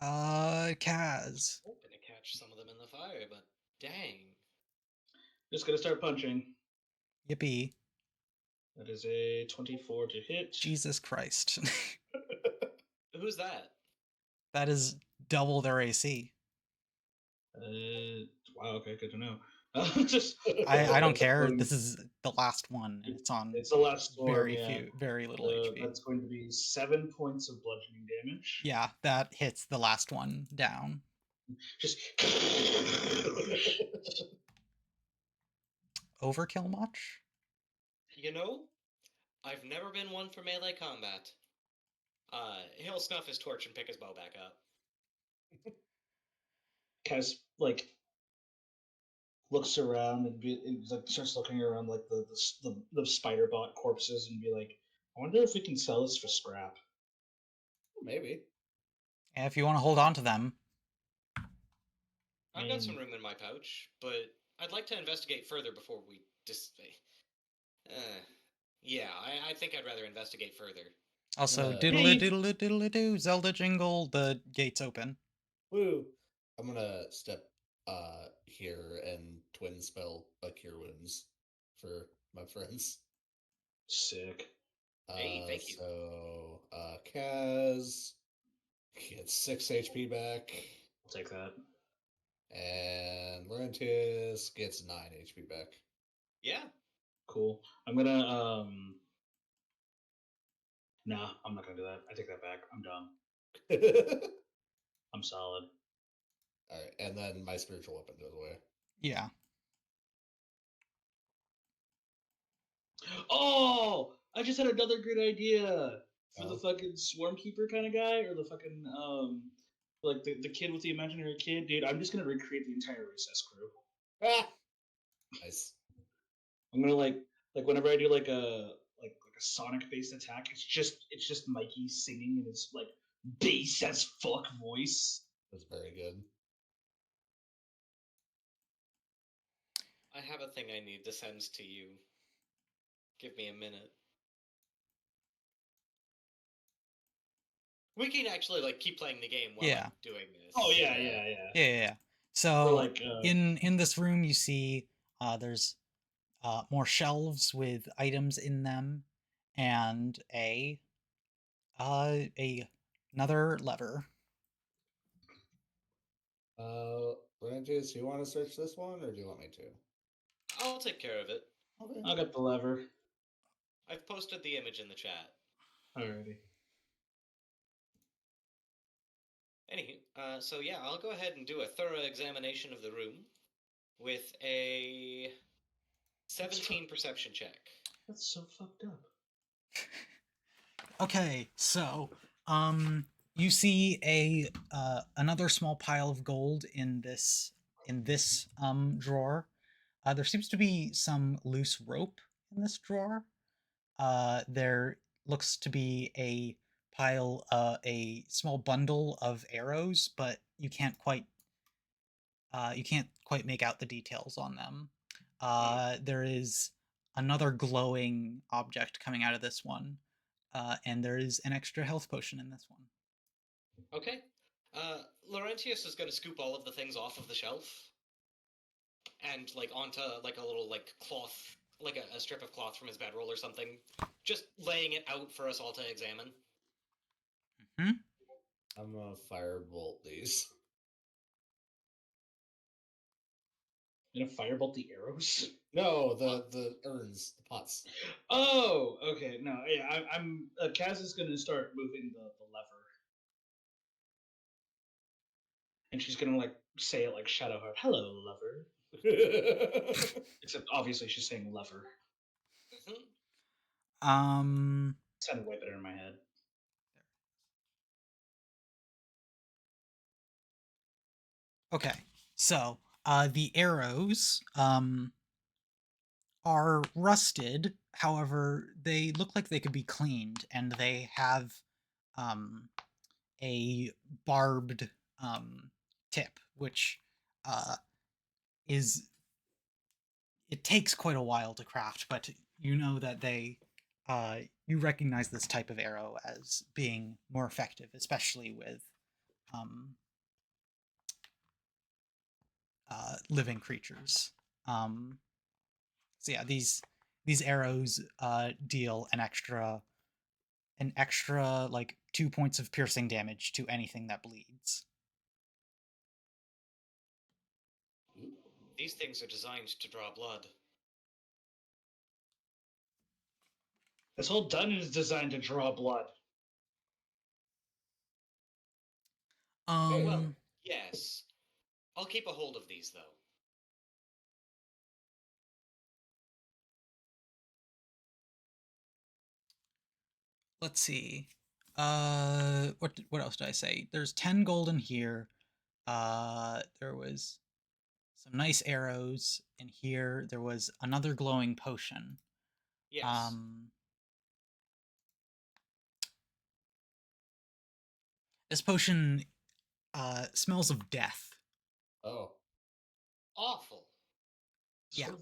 Kaz. Hoping to catch some of them in the fire, but dang. Just gonna start punching. Yippee. That is a 24 to hit. Jesus Christ. Who's that? That is double their AC. Wow. Okay, good to know. Just I don't care. Um, This is the last one, and it's on it's the last storm. very Yeah. very little HP. That's going to be 7 points of bludgeoning damage. Yeah, that hits the last one down. Just Overkill much? You know, I've never been one for melee combat. He'll snuff his torch and pick his bow back up. Kaz like looks around and like starts looking around like the spider bot corpses and be like, I wonder if we can sell this for scrap. Maybe. And if you want to hold on to them, I've got some room in my pouch, but I'd like to investigate further before we yeah, I think I'd rather investigate further. also Yeah, diddle-a-diddle-a-diddle-a-doo, Zelda jingle, the gate's open. Woo! I'm gonna step here and twin spell a cure wounds for my friends. Sick. Hey, thank you. So Kaz gets 6 HP back, I'll take that. and Laurentius gets 9 HP back. Yeah. Cool. I'm gonna Nah, I'm not gonna do that. I take that back. I'm done. I'm solid. Alright, and then my spiritual weapon goes away. Yeah. Oh, I just had another great idea for the Oh. fucking swarm keeper kind of guy, or the fucking like the kid with the imaginary kid, dude. I'm just gonna recreate the entire recess crew. Ah! Nice. I'm gonna like whenever I do like a Sonic based attack, it's just Mikey singing in his like bass as fuck voice. That's very good. I have a thing I need to send to you. Give me a minute. We can actually like keep playing the game while Yeah. I'm doing this. Oh yeah. Yeah. So Or like in this room, you see there's more shelves with items in them, and another lever. Laurentius, you want to search this one, or do you want me to? I'll take care of it. Okay. I got the lever. I've posted the image in the chat. Alrighty. So yeah, I'll go ahead and do a thorough examination of the room with a 17 perception check. That's so fucked up. Okay, so you see another small pile of gold in this drawer. There seems to be some loose rope in this drawer. There looks to be a small bundle of arrows, but you can't quite make out the details on them. There is another glowing object coming out of this one, and there is an extra health potion in this one. Okay. Laurentius is going to scoop all of the things off of the shelf and like onto like a little like cloth, like a strip of cloth from his bedroll or something, just laying it out for us all to examine. Mm-hmm. I'm gonna firebolt these. You gonna firebolt the arrows? No, the urns, the pots. Oh, okay. No, yeah, I'm. Kaz is gonna start moving the lever, and she's gonna like say it like Shadowheart. Hello, lever. Except obviously she's saying lever. It sounded way better in my head. Okay, so the arrows are rusted. However, they look like they could be cleaned, and they have a barbed tip, which is it takes quite a while to craft, but you know that you recognize this type of arrow as being more effective, especially with um, living creatures. So yeah, these arrows deal an extra like 2 points of piercing damage to anything that bleeds. These things are designed to draw blood. This whole dungeon is designed to draw blood. Hey. Well, Um, yes. I'll keep a hold of these, though. let's see. What else did I say? There's 10 gold in here. There was some nice arrows in here. There was another glowing potion. Yes. Um, this potion smells of death. Oh. Awful. This Yeah. whole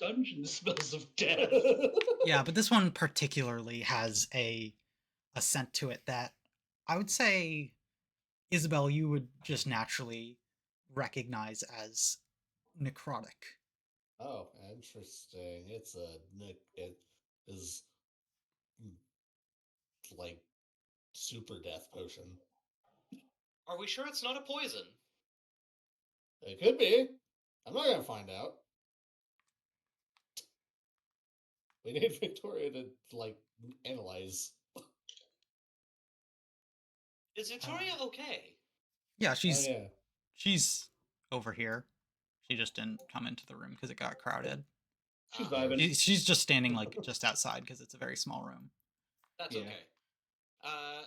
dungeon smells of death. Yeah, but this one particularly has a scent to it that I would say, Isabel, you would just naturally recognize as necrotic. Oh, interesting. It is like super death potion. Are we sure it's not a poison? It could be. I'm not gonna find out. We need Victoria to like analyze. Is Victoria okay? Yeah, Oh yeah. she's over here. She just didn't come into the room because it got crowded. She's Ah, vibing. She's just standing like just outside because it's a very small room. that's Yeah. okay.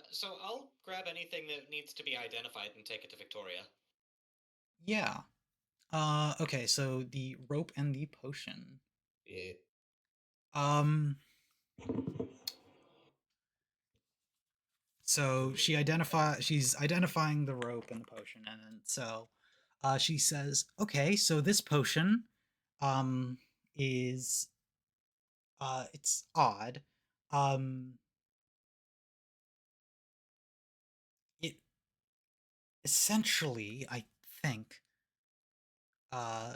So I'll grab anything that needs to be identified and take it to Victoria. Yeah. Okay, so the rope and the potion. Yeah. Um so she's identifying the rope and the potion, and then so she says, "Okay, so this potion is it's odd. Um it essentially, I think, uh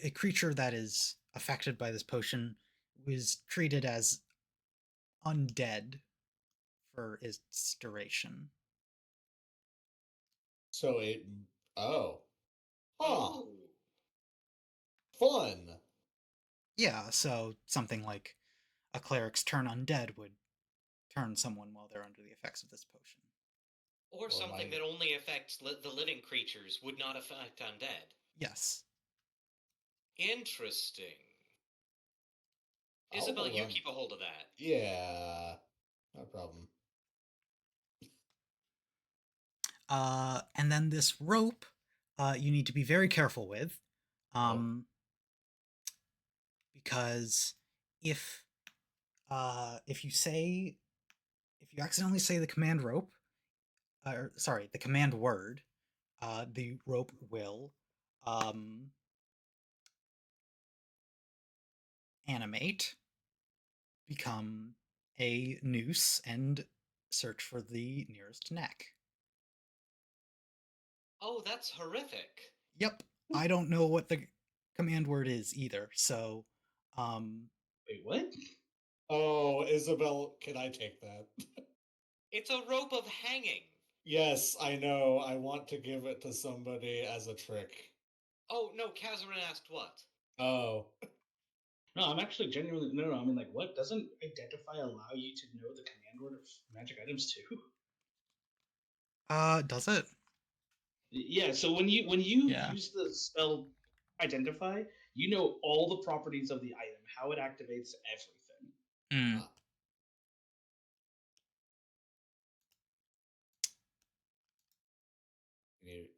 a creature that is affected by this potion was treated as undead for its duration." So it. Oh. Huh. Oh. Fun. Yeah, so something like a cleric's turn undead would turn someone while they're under the effects of this potion. Or Or something my. that only affects the living creatures would not affect undead. Yes. Interesting. I'll Isabel, hold you on. keep a hold of that. Yeah. No problem. And then this rope, you need to be very careful with, Oh. because if if you say if you accidentally say the command rope, or sorry, the command word, the rope will um, animate, become a noose, and search for the nearest neck. Oh, that's horrific. Yep, I don't know what the command word is either, so Wait, what? Oh, Isabel, can I take that? It's a rope of hanging. Yes, I know. I want to give it to somebody as a trick. Oh, no, Kazarin asked what? Oh. No, I'm actually genuinely no. I mean, like, what doesn't identify allow you to know the command word of magic items too? does it? Yeah. So when you Yeah. use the spell identify, you know all the properties of the item, how it activates everything. Mm. Ah.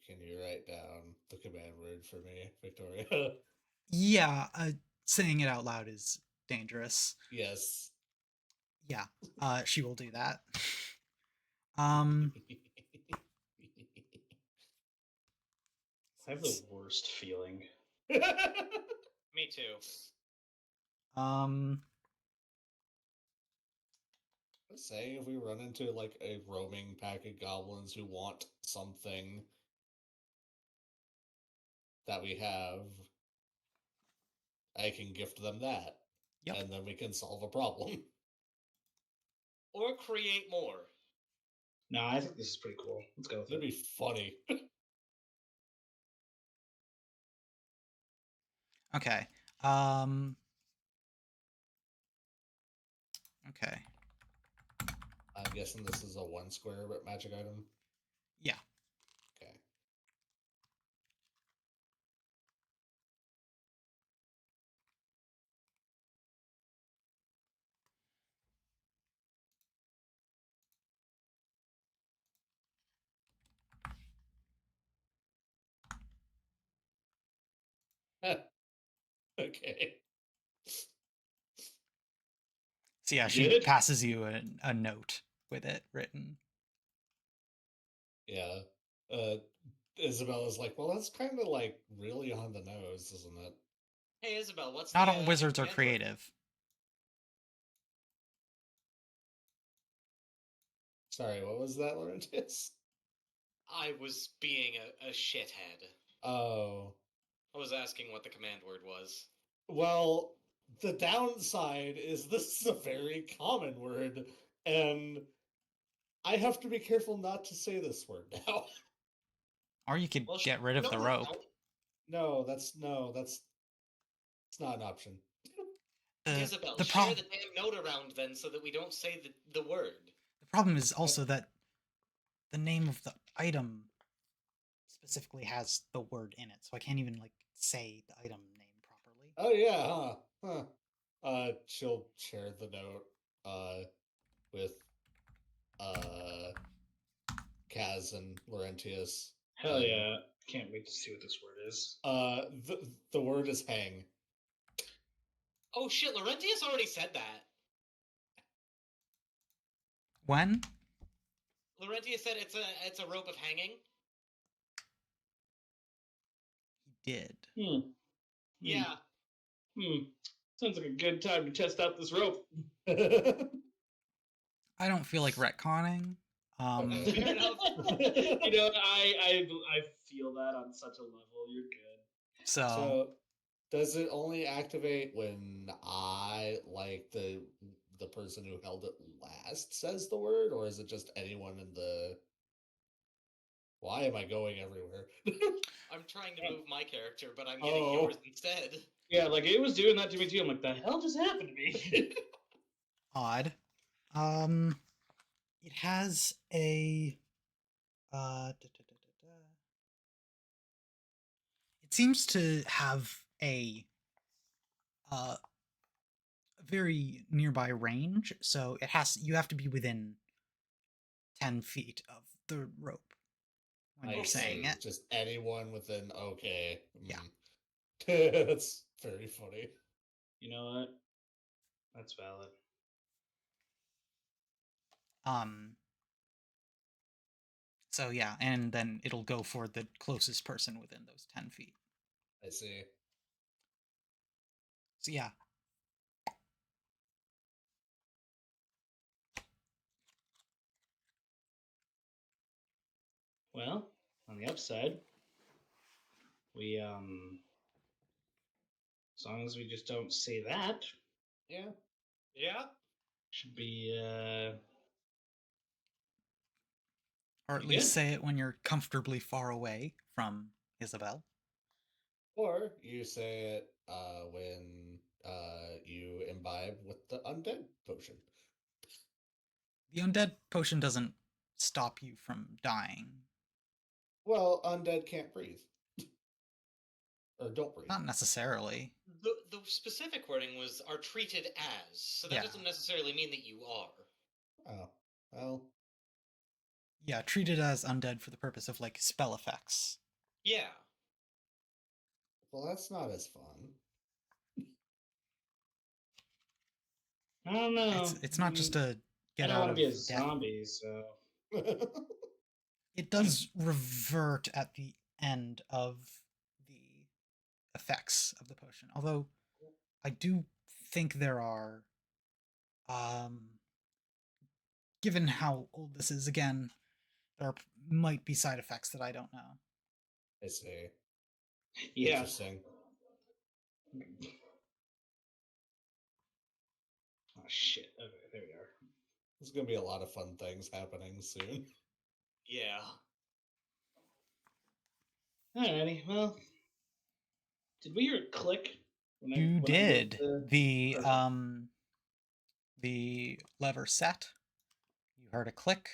Can you write down the command word for me, Victoria? Yeah, saying it out loud is dangerous. Yes. Yeah, she will do that. um, I have the worst feeling. Me too. um, say if we run into like a roaming pack of goblins who want something that we have, I can gift them that. Yep. And then we can solve a problem. Or create more. No, I think this is pretty cool. Let's go with That'd it. be funny. Okay. Okay. I'm guessing this is a 1 square magic item. Yeah. Okay. Okay. So yeah, You she did it? passes you a note with it written. Yeah. Isabella's like, well, that's kind of like really on the nose, isn't it? Hey, Isabel, what's Not the all wizards are command word? creative. Sorry, what was that, Laurentius? I was being a shithead. Oh. I was asking what the command word was. Well, the downside is this is a very common word, and I have to be careful not to say this word now. Or you could Well, get rid of no, the no, rope. No, that's it's not an option. Isabel, The share problem the damn note around then so that we don't say the word. the problem is also that the name of the item specifically has the word in it, so I can't even like say the item name properly. Oh yeah, huh? Huh. She'll share the note with Kaz and Laurentius. Hell And, yeah. Can't wait to see what this word is. the word is hang. Oh shit, Laurentius already said that. When? Laurentius said it's a rope of hanging. He did. Yeah. Sounds like a good time to test out this rope. I don't feel like retconning. Fair enough. You know, I feel that on such a level. You're good. So, does it only activate when I, like the person who held it last, says the word, or is it just anyone in the? Why am I going everywhere? I'm trying to move my character, but I'm Oh. getting yours instead. Yeah, like it was doing that to me too. I'm like, the hell just happened to me? Odd. It has a it seems to have a very nearby range, so you have to be within 10 feet of the rope when you're saying it. Just anyone within. Okay. Yeah. That's very funny. You know what? That's valid. So yeah, and then it'll go for the closest person within those 10 feet. I see. So yeah. Well, on the upside, we as long as we just don't say that, Yeah. Yeah? should be Or at pretty least good. say it when you're comfortably far away from Isabel. Or you say it when you imbibe with the undead potion. The undead potion doesn't stop you from dying. Well, undead can't breathe. Or don't breathe. Not necessarily. The specific wording was are treated as, so that Yeah. doesn't necessarily mean that you are. Oh, well. Yeah, treated as undead for the purpose of like spell effects. Yeah. Well, that's not as fun. I don't know. It's not just a I get don't out want to of be a death. zombie, so It does revert at the end of the effects of the potion. Although I do think there are given how old this is, again, there might be side effects that I don't know. I see. Yeah. Interesting. Oh shit. Okay, there we are. There's gonna be a lot of fun things happening soon. Yeah. Alrighty. Well, did we hear a click when I You moved did. the? Perfect. The lever set. You heard a click,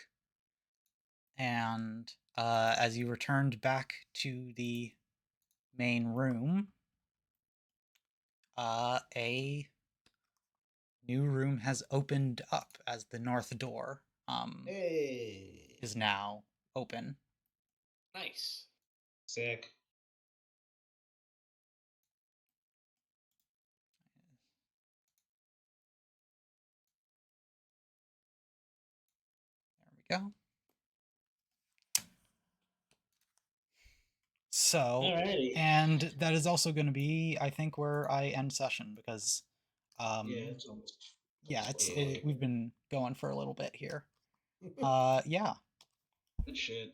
and as you returned back to the main room, a new room has opened up as the north door Hey. is now open. Nice. Sick. There we go. So, Alrighty. and that is also going to be, I think, where I end session because, Yeah, it's almost. yeah, Yeah. we've been going for a little bit here. Yeah, Good shit.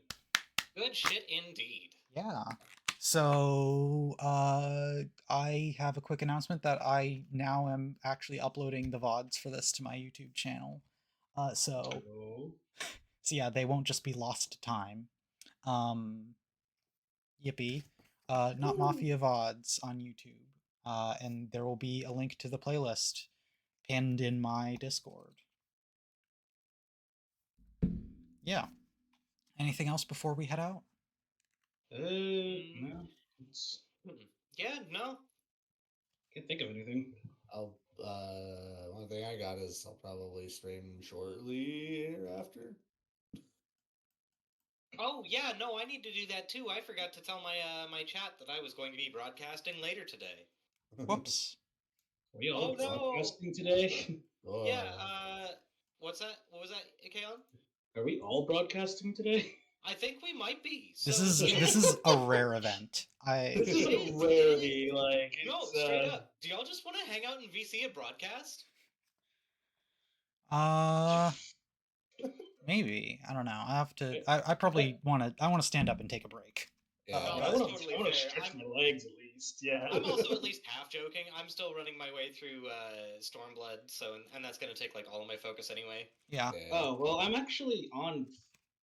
Good shit indeed. yeah. So, I have a quick announcement that I now am actually uploading the VODs for this to my YouTube channel. So Oh. yeah, they won't just be lost to time. Yippee. Not Mafia VODs on YouTube. And there will be a link to the playlist pinned in my Discord. Yeah. Anything else before we head out? No. It's, Yeah, no. can't think of anything. I'll one thing I got is I'll probably stream shortly hereafter. Oh yeah, no, I need to do that too. I forgot to tell my chat that I was going to be broadcasting later today. Whoops. Are we all Oh, no. broadcasting today? Yeah, Oh. what's that? What was that, Kaon? Are we all broadcasting today? I think we might be. So This is a rare event. This is It a is, it rarity. Like no, it's straight up. Do y'all just want to hang out in VC and broadcast? uh maybe. I don't know. I have to I probably want to stand up and take a break. Yeah. No, I that's want to. totally I want to fair. stretch my legs at least. Yeah. I'm also at least half joking. I'm still running my way through Stormblood, so and that's gonna take like all of my focus anyway. Yeah. Yeah. Oh well, I'm actually on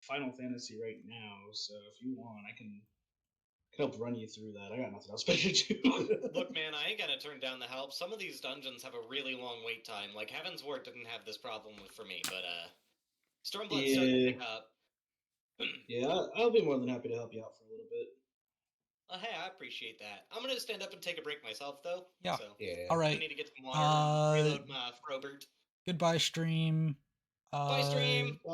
Final Fantasy right now, so if you want, I can help run you through that. I got nothing else better to do. Look, man, I ain't gonna turn down the help. Some of these dungeons have a really long wait time. Like Heaven's Ward didn't have this problem for me, but Stormblood's starting to Yeah, pick up. yeah, I'll be more than happy to help you out for a little bit. Hey, I appreciate that. I'm gonna stand up and take a break myself, though. Yeah. So Yeah. All I right. need to get some water and reload my Frobert. Goodbye stream. Bye, stream. Bye.